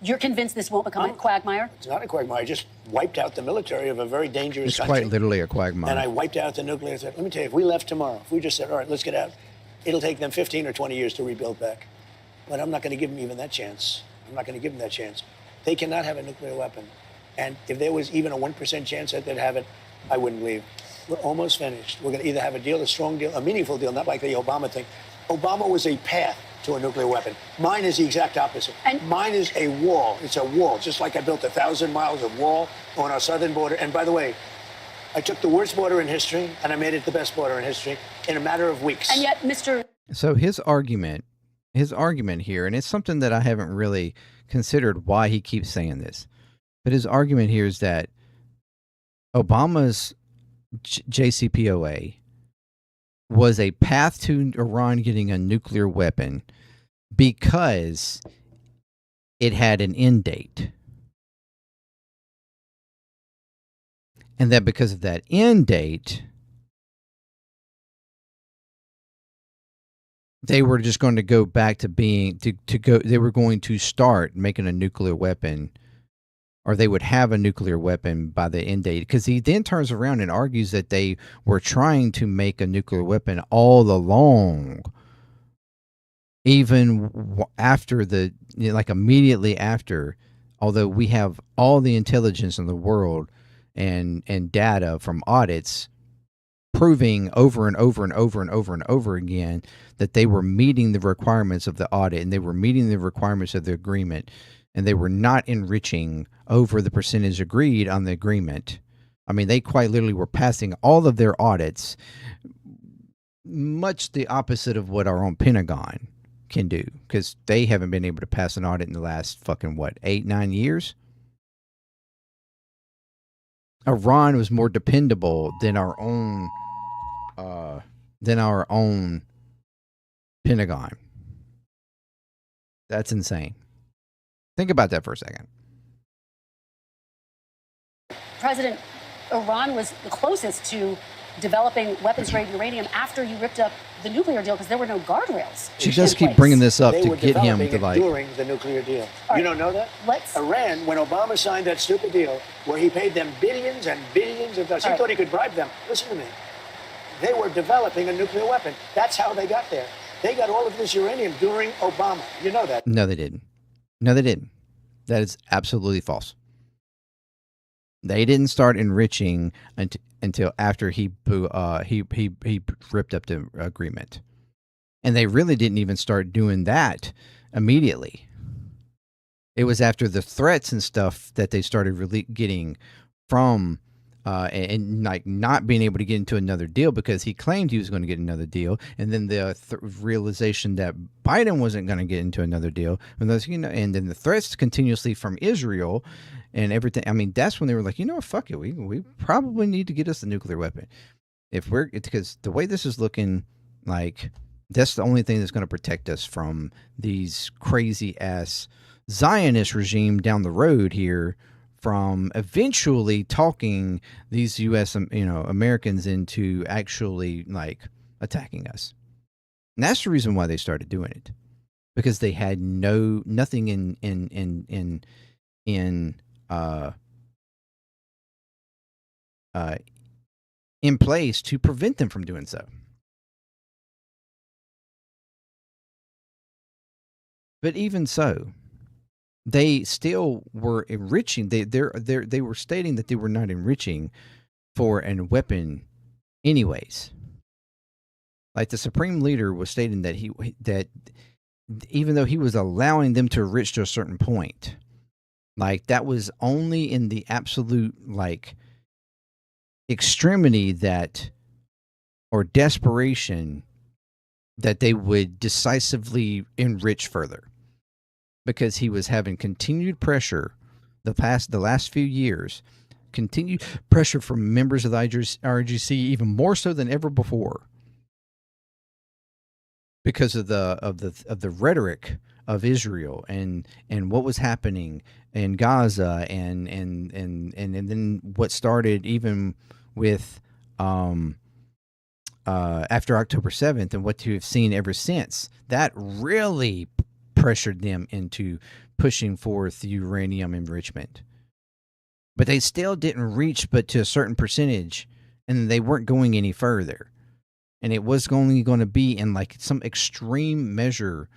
You're convinced this won't become a quagmire? It's not a quagmire. I just wiped out the military of a very dangerous It's country. quite literally a quagmire. And I wiped out the nuclear threat. Let me tell you, if we left tomorrow, if we just said, all right, let's get out, it'll take them 15 or 20 years to rebuild back. But I'm not going to give them even that chance. I'm not going to give them that chance. They cannot have a nuclear weapon. And if there was even a 1% chance that they'd have it, I wouldn't leave. We're almost finished. We're going to either have a deal, a strong deal, a meaningful deal, not like the Obama thing. Obama was a path to a nuclear weapon. Mine is the exact opposite. And mine is a wall. It's a wall, just like I built 1,000 miles of wall on our southern border. And by the way, I took the worst border in history and I made it the best border in history in a matter of weeks. And yet, Mr. So his argument here, and it's something that I haven't really considered why he keeps saying this, but his argument here is that Obama's JCPOA was a path to Iran getting a nuclear weapon because it had an end date. And that because of that end date, they were just going to go back to being, they were going to start making a nuclear weapon, or they would have a nuclear weapon by the end date. Because he then turns around and argues that they were trying to make a nuclear weapon all along, even after like immediately after, although we have all the intelligence in the world and data from audits proving over and over and over and over and over again that they were meeting the requirements of the audit and they were meeting the requirements of the agreement, and they were not enriching over the percentage agreed on the agreement. I mean, they quite literally were passing all of their audits, much the opposite of what our own Pentagon can do, because they haven't been able to pass an audit in the last fucking, 8-9 years? Iran was more dependable than our own Pentagon. That's insane. Think about that for a second. President, Iran was the closest to developing weapons-grade uranium after you ripped up the nuclear deal because there were no guardrails. She does keep bringing this up They to were get him developing to it like. during the nuclear deal. You don't know that? Iran, when Obama signed that stupid deal where he paid them billions and billions of dollars, he thought he could bribe them. Listen to me. They were developing a nuclear weapon. That's how they got there. They got all of this uranium during Obama. You know that? No, they didn't. No, they didn't. That is absolutely false. They didn't start enriching until after he ripped up the agreement, and they really didn't even start doing that immediately. It was after the threats and stuff that they started really getting from and like not being able to get into another deal because he claimed he was going to get another deal, and then the realization that Biden wasn't going to get into another deal, and those, and then the threats continuously from Israel and everything. I mean, that's when they were like, fuck it, we probably need to get us a nuclear weapon because the way this is looking, like that's the only thing that's going to protect us from these crazy ass Zionist regime down the road here, from eventually talking these U.S. Americans into actually like attacking us. And that's the reason why they started doing it, because they had nothing in place to prevent them from doing so. But even so, they still were enriching. They were stating that they were not enriching for a weapon, anyways. Like the supreme leader was stating that that even though he was allowing them to enrich to a certain point, like that was only in the absolute like extremity or desperation that they would decisively enrich further. Because he was having continued pressure the last few years, continued pressure from members of the IRGC, even more so than ever before, because of the rhetoric of Israel and what was happening in Gaza and then what started even with after October 7th and what you have seen ever since. That really pressured them into pushing forth uranium enrichment. But they still didn't reach but to a certain percentage, and they weren't going any further. And it was only going to be in like some extreme measure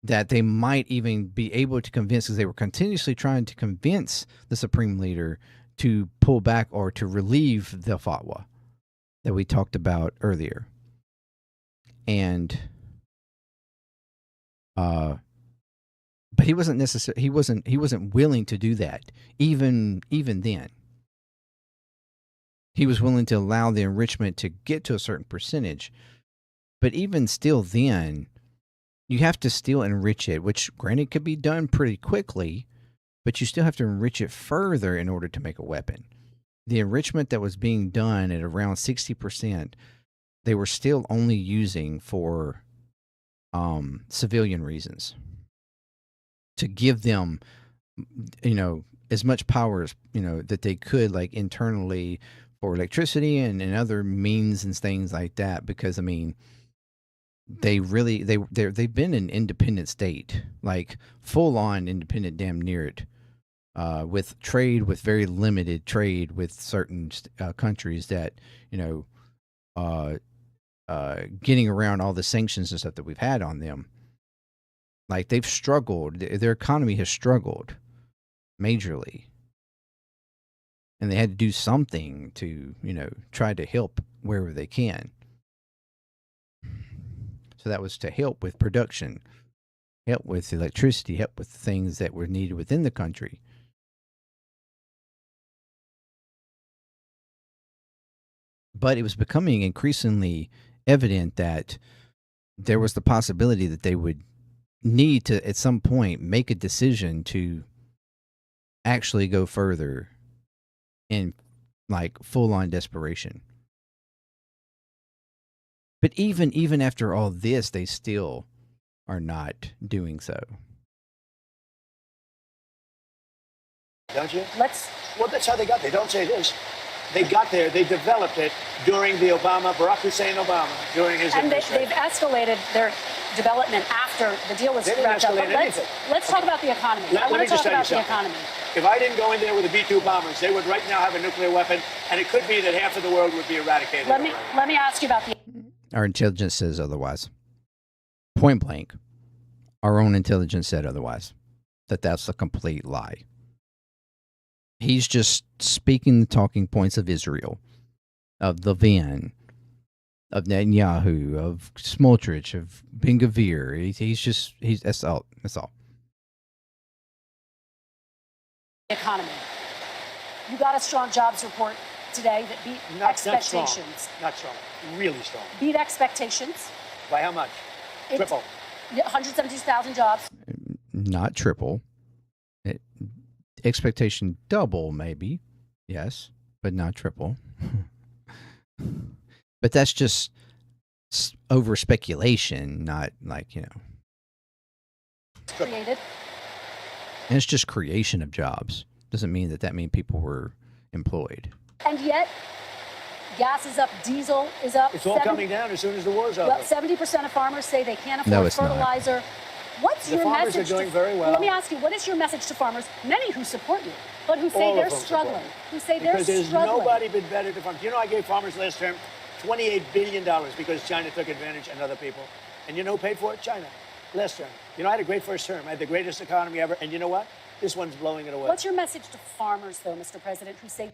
that they might even be able to convince, because they were continuously trying to convince the supreme leader to pull back or to relieve the fatwa that we talked about earlier. And but he wasn't necessarily he wasn't willing to do that even then. He was willing to allow the enrichment to get to a certain percentage, but even still then, you have to still enrich it, which granted could be done pretty quickly, but you still have to enrich it further in order to make a weapon. The enrichment that was being done at around 60%, they were still only using for civilian reasons, to give them, as much power as, that they could, like internally for electricity and other means and things like that. Because, they've been an independent state, like full on independent, damn near it, with trade, with very limited trade with certain countries that, getting around all the sanctions and stuff that we've had on them. Like, they've struggled. Their economy has struggled majorly. And they had to do something to, try to help wherever they can. So that was to help with production, help with electricity, help with things that were needed within the country. But it was becoming increasingly evident that there was the possibility that they would need to, at some point, make a decision to actually go further in, like, full-on desperation. But even after all this, they still are not doing so. Don't you? Well, that's how they got there. Don't say this. They got there. They developed it during the Barack Hussein Obama, during his administration. And they've escalated their development after the deal was wrapped up. But let's talk about the economy. I want to talk about the economy. If I didn't go in there with the B-2 bombers, they would right now have a nuclear weapon, and it could be that half of the world would be eradicated. Let me ask you about the... Our intelligence says otherwise. Point blank. Our own intelligence said otherwise. That's a complete lie. He's just speaking the talking points of Israel, of Levin, of Netanyahu, of Smotrich, of Ben-Gvir. That's all. That's all. Economy. You got a strong jobs report today that beat expectations. Not strong. Really strong. Beat expectations. By how much? Triple. 172,000 jobs. Not triple. Expectation double, maybe. Yes, but not triple. But that's just over speculation, not like, Created. And it's just creation of jobs. Doesn't mean that means people were employed. And yet, gas is up, diesel is up. It's all coming down as soon as the war's over. Well, 70% of farmers say they can't afford fertilizer. Not. What's your message? The farmers are doing very well. Let me ask you, what is your message to farmers, many who support you, but who say they're struggling? Because there's nobody been better to farmers. I gave farmers last term $28 billion because China took advantage and other people. And who paid for it? China. Last term. I had a great first term. I had the greatest economy ever. And you know what? This one's blowing it away. What's your message to farmers, though, Mr. President, who say...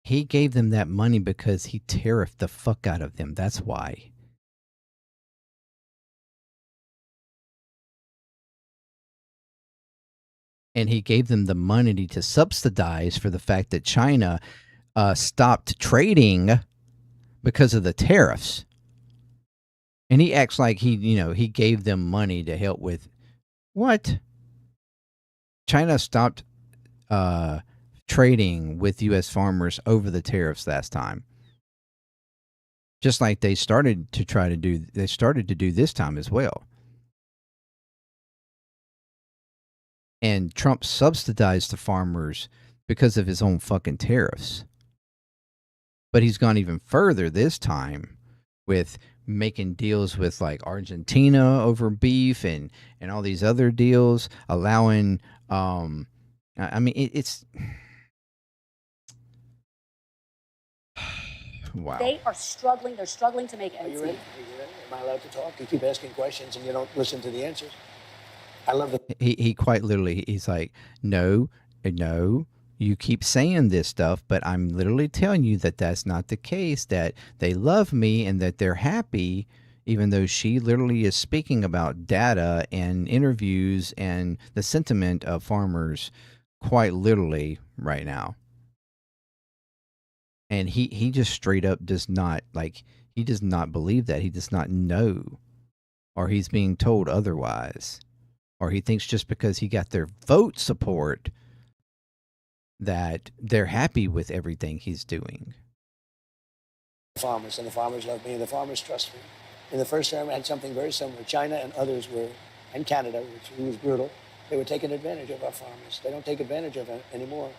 He gave them that money because he tariffed the fuck out of them. That's why. And he gave them the money to subsidize for the fact that China stopped trading because of the tariffs. And he acts like he gave them money to help with what? China stopped trading with U.S. farmers over the tariffs last time. Just like they started to do this time as well. And Trump subsidized the farmers because of his own fucking tariffs. But he's gone even further this time with making deals with like Argentina over beef and all these other deals, allowing I mean it's wow. They are struggling. They're struggling to make Are ends you ready? meet. Are you ready? Am I allowed to talk? You keep asking questions and you don't listen to the answers. I love the. He quite literally, he's like, no, no, you keep saying this stuff, but I'm literally telling you that that's not the case, that they love me and that they're happy, even though she literally is speaking about data and interviews and the sentiment of farmers quite literally right now. And he just straight up does not, like, he does not believe that. He does not know, or he's being told otherwise. Or he thinks just because he got their vote support that they're happy with everything he's doing. Farmers, and the farmers love me, and the farmers trust me. In the first term, I had something very similar. China and others were, and Canada, which was brutal, they were taking advantage of our farmers. They don't take advantage of it anymore.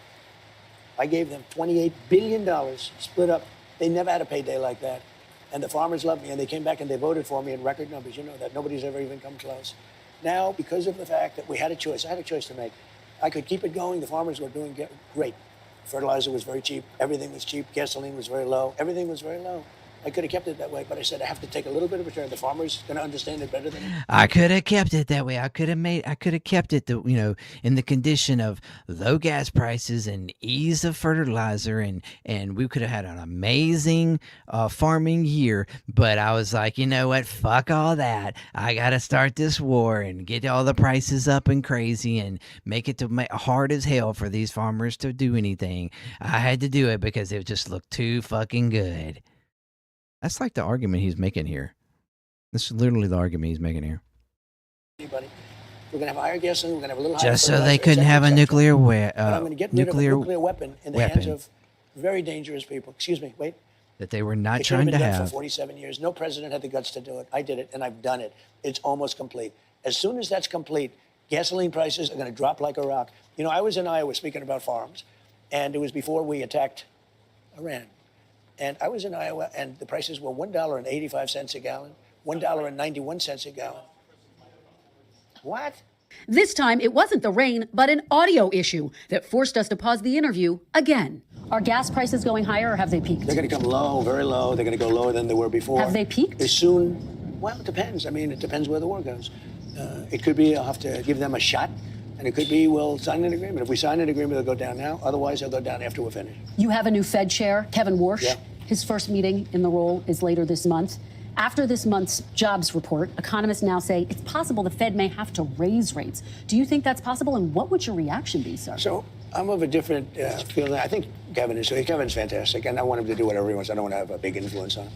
I gave them $28 billion split up. They never had a payday like that. And the farmers loved me, and they came back and they voted for me in record numbers. You know that. Nobody's ever even come close. Now, because of the fact that we had a choice, I had a choice to make. I could keep it going. The farmers were doing great. Fertilizer was very cheap. Everything was cheap. Gasoline was very low. Everything was very low. I could have kept it that way, but I said I have to take a little bit of a turn. The farmer's going to understand it better than me. I could have kept it that way. I could have kept it, in the condition of low gas prices and ease of fertilizer, and we could have had an amazing farming year. But I was like, you know what? Fuck all that. I got to start this war and get all the prices up and crazy and make it hard as hell for these farmers to do anything. I had to do it because it just looked too fucking good. That's like the argument he's making here. This is literally the argument he's making here. Anybody. We're going to have higher gasoline. We're going to have a little higher Just so fertilizer, they couldn't have a nuclear but I'm going to get rid of a nuclear weapon in the hands weapon of very dangerous people. Excuse me, wait. that they were not It could have trying been to done have. for 47 years. No president had the guts to do it. I did it, and I've done it. It's almost complete. As soon as that's complete, gasoline prices are going to drop like a rock. You know, I was in Iowa speaking about farms, and it was before we attacked Iran. And I was in Iowa, and the prices were $1.85 a gallon, $1.91 a gallon. What? This time, it wasn't the rain, but an audio issue that forced us to pause the interview again. Are gas prices going higher, or have they peaked? They're going to come low, very low. They're going to go lower than they were before. Have they peaked? As soon, well, it depends. I mean, it depends where the war goes. It could be I'll have to give them a shot, and it could be we'll sign an agreement. If we sign an agreement, they'll go down now. Otherwise, they'll go down after we're finished. You have a new Fed chair, Kevin Warsh. Yeah. His first meeting in the role is later this month. After this month's jobs report, economists now say it's possible the Fed may have to raise rates. Do you think that's possible, and what would your reaction be, sir? So I'm of a different feeling. I think Kevin's fantastic, and I want him to do whatever he wants. I don't want to have a big influence on him.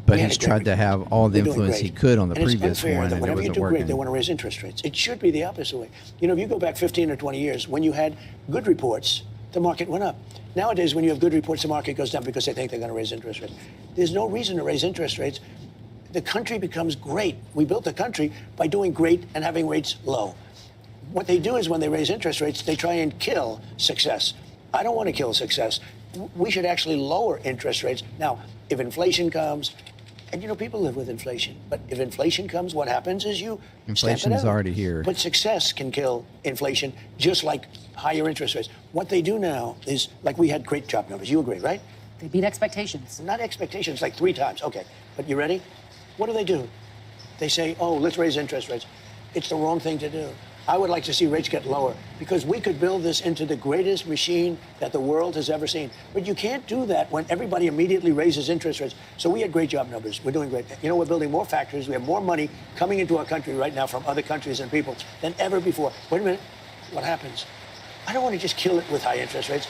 But he's tried to have all the influence he could on the previous one, and it whenever you wasn't do working. great, they want to raise interest rates. It should be the opposite way. You know, if you go back 15 or 20 years, when you had good reports, the market went up. Nowadays, when you have good reports, the market goes down because they think they're going to raise interest rates. There's no reason to raise interest rates. The country becomes great. We built the country by doing great and having rates low. What they do is when they raise interest rates, they try and kill success. I don't want to kill success. We should actually lower interest rates. Now, if inflation comes, and you know, people live with inflation, but if inflation comes, what happens is you Inflation is already here. But success can kill inflation, just like higher interest rates. What they do now is, like, we had great job numbers. You agree, right? They beat expectations. Not expectations, like 3 times. Okay, but you ready? What do? They say, oh, let's raise interest rates. It's the wrong thing to do. I would like to see rates get lower because we could build this into the greatest machine that the world has ever seen. But you can't do that when everybody immediately raises interest rates. So we had great job numbers. We're doing great. You know, we're building more factories. We have more money coming into our country right now from other countries and people than ever before. Wait a minute. What happens? I don't want to just kill it with high interest rates.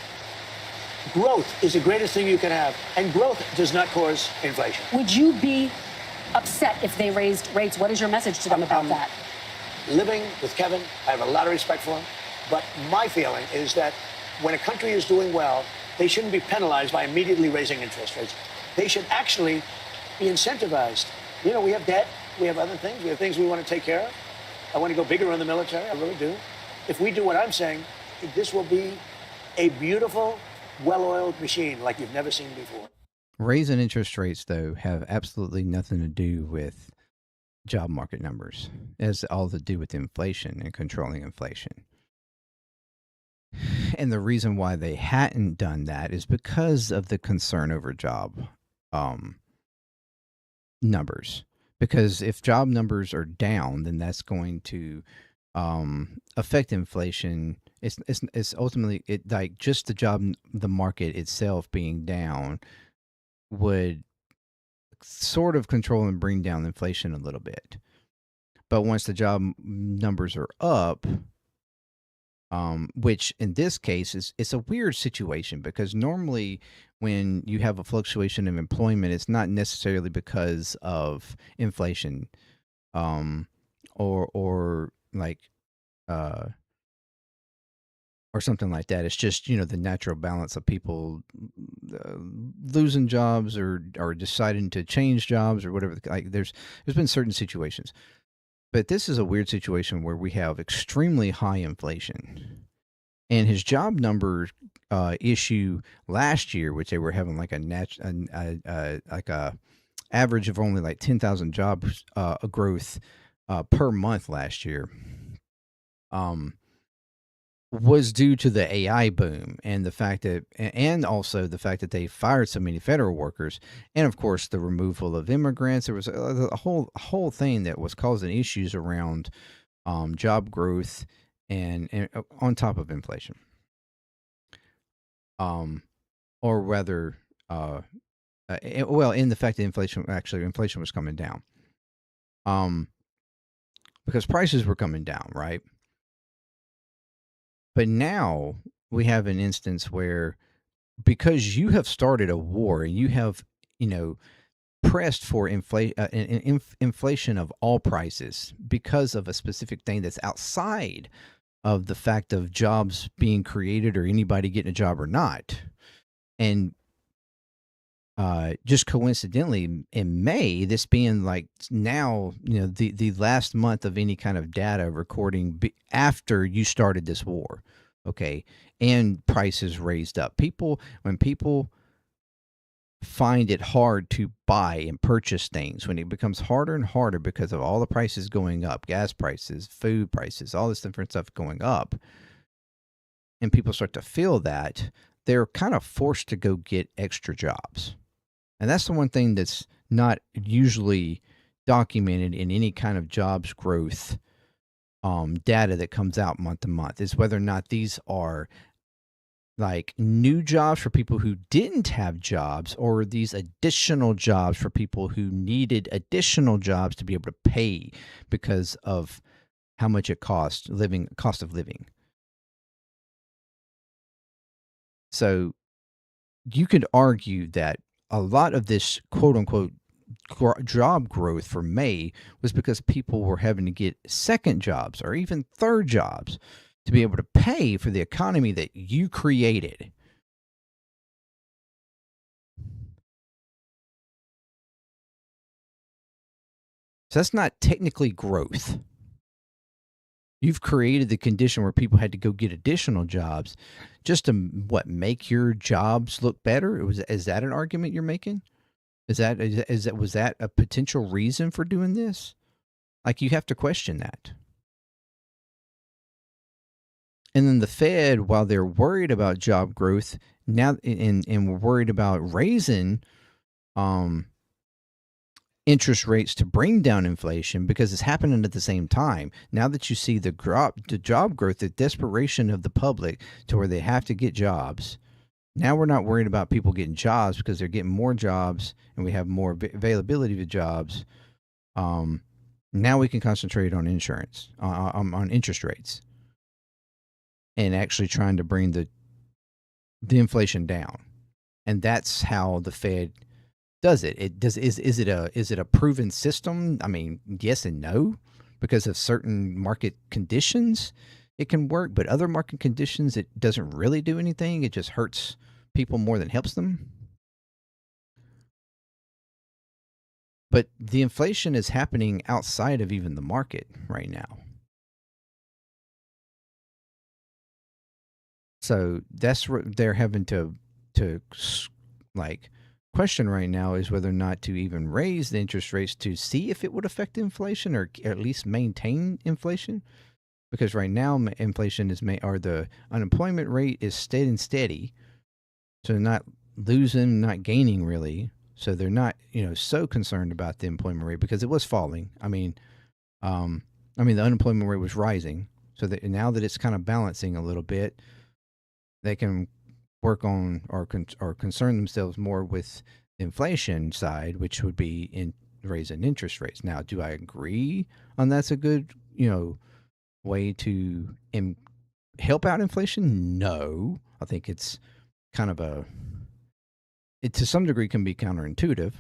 Growth is the greatest thing you can have, and growth does not cause inflation. Would you be upset if they raised rates? What is your message to them about that? Living with Kevin, I have a lot of respect for him, but my feeling is that when a country is doing well, they shouldn't be penalized by immediately raising interest rates. They should actually be incentivized. You know, we have debt, we have other things, we have things we want to take care of. I want to go bigger on the military, I really do. If we do what I'm saying, this will be a beautiful, well-oiled machine like you've never seen before. Raising interest rates, though, have absolutely nothing to do with job market numbers. It has all to do with inflation and controlling inflation. And the reason why they hadn't done that is because of the concern over job um, numbers. Because if job numbers are down, then that's going to affect inflation. It's ultimately it like just the market itself being down would sort of control and bring down inflation a little bit. But once the job numbers are up, which in this case it's a weird situation because normally when you have a fluctuation of employment, it's not necessarily because of inflation, um, or like uh, or something like that. It's just the natural balance of people uh, losing jobs or deciding to change jobs or whatever. Like there's been certain situations, but this is a weird situation where we have extremely high inflation. And his job number issue last year, which they were having like like a average of only like 10,000 jobs growth per month last year, was due to the AI boom and the fact that, and also the fact that they fired so many federal workers, and of course the removal of immigrants. There was a whole thing that was causing issues around job growth and on top of inflation. Or rather, well, in the fact that inflation was coming down, um, because prices were coming down, right? But now we have an instance where because you have started a war and you have, you know, pressed for inflation of all prices because of a specific thing that's outside of the fact of jobs being created or anybody getting a job or not. And just coincidentally, in May, this being like now, the last month of any kind of data recording after you started this war, okay, and prices raised up. When people find it hard to buy and purchase things, when it becomes harder and harder because of all the prices going up, gas prices, food prices, all this different stuff going up, and people start to feel that, they're kind of forced to go get extra jobs. And that's the one thing that's not usually documented in any kind of jobs growth data that comes out month to month, is whether or not these are like new jobs for people who didn't have jobs or these additional jobs for people who needed additional jobs to be able to pay because of how much it cost of living. So you could argue that a lot of this quote unquote job growth for May was because people were having to get second jobs or even third jobs to be able to pay for the economy that you created. So that's not technically growth. You've created the condition where people had to go get additional jobs just to make your jobs look better? Is that an argument you're making? Was that a potential reason for doing this? Like, you have to question that. And then the Fed, while they're worried about job growth now, and we're worried about raising interest rates to bring down inflation because it's happening at the same time. Now that you see the job growth, the desperation of the public to where they have to get jobs. Now we're not worried about people getting jobs because they're getting more jobs and we have more availability of jobs. Now we can concentrate on insurance, on interest rates, and actually trying to bring the inflation down. And that's how the Fed does it. Is it a proven system? I mean, yes and no, because of certain market conditions it can work, but other market conditions it doesn't really do anything. It just hurts people more than helps them. But the inflation is happening outside of even the market right now. So that's what they're having to like question right now is whether or not to even raise the interest rates to see if it would affect inflation or at least maintain inflation. Because right now inflation is or the unemployment rate is steady, so they're not losing, not gaining really. So they're not, so concerned about the employment rate because it was falling. The unemployment rate was rising. So that now that it's kind of balancing a little bit, they can work on or concern themselves more with the inflation side, which would be in raising interest rates. Now, do I agree on that's a good, way to help out inflation? No, I think it's kind of it to some degree can be counterintuitive.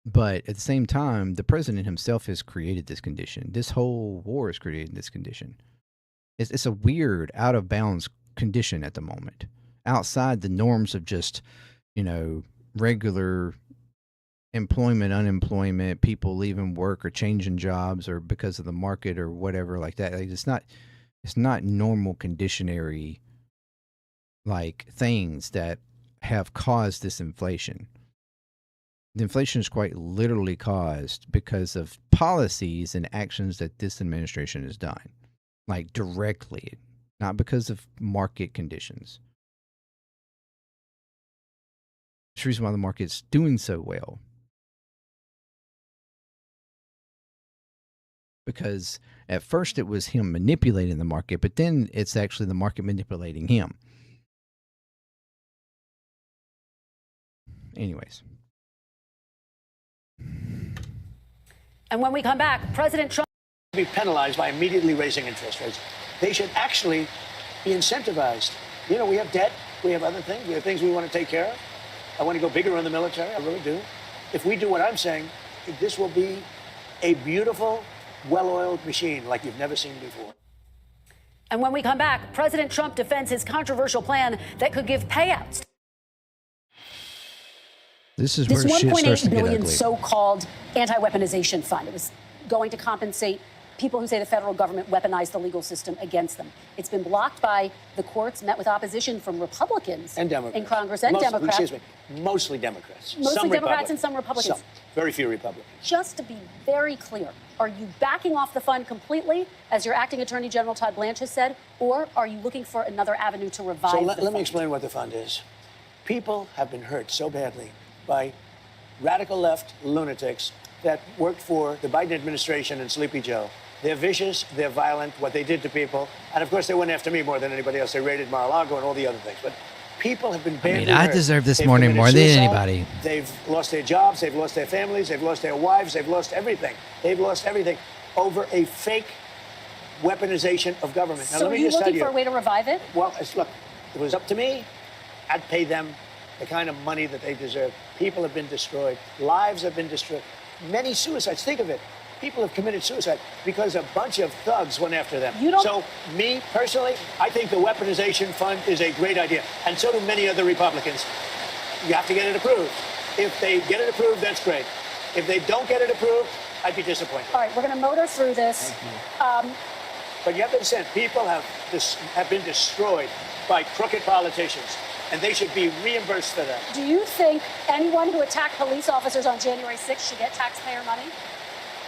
But at the same time, the president himself has created this condition. This whole war has created this condition. It's a weird, out of bounds condition at the moment, outside the norms of just, regular employment, unemployment, people leaving work or changing jobs or because of the market or whatever like that. Like, it's not normal conditionary like things that have caused this inflation. The inflation is quite literally caused because of policies and actions that this administration has done, like directly, not because of market conditions. It's the reason why the market's doing so well. Because at first it was him manipulating the market, but then it's actually the market manipulating him. Anyways. And when we come back, President Trump be penalized by immediately raising interest rates. They should actually be incentivized. We have debt, we have other things, we have things we want to take care of. I want to go bigger on the military, I really do. If we do what I'm saying, this will be a beautiful, well-oiled machine like you've never seen before. And when we come back, President Trump defends his controversial plan that could give payouts. This is where shit starts to get ugly. $1.8 billion so-called anti-weaponization fund. It was going to compensate people who say the federal government weaponized the legal system against them. It's been blocked by the courts, met with opposition from Republicans and Democrats in Congress and Democrats. Excuse me, mostly Democrats. Mostly some Democrats and some Republicans. Some, very few Republicans. Just to be very clear, are you backing off the fund completely, as your acting Attorney General Todd Blanche has said, or are you looking for another avenue to revive the fund? Let me explain what the fund is. People have been hurt so badly by radical left lunatics that worked for the Biden administration and Sleepy Joe. They're vicious, they're violent, what they did to people. And of course, they went after me more than anybody else. They raided Mar-a-Lago and all the other things. But people have been badly hurt. I deserve this morning more than anybody. They've lost their jobs, they've lost their families, they've lost their wives, they've lost everything. They've lost everything over a fake weaponization of government. Now, so let me are you just looking tell for a way to revive it? Well, look, if it was up to me, I'd pay them the kind of money that they deserve. People have been destroyed. Lives have been destroyed. Many suicides. Think of it. People have committed suicide because a bunch of thugs went after them. So, me, personally, I think the weaponization fund is a great idea. And so do many other Republicans. You have to get it approved. If they get it approved, that's great. If they don't get it approved, I'd be disappointed. All right, we're going to motor through this. But you have to understand, people have been destroyed by crooked politicians, and they should be reimbursed for that. Do you think anyone who attacked police officers on January 6th should get taxpayer money?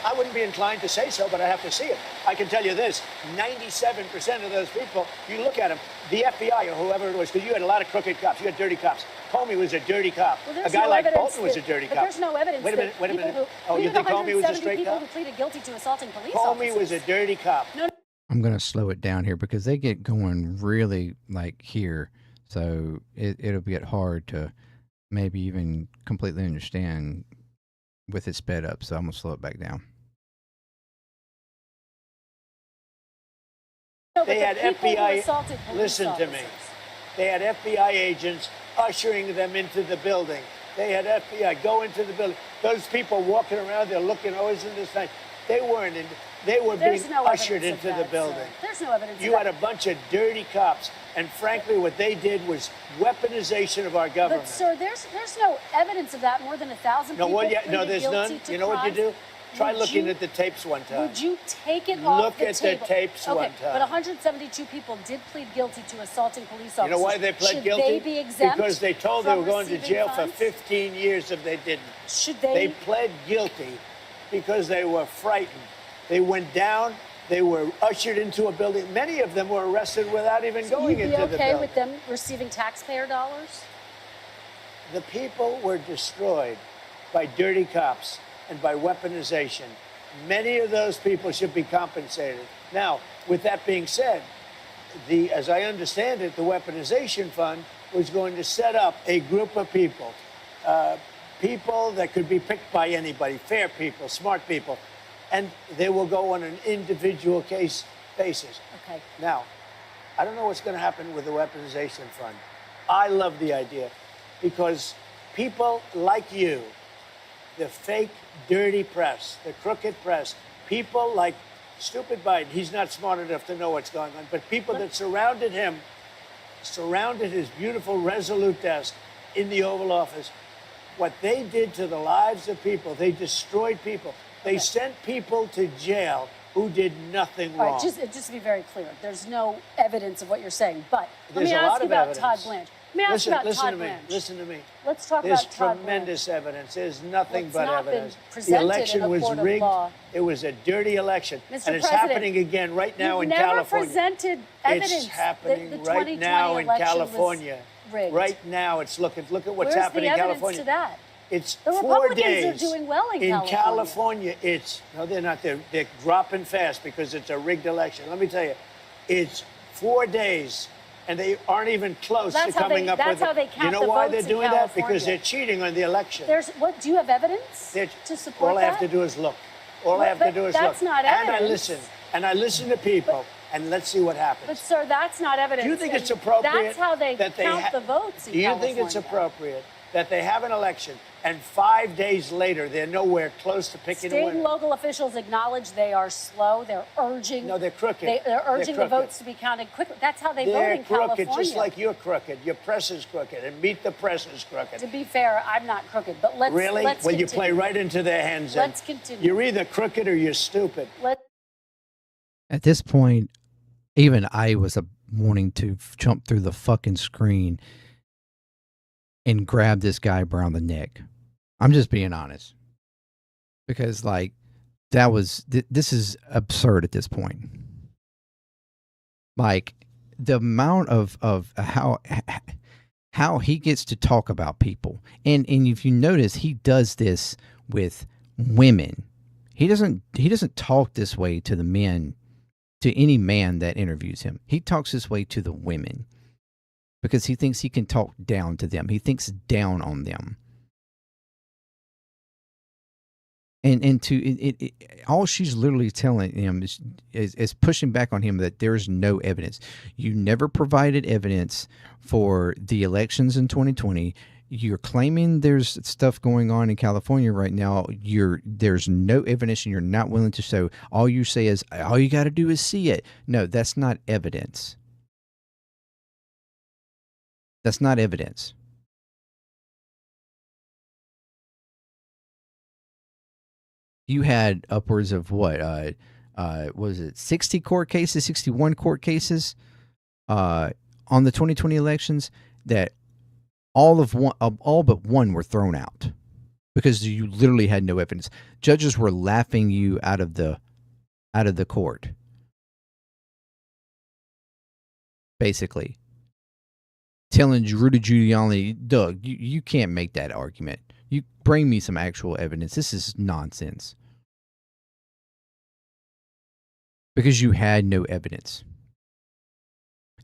I wouldn't be inclined to say so, but I have to see it. I can tell you this, 97% of those people, you look at them, the FBI or whoever it was, because you had a lot of crooked cops, you had dirty cops. Comey was a dirty cop. Well, a guy like Bolton was a dirty cop. But there's no evidence. Wait a minute. Oh, you think Comey was a straight cop? People who pleaded guilty to assaulting police officers. Comey was a dirty cop. No. I'm going to slow it down here because they get going really like here. So it'll get hard to maybe even completely understand with it sped up. So I'm going to slow it back down. They had FBI, listen to me, they had FBI agents ushering them into the building. They had FBI go into the building. Those people walking around there looking always in this thing. They weren't in, they were being ushered into the building. Sir. There's no evidence You had a bunch of dirty cops, and frankly, what they did was weaponization of our government. But, sir, there's no evidence of that. More than 1,000 people no, there's none. You know what you do? Try looking at the tapes one time. Would you take it off the Look at table? the tapes one time. But 172 people did plead guilty to assaulting police officers. You know why they pled Should guilty? They be exempt because they told they were going to jail funds? for 15 years if they didn't. Should they? They pled guilty because they were frightened. They went down. They were ushered into a building. Many of them were arrested without even going into the building. You'd be okay with them receiving taxpayer dollars? The people were destroyed by dirty cops and by weaponization. Many of those people should be compensated. Now, with that being said, as I understand it, the weaponization fund was going to set up a group of people, people that could be picked by anybody, fair people, smart people, and they will go on an individual case basis. Okay. Now, I don't know what's going to happen with the weaponization fund. I love the idea because people like you, the fake, dirty press, the crooked press, people like stupid Biden, he's not smart enough to know what's going on, but people that surrounded him, surrounded his beautiful, resolute desk in the Oval Office, what they did to the lives of people, they destroyed people. They sent people to jail who did nothing wrong. All right, just to be very clear, there's no evidence of what you're saying, but There's let me a lot ask you of about evidence. Todd Blanche. Let me ask you about Todd Blanche. Listen to me. Let's talk There's about Todd tremendous evidence. There's nothing It's but not been evidence. presented The election in a was court of rigged. law. It was a dirty election. Mr. And it's President, happening again right now in You've never California. presented evidence It's happening that the right 2020 now in election California. was rigged. Right now, it's look at what's Where's happening the in evidence California. to that? It's The 4 Republicans days. are doing well in California. California, no, they're not. They're dropping fast because it's a rigged election. Let me tell you, it's 4 days, and they aren't even close to coming up with it. That's how they count You know the why votes they're in doing that? Because California. they're cheating on the election. Do you have evidence to support all that? I have to do is look. All I have to do is that's look. not And I evidence. listen. And I listen to people. And let's see what happens. But, sir, that's not evidence. Do you think and it's appropriate? That's how they that count the votes in Do you California. think it's appropriate that they have an election and 5 days later they're nowhere close to picking a State winner? and local officials acknowledge they are slow. They're urging. No, they're crooked. They're urging They're the crooked. votes to be counted quickly. That's how they vote They're in crooked, California. just like you're crooked. Your press is crooked, and Meet the Press is crooked. To be fair, I'm not crooked, but let's Really? Let's Well, continue. you play right into their hands. then. Let's continue. You're either crooked or you're stupid. At this point, even I was wanting to jump through the fucking screen and grab this guy around the neck. I'm just being honest. Because, like, that was, this is absurd at this point. Like, the amount of how he gets to talk about people. And if you notice, he does this with women. He doesn't talk this way to the men, to any man that interviews him. He talks this way to the women because he thinks he can talk down to them. He thinks down on them. And all she's literally telling him is pushing back on him that there's no evidence. You never provided evidence for the elections in 2020. You're claiming there's stuff going on in California right now. There's no evidence and you're not willing to show. All you say is, all you got to do is see it. No, that's not evidence. That's not evidence. You had upwards of what was it 60 court cases, 61 court cases on the 2020 elections that all but one were thrown out because you literally had no evidence. Judges were laughing you out of the court. Basically telling Rudy Giuliani, Doug, you can't make that argument. You bring me some actual evidence. This is nonsense. Because you had no evidence.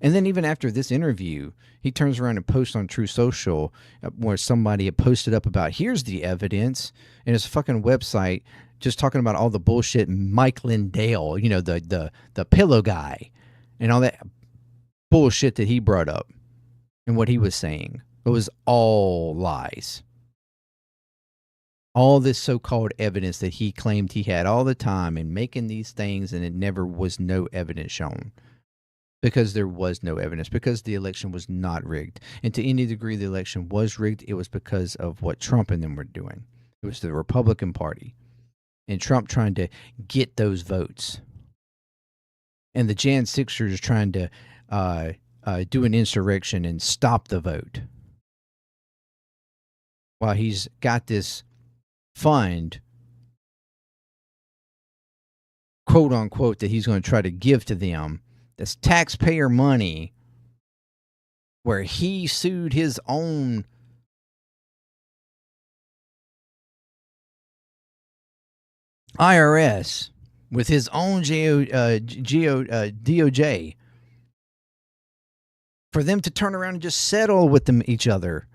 And then even after this interview, he turns around and posts on True Social where somebody had posted up about, here's the evidence, and his fucking website just talking about all the bullshit Mike Lindell, you know, the pillow guy, and all that bullshit that he brought up and what he was saying. It was all lies. All this so-called evidence that he claimed he had all the time and making these things, and it never was no evidence shown. Because there was no evidence, because the election was not rigged. And to any degree the election was rigged, it was because of what Trump and them were doing. It was the Republican Party. and Trump trying to get those votes, and the Jan 6ers trying to do an insurrection and stop the vote, while he's got this fund, quote unquote, that he's going to try to give to them. That's taxpayer money, where he sued his own IRS with his own DOJ for them to turn around and just settle with them each other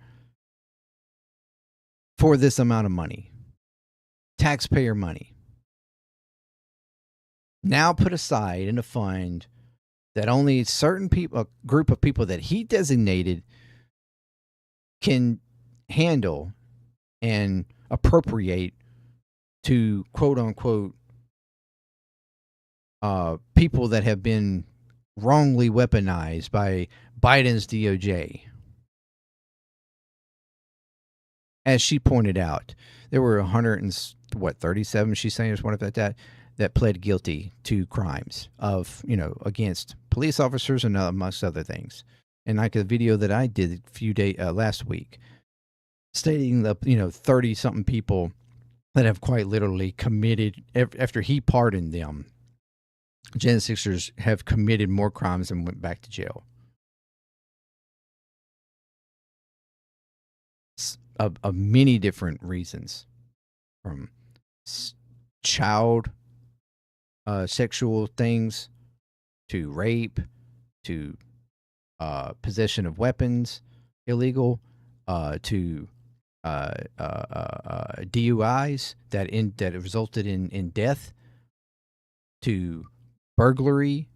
for this amount of money, taxpayer money. Now put aside in a fund that only certain people, a group of people that he designated, can handle and appropriate to, quote unquote, people that have been wrongly weaponized by Biden's DOJ. As she pointed out, there were 37, she's saying, or something like that pled guilty to crimes of, against police officers and amongst other things. And like a video that I did a few days last week, stating that 30-something people that have quite literally committed, after he pardoned them, Gen 6ers have committed more crimes and went back to jail. Of many different reasons, from child sexual things to rape to possession of weapons, illegal, to DUIs that resulted in death, to burglary,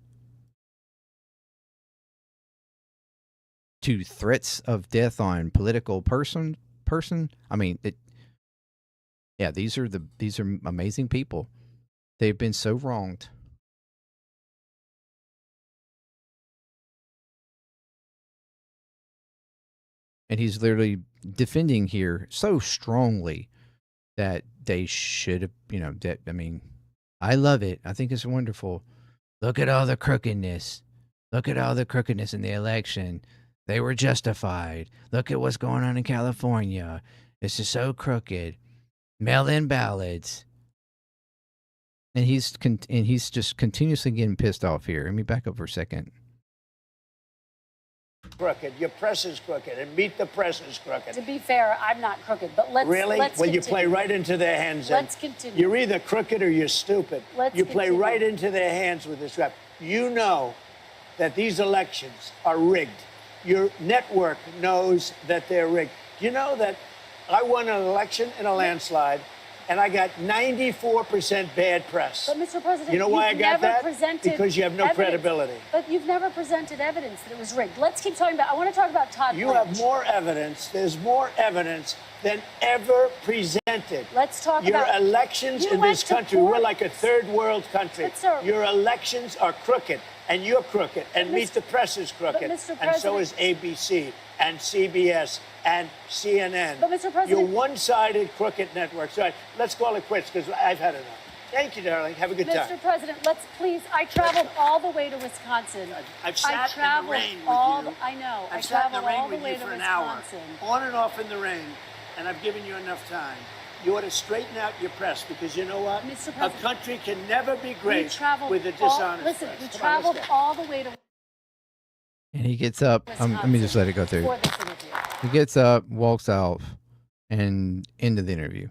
to threats of death on political person. I mean, these are amazing people. They've been so wronged. And he's literally defending here so strongly that they should have, I love it. I think it's wonderful. Look at all the crookedness. Look at all the crookedness in the election. They were justified. Look at what's going on in California. This is so crooked. Mail-in ballots. And he's just continuously getting pissed off here. Let me back up for a second. Crooked. Your press is crooked, and Meet the Press is crooked. To be fair, I'm not crooked, but let's well, continue. You play right into their hands. Let's continue. You're either crooked or you're stupid. You play right into their hands with this rap. You know that these elections are rigged. Your network knows that they're rigged. You know that I won an election in a landslide, and I got 94% bad press. But, Mr. President, you know why I got that? Because you have no evidence. credibility. But you've never presented evidence that it was rigged. Let's keep talking about, I want to talk about Todd You have more evidence. There's more evidence than ever presented. Let's talk Your about... Your elections in this country, we're like a third world country. But, sir, your elections are crooked, and you're crooked, and Meet the Press is crooked, and so is ABC, and CBS, and CNN. But, Mr. President... You're one-sided crooked networks. All right, let's call it quits, because I've had enough. Thank you, darling. Have a good time. Mr. President, let's please. I traveled all the way to Wisconsin. I've sat in the rain with you. I know. I've sat in the rain with you for an hour, on and off in the rain, and I've given you enough time. You ought to straighten out your press, because you know what? Mr. A country can never be great with a dishonest Listen, press. we traveled all the way to And he gets up. Let me just let it go through. for this interview. He gets up, walks out, and into the interview.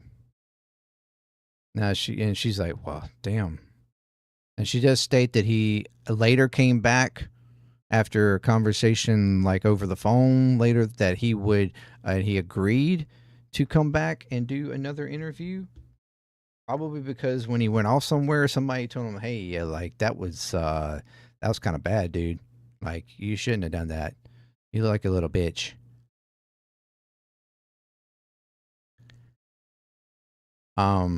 Now she's like, well, damn. And she does state that he later came back after a conversation like over the phone later that he would, he agreed to come back and do another interview. Probably because when he went off somewhere, somebody told him, hey, like that was kind of bad, dude. Like you shouldn't have done that. You look like a little bitch. I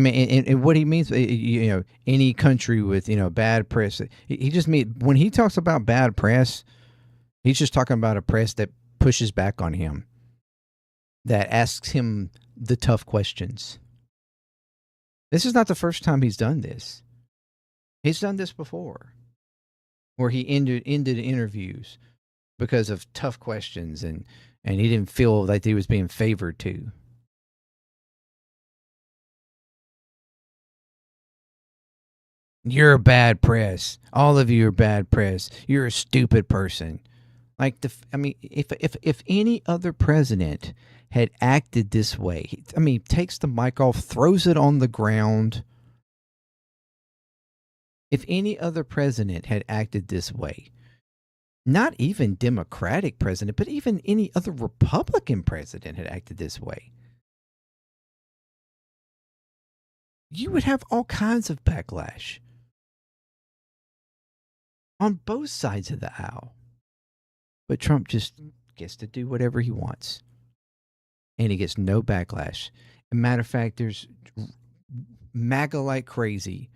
mean, and what he means, any country with, bad press. He just when he talks about bad press, he's just talking about a press that pushes back on him, that asks him the tough questions. This is not the first time he's done this. He's done this before, where he ended interviews because of tough questions, and he didn't feel like he was being favored to. You're a bad press. All of you are bad press. You're a stupid person. Like if any other president had acted this way, takes the mic off, throws it on the ground. If any other president had acted this way, not even Democratic president, but even any other Republican president had acted this way, you would have all kinds of backlash on both sides of the aisle. But Trump just gets to do whatever he wants. And he gets no backlash. As a matter of fact, there's MAGA like crazy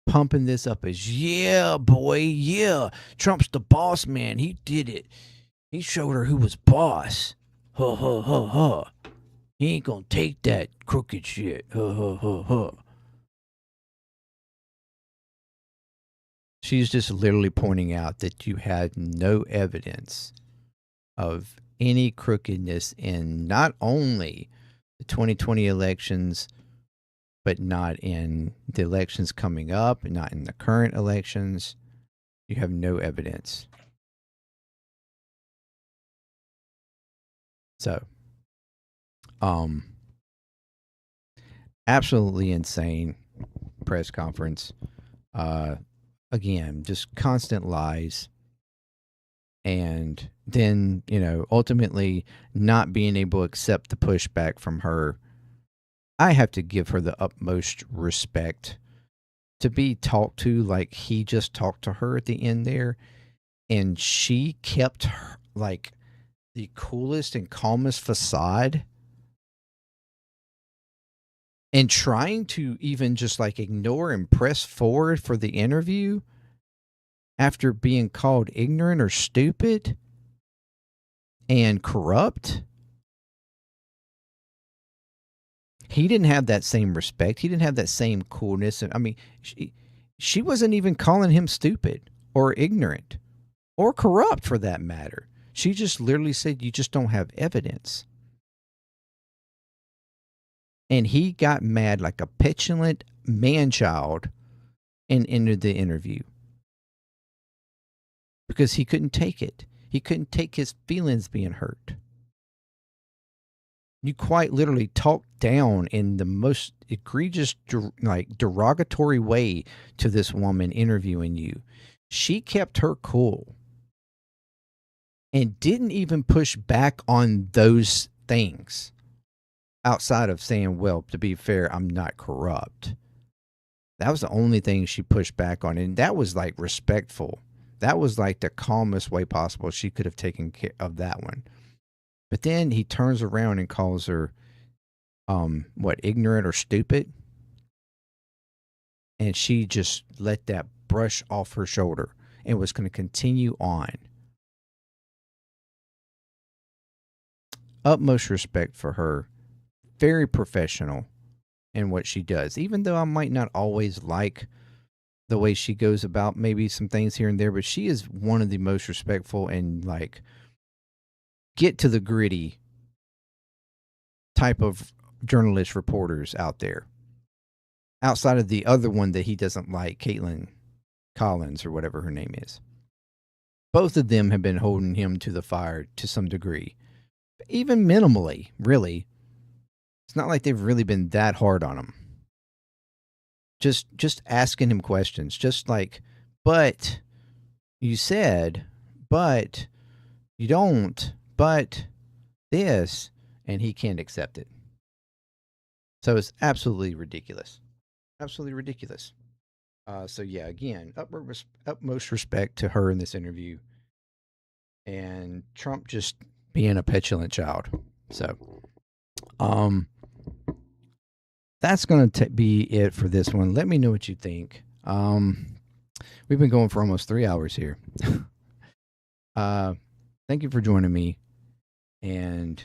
pumping this up as, yeah, boy, yeah, Trump's the boss man. He did it. He showed her who was boss. Ha, ha, ha, ha. He ain't gonna take that crooked shit. Ha, ha, ha, ha. She's just literally pointing out that you had no evidence of any crookedness in not only the 2020 elections, but not in the elections coming up, not in the current elections. You have no evidence. So, absolutely insane press conference. Again, just constant lies. And then, ultimately not being able to accept the pushback from her. I have to give her the utmost respect to be talked to like he just talked to her at the end there. And she kept her, like, the coolest and calmest facade. And trying to even just like ignore and press forward for the interview after being called ignorant or stupid and corrupt. He didn't have that same respect. He didn't have that same coolness. And she wasn't even calling him stupid or ignorant or corrupt for that matter. She just literally said, you just don't have evidence. And he got mad like a petulant man-child and ended the interview. Because he couldn't take it. He couldn't take his feelings being hurt. You quite literally talked down in the most egregious, derogatory way to this woman interviewing you. She kept her cool and didn't even push back on those things. Outside of saying, well, to be fair, I'm not corrupt. That was the only thing she pushed back on. And that was like respectful. That was like the calmest way possible she could have taken care of that one. But then he turns around and calls her, ignorant or stupid? And she just let that brush off her shoulder and was going to continue on. Utmost respect for her. Very professional in what she does. Even though I might not always like the way she goes about maybe some things here and there, but she is one of the most respectful and like get to the gritty type of journalist reporters out there. Outside of the other one that he doesn't like, Caitlin Collins or whatever her name is. Both of them have been holding him to the fire to some degree. Even minimally, really. It's not like they've really been that hard on him. Just asking him questions. Just like, but you said, but you don't, but this, and he can't accept it. So it's absolutely ridiculous. Absolutely ridiculous. So yeah, again, utmost respect to her in this interview. And Trump just being a petulant child. So, that's going to be it for this one. Let me know what you think. We've been going for almost 3 hours here. Thank you for joining me. And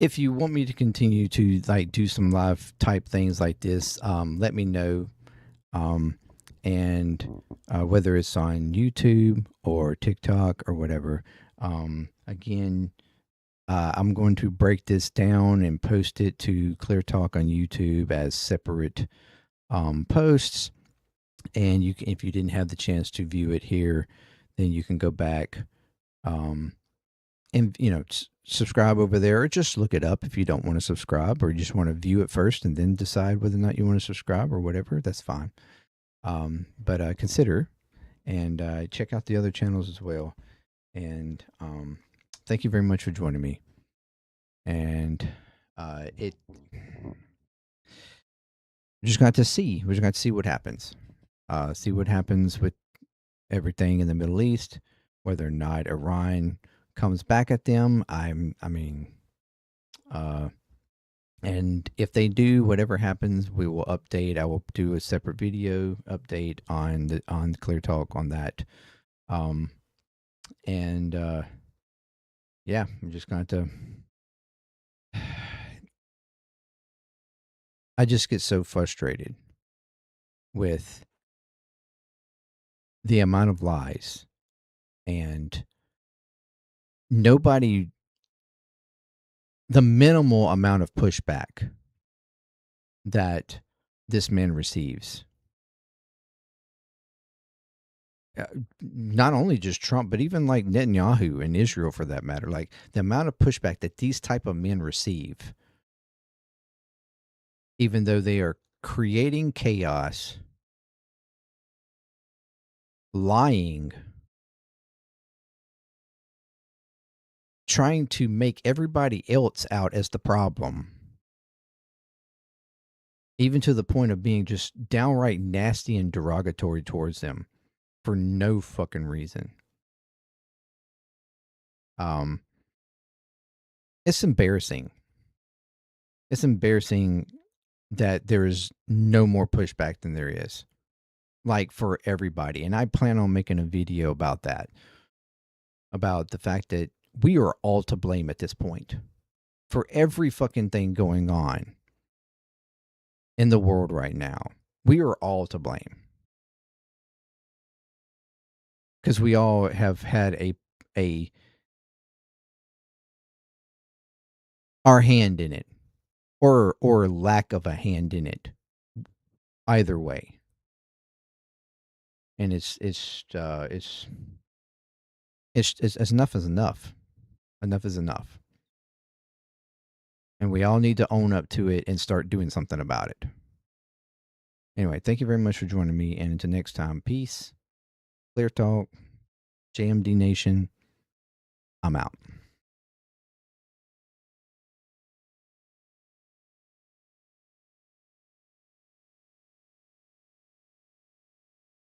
if you want me to continue to like do some live type things like this, let me know. And whether it's on YouTube or TikTok or whatever. Again, I'm going to break this down and post it to Cleartalk on YouTube as separate posts. And you can, if you didn't have the chance to view it here, then you can go back and subscribe over there, or just look it up if you don't want to subscribe, or you just want to view it first and then decide whether or not you want to subscribe or whatever. That's fine. But consider and check out the other channels as well. And thank you very much for joining me. And we're just got to see. We're just got to see what happens. See what happens with everything in the Middle East, whether or not Iran comes back at them. And if they do, whatever happens, we will update. I will do a separate video update on Clear Talk on that. Yeah, I'm just going to. I just get so frustrated with the amount of lies, and the minimal amount of pushback that this man receives. Not only just Trump, but even like Netanyahu and Israel, for that matter. Like the amount of pushback that these type of men receive, even though they are creating chaos, lying, trying to make everybody else out as the problem, even to the point of being just downright nasty and derogatory towards them for no fucking reason. It's embarrassing. It's embarrassing that there is no more pushback than there is, like, for everybody. And I plan on making a video about that, about the fact that we are all to blame at this point for every fucking thing going on in the world right now. We are all to blame because we all have had our hand in it, or lack of a hand in it, either way. And it's enough is enough. Enough is enough. And we all need to own up to it and start doing something about it. Anyway, thank you very much for joining me. And until next time, peace, Clear Talk, JMD Nation. I'm out.